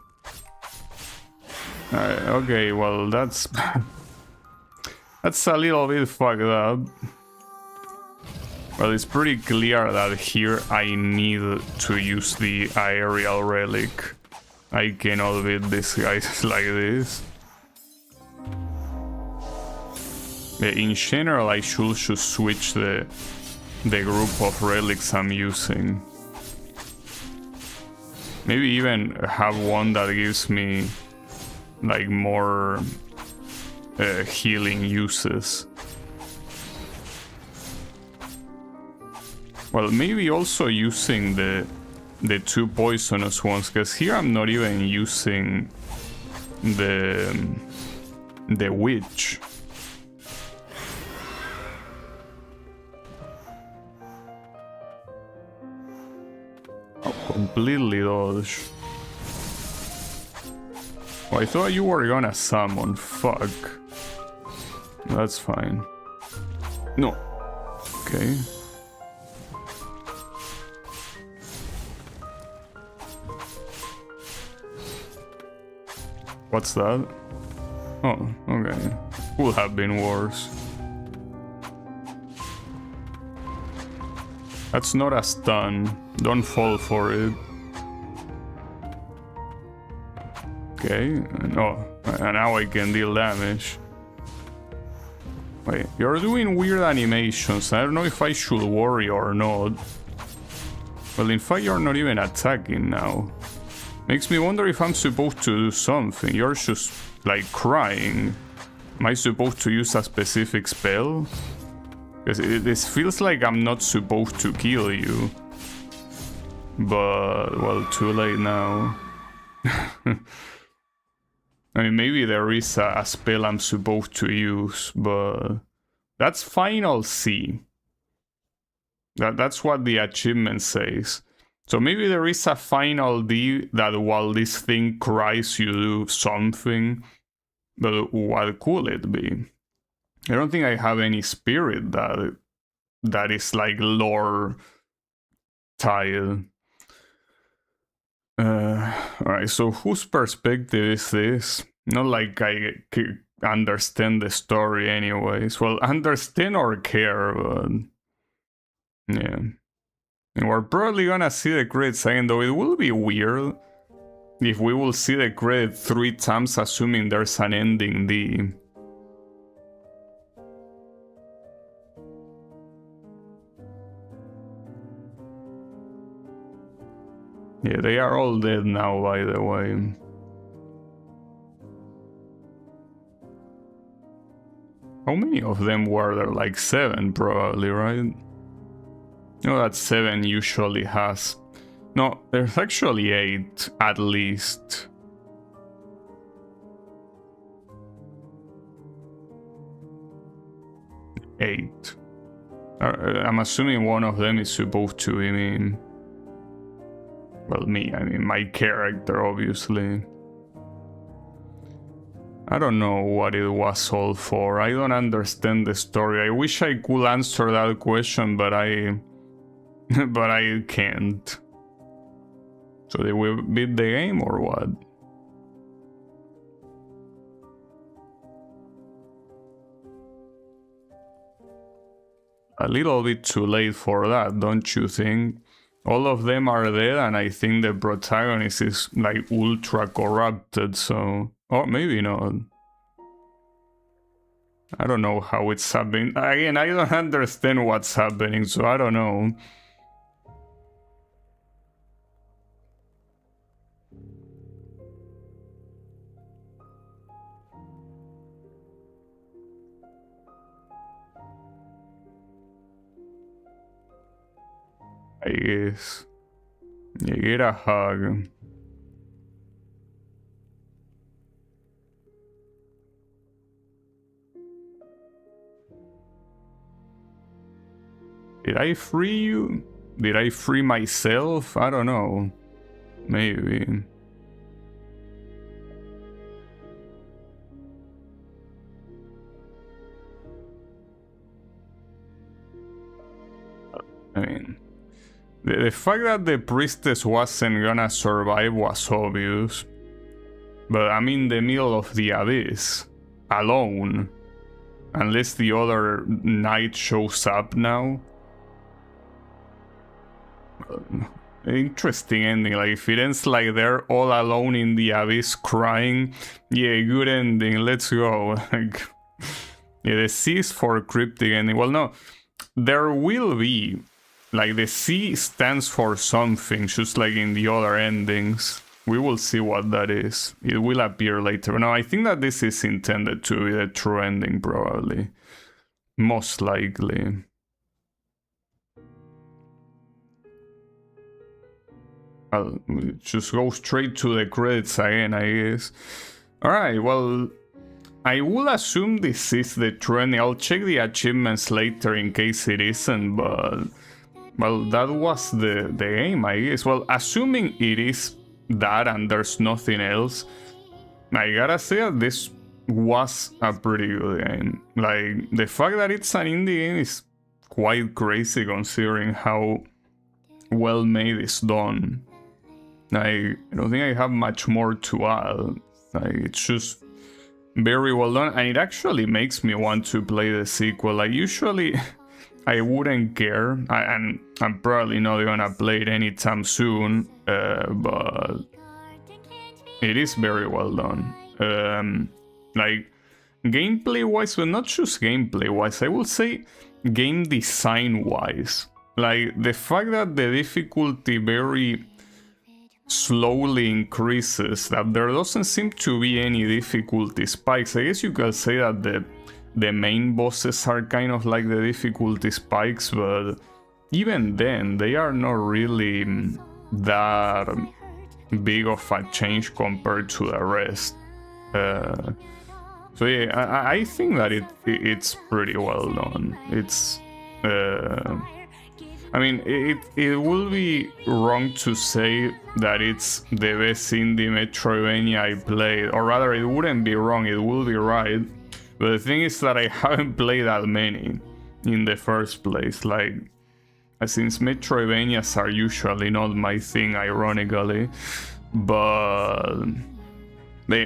okay, well, that's... that's a little bit fucked up. Well, it's pretty clear that here I need to use the aerial relic. I cannot beat these guys like this. Yeah, in general, I should just switch the group of relics I'm using. Maybe even have one that gives me like more healing uses. Well, maybe also using the two poisonous ones, because here I'm not even using the witch. Oh, completely dodge. Oh, I thought you were gonna summon. Fuck. That's fine. No. Okay. What's that? Oh, okay. Could have been worse. That's not a stun. Don't fall for it. Okay. Oh, and now I can deal damage. Wait, you're doing weird animations. I don't know if I should worry or not. Well, in fact, you're not even attacking now. Makes me wonder if I'm supposed to do something. You're just, like, crying. Am I supposed to use a specific spell? Because this feels like I'm not supposed to kill you. But, well, too late now. I mean, maybe there is a spell I'm supposed to use, but... That's Final C. That's what the achievement says. So maybe there is a final D that while this thing cries you do something, but what could it be? I don't think I have any spirit that is like lore tied. Alright, so whose perspective is this? Not like I understand the story anyways. Well, understand or care, but... yeah. And we're probably gonna see the credits again, though it will be weird if we will see the credit 3 times, assuming there's an ending D. Yeah, they are all dead now, by the way. How many of them were there? Like 7, probably, right? No, that 7 usually has. No, there's actually 8, at least. Eight. I'm assuming one of them is supposed to be me. Well, me, I mean my character, obviously. I don't know what it was all for. I don't understand the story. I wish I could answer that question, but I can't. So did we beat the game or what? A little bit too late for that, don't you think? All of them are dead, and I think the protagonist is like ultra corrupted, so... Or maybe not. I don't know how it's happening. Again, I don't understand what's happening, so I don't know. I guess. You get a hug. Did I free you? Did I free myself? I don't know. Maybe. I mean... The fact that the priestess wasn't gonna survive was obvious. But I'm in the middle of the abyss. Alone. Unless the other knight shows up now. Interesting ending. Like, if it ends like they're all alone in the abyss crying. Yeah, good ending. Let's go. Like, yeah, the C is for cryptic ending. Well, no. There will be... Like, the C stands for something, just like in the other endings. We will see what that is. It will appear later. No, I think that this is intended to be the true ending, probably. Most likely. I'll just go straight to the credits again, I guess. Alright, well... I will assume this is the true ending. I'll check the achievements later in case it isn't, but... Well, that was the aim, I guess. Well, assuming it is that and there's nothing else, I gotta say that this was a pretty good game. Like, the fact that it's an indie game is quite crazy considering how well made it's done. I don't think I have much more to add. Like, it's just very well done, and it actually makes me want to play the sequel. Like, usually... I wouldn't care, and I'm probably not gonna play it anytime soon, but it is very well done. Like, gameplay-wise, but not just gameplay-wise, I will say game design-wise. Like, the fact that the difficulty very slowly increases, that there doesn't seem to be any difficulty spikes. I guess you could say that the main bosses are kind of like the difficulty spikes, but even then, they are not really that big of a change compared to the rest. So yeah, I think that it's pretty well done. It's... I mean, it will be wrong to say that it's the best indie metroidvania I played, or rather, it wouldn't be wrong, it will be right. But the thing is that I haven't played that many in the first place, like, since metroidvanias are usually not my thing, ironically, but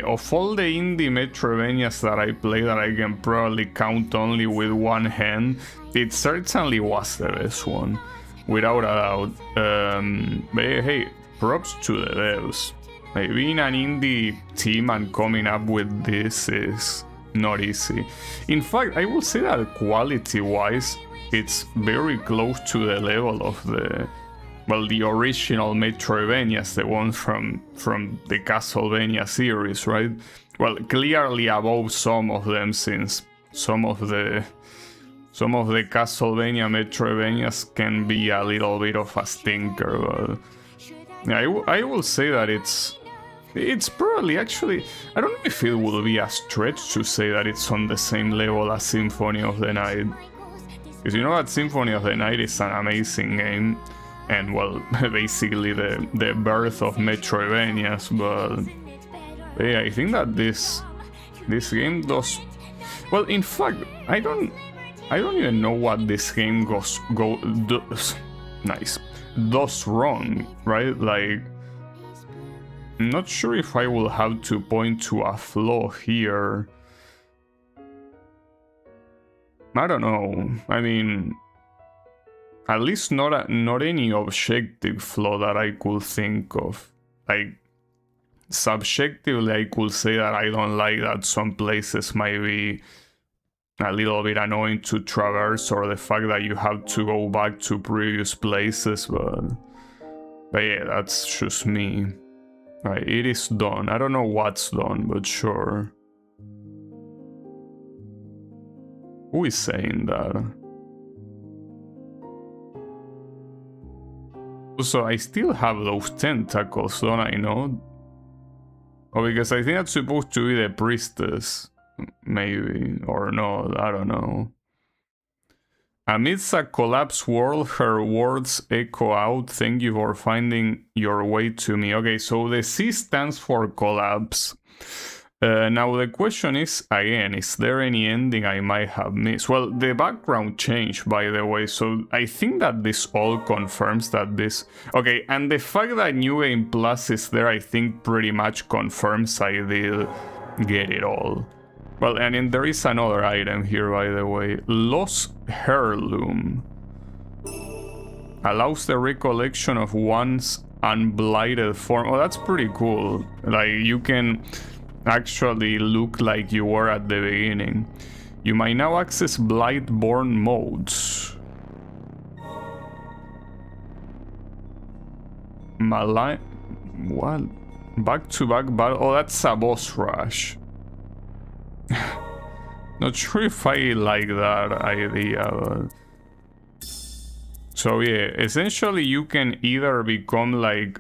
of all the indie metroidvanias that I play that I can probably count only with one hand, it certainly was the best one. without a doubt. But hey, props to the devs. Like, being an indie team and coming up with this is not easy. In fact, I will say that quality-wise, it's very close to the level of the, well, the original Metroidvanias, the ones from the Castlevania series, right? Well, clearly above some of them, since some of the Castlevania Metroidvanias can be a little bit of a stinker, but I will say that it's probably, actually, I don't know if it will be a stretch to say that it's on the same level as Symphony of the Night. Because you know that Symphony of the Night is an amazing game, and well, basically the birth of Metroidvanias, but yeah, I think that this game does, well, in fact, I don't even know what this game does wrong, right? Like, I'm not sure if I will have to point to a flaw here. I don't know. I mean, at least not any objective flaw that I could think of. Like, subjectively, I could say that I don't like that some places might be a little bit annoying to traverse, or the fact that you have to go back to previous places, but yeah, that's just me. Right, it is done. I don't know what's done, but sure. Who is saying that? So I still have those tentacles, don't I know? Oh, because I think that's supposed to be the priestess. Maybe, or no, I don't know. Amidst a collapsed world, her words echo out. Thank you for finding your way to me. Okay, so the C stands for collapse. Now the question is, again, is there any ending I might have missed? Well, the background changed, by the way, so I think that this all confirms that this... Okay, and the fact that New Game Plus is there, I think pretty much confirms I did get it all. Well, and then there is another item here, by the way. Lost Heirloom. Allows the recollection of one's unblighted form. Oh, that's pretty cool. Like, you can actually look like you were at the beginning. You might now access Blightborn modes. What? Back-to-back battle? Oh, that's a boss rush. Not sure if I like that idea, but... So yeah, essentially you can either become like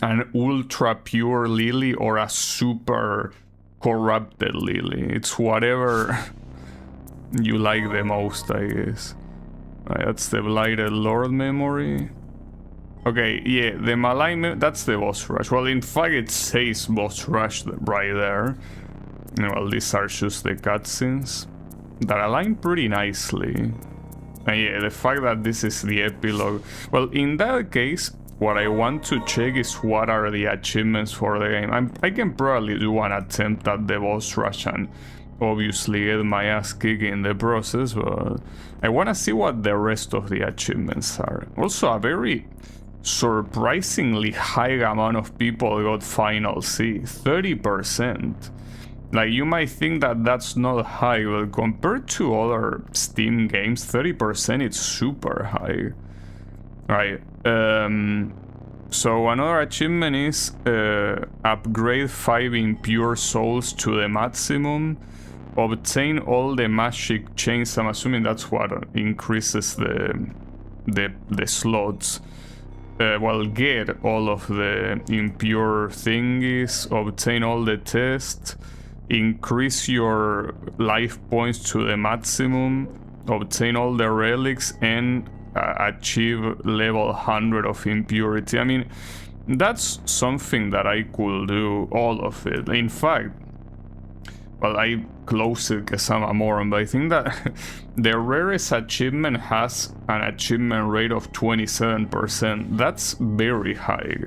an ultra pure Lily or a super corrupted Lily. It's whatever you like the most, I guess. Right, that's the Blighted Lord memory. Okay, yeah, the Malign, that's the boss rush. Well, in fact, it says boss rush right there. Well, these are just the cutscenes that align pretty nicely. And yeah, the fact that this is the epilogue. Well, in that case, what I want to check is what are the achievements for the game. I can probably do an attempt at the boss rush and obviously get my ass kicked in the process, but I want to see what the rest of the achievements are. Also, a very surprisingly high amount of people got Final C, 30%. Like, you might think that that's not high, but compared to other Steam games, 30% is super high. Right, so another achievement is upgrade 5 impure souls to the maximum. Obtain all the magic chains. I'm assuming that's what increases the slots. Well, get all of the impure thingies. Obtain all the tests. Increase your life points to the maximum, obtain all the relics, and achieve level 100 of impurity. I mean, that's something that I could do, all of it. In fact, well, I close it because I'm a moron, but I think that the rarest achievement has an achievement rate of 27%. That's very high,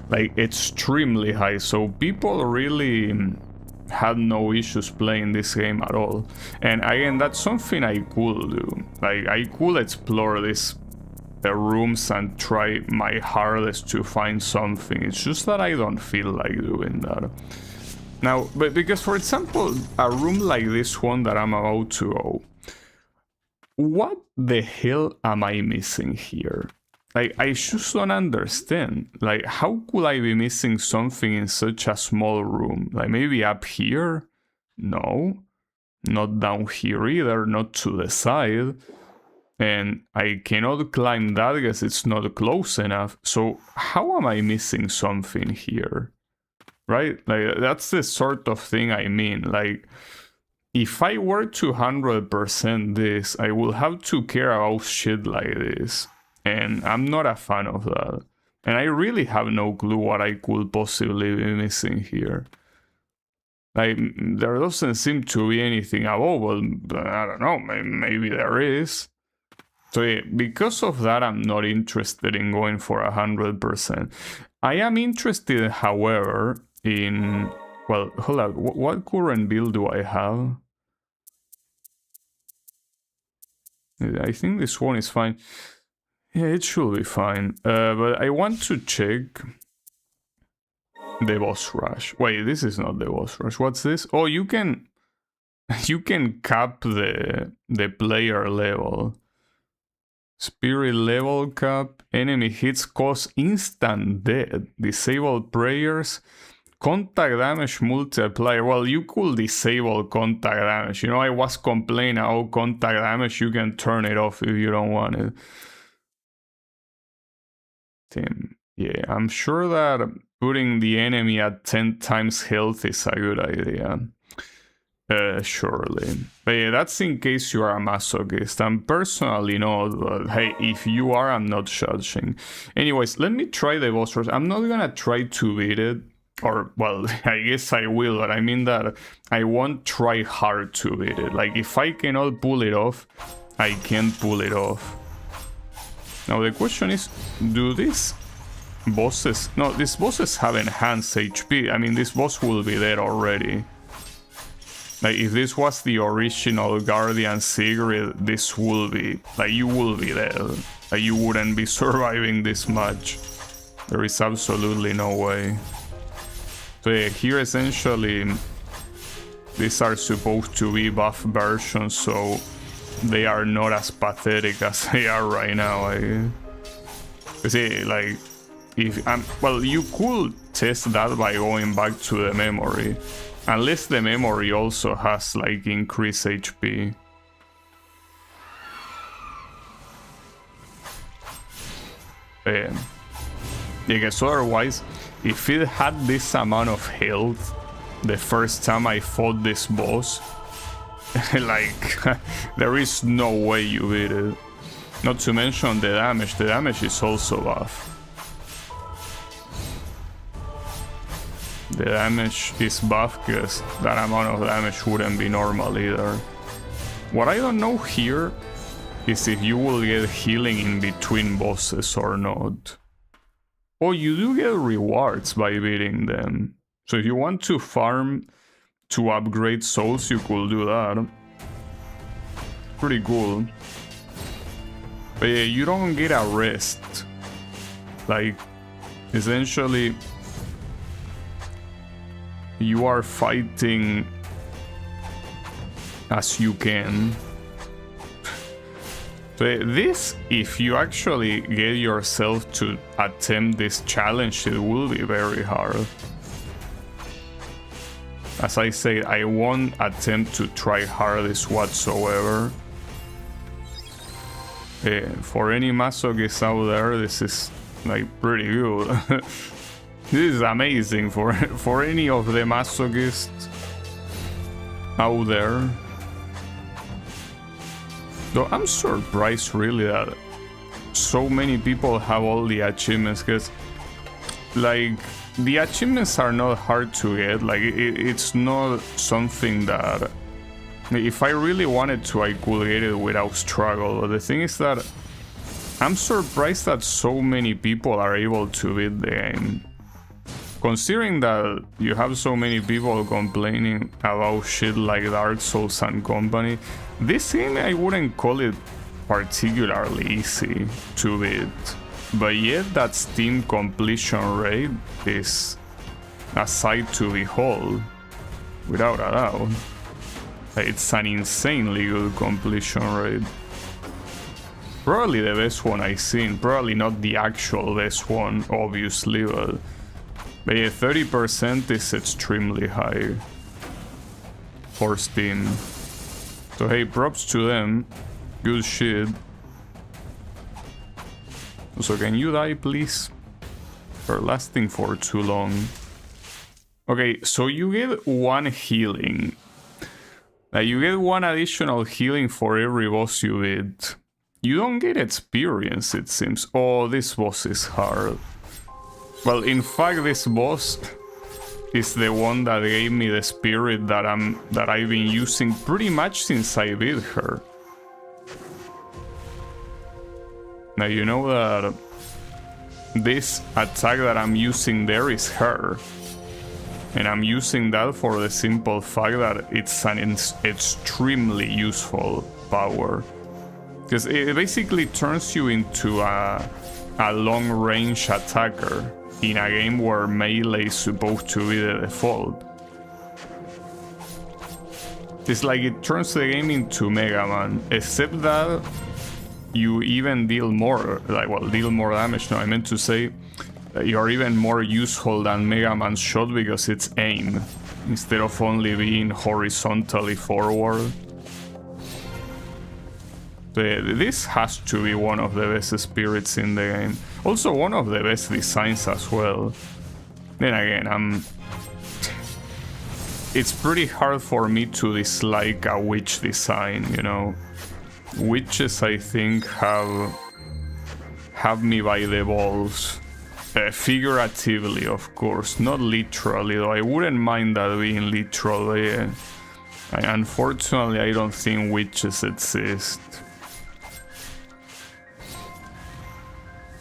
like extremely high. So people really had no issues playing this game at all. And again, that's something I could do. Like, I could explore this the rooms and try my hardest to find something. It's just that I don't feel like doing that. Now, but because, for example, a room like this one that I'm about to go, what the hell am I missing here? Like, I just don't understand. Like, how could I be missing something in such a small room? Like, maybe up here? No. Not down here either, not to the side. And I cannot climb that because it's not close enough. So how am I missing something here? Right? Like, that's the sort of thing I mean. Like, if I were to 100% this, I will have to care about shit like this. And I'm not a fan of that. And I really have no clue what I could possibly be missing here. Like, there doesn't seem to be anything above. Well, I don't know, maybe there is. So yeah, because of that, I'm not interested in going for 100%. I am interested, however, in... Well, hold on, what current build do I have? I think this one is fine. Yeah, it should be fine. But I want to check the boss rush. Wait, this is not the boss rush. What's this? Oh, you can cap the player level. Spirit level cap. Enemy hits cause instant death. Disable prayers. Contact damage multiplier. Well, you could disable contact damage. You know, I was complaining about contact damage. You can turn it off if you don't want it. Damn. Yeah, I'm sure that putting the enemy at 10 times health is a good idea. Surely. But yeah, that's in case you are a masochist. I'm personally not, but hey, if you are, I'm not judging. Anyways, let me try the boss rush. I'm not gonna try to beat it. Or, well, I guess I will, but I mean that I won't try hard to beat it. Like, if I cannot pull it off, I can't pull it off. Now, the question is, do these bosses... No, these bosses have enhanced HP. I mean, this boss will be dead already. Like, if this was the original Guardian Sigrid, this will be... Like, you will be dead. Like, you wouldn't be surviving this much. There is absolutely no way. So yeah, here essentially these are supposed to be buff versions, so they are not as pathetic as they are right now. See, like, if well, you could test that by going back to the memory, unless the memory also has like increased HP. Yeah, because otherwise, if it had this amount of health the first time I fought this boss, like, there is no way you beat it. Not to mention the damage is also buff. The damage is buff because that amount of damage wouldn't be normal either. What I don't know here is if you will get healing in between bosses or not. Oh, you do get rewards by beating them. So if you want to farm to upgrade souls, you could do that. Pretty cool. But yeah, you don't get a rest. Like, essentially, you are fighting as you can. This, if you actually get yourself to attempt this challenge, it will be very hard. As I say, I won't attempt to try hardest whatsoever. For any masochists out there, this is like pretty good. This is amazing for any of the masochists out there. Though I'm surprised really that so many people have all the achievements, because like the achievements are not hard to get. Like it's not something that if I really wanted to I could get it without struggle. But the thing is that I'm surprised that so many people are able to beat the game. Considering that you have so many people complaining about shit like Dark Souls and company, this game I wouldn't call it particularly easy to beat. But yet that Steam completion rate is a sight to behold, without a doubt. It's an insanely good completion rate. Probably the best one I've seen, probably not the actual best one, obviously, but yeah, 30% is extremely high for Steam. So hey, props to them, good shit. So can you die, please? You're lasting for too long. Okay, so you get one healing. You get one additional healing for every boss you beat. You don't get experience, it seems. Oh, this boss is hard. Well, in fact, this boss is the one that gave me the spirit that I've been using pretty much since I beat her. Now you know that this attack that I'm using there is her. And I'm using that for the simple fact that it's an extremely useful power. Because it basically turns you into a long-range attacker in a game where melee is supposed to be the default. It's like it turns the game into Mega Man, except that you even deal more, deal more damage. No, I meant to say you're even more useful than Mega Man's shot because it's aim, instead of only being horizontally forward. This has to be one of the best spirits in the game. Also one of the best designs as well. Then again, it's pretty hard for me to dislike a witch design, you know. Witches, I think, have me by the balls. Figuratively, of course, not literally, though I wouldn't mind that being literal, but yeah. Unfortunately, I don't think witches exist.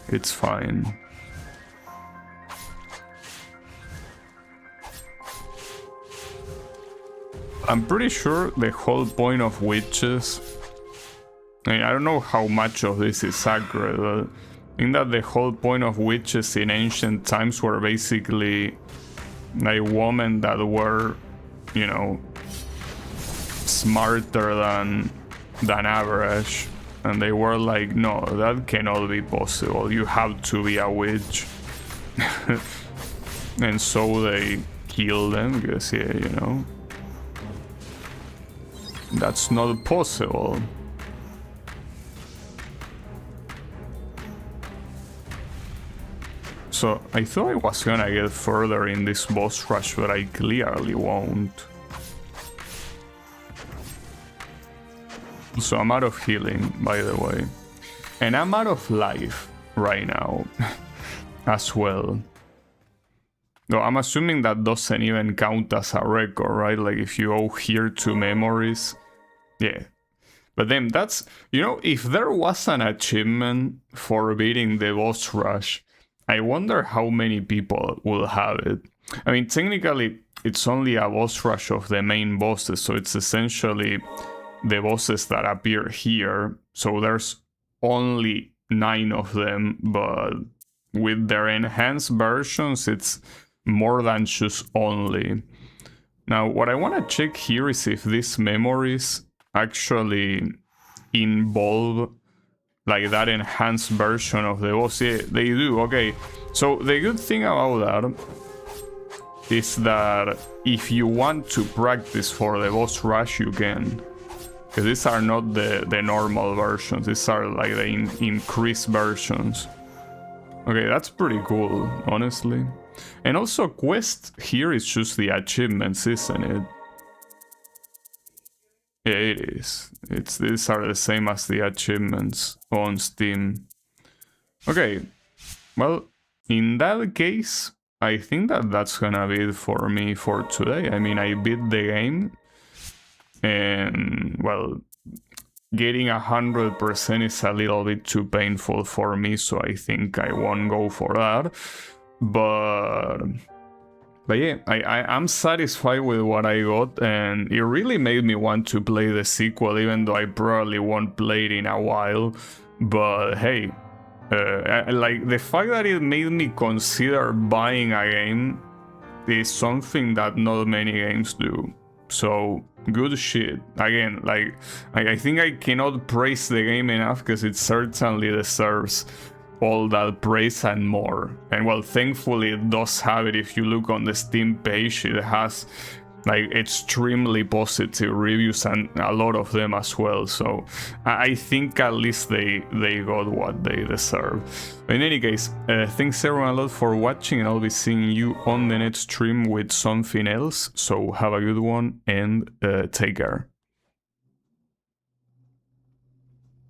It's fine. I'm pretty sure the whole point of witches... I mean, I don't know how much of this is accurate, but I think that the whole point of witches in ancient times were basically like women that were, you know, smarter than average, and they were like, no, that cannot be possible, you have to be a witch. And so they killed them because, yeah, you know, that's not possible. So I thought I was gonna get further in this boss rush, but I clearly won't. So I'm out of healing, by the way. And I'm out of life right now as well. No, I'm assuming that doesn't even count as a record, right? Like if you go here to memories. Yeah. But then that's, you know, if there was an achievement for beating the boss rush, I wonder how many people will have it. I mean, technically, it's only a boss rush of the main bosses, so it's essentially the bosses that appear here. So there's only 9 of them, but with their enhanced versions, it's more than just only. Now, what I want to check here is if these memories actually involve like that enhanced version of the boss. Yeah, they do. Okay, so the good thing about that is that if you want to practice for the boss rush, you can, because these are not the normal versions, these are like the increased versions. Okay, that's pretty cool, honestly. And also quest here is just the achievements, isn't it? Yeah, it is. These are the same as the achievements on Steam. Okay, well, in that case, I think that that's gonna be it for me for today. I mean, I beat the game, and, well, getting 100% is a little bit too painful for me, so I think I won't go for that. But But yeah, I'm satisfied with what I got, and it really made me want to play the sequel, even though I probably won't play it in a while. But hey, like the fact that it made me consider buying a game is something that not many games do. So good shit. Again, like I think I cannot praise the game enough, because it certainly deserves all that praise and more. And well, thankfully it does have it. If you look on the Steam page, it has like extremely positive reviews, and a lot of them as well. So I think at least they got what they deserve. In any case, thanks everyone a lot for watching, and I'll be seeing you on the next stream with something else. So have a good one, and take care.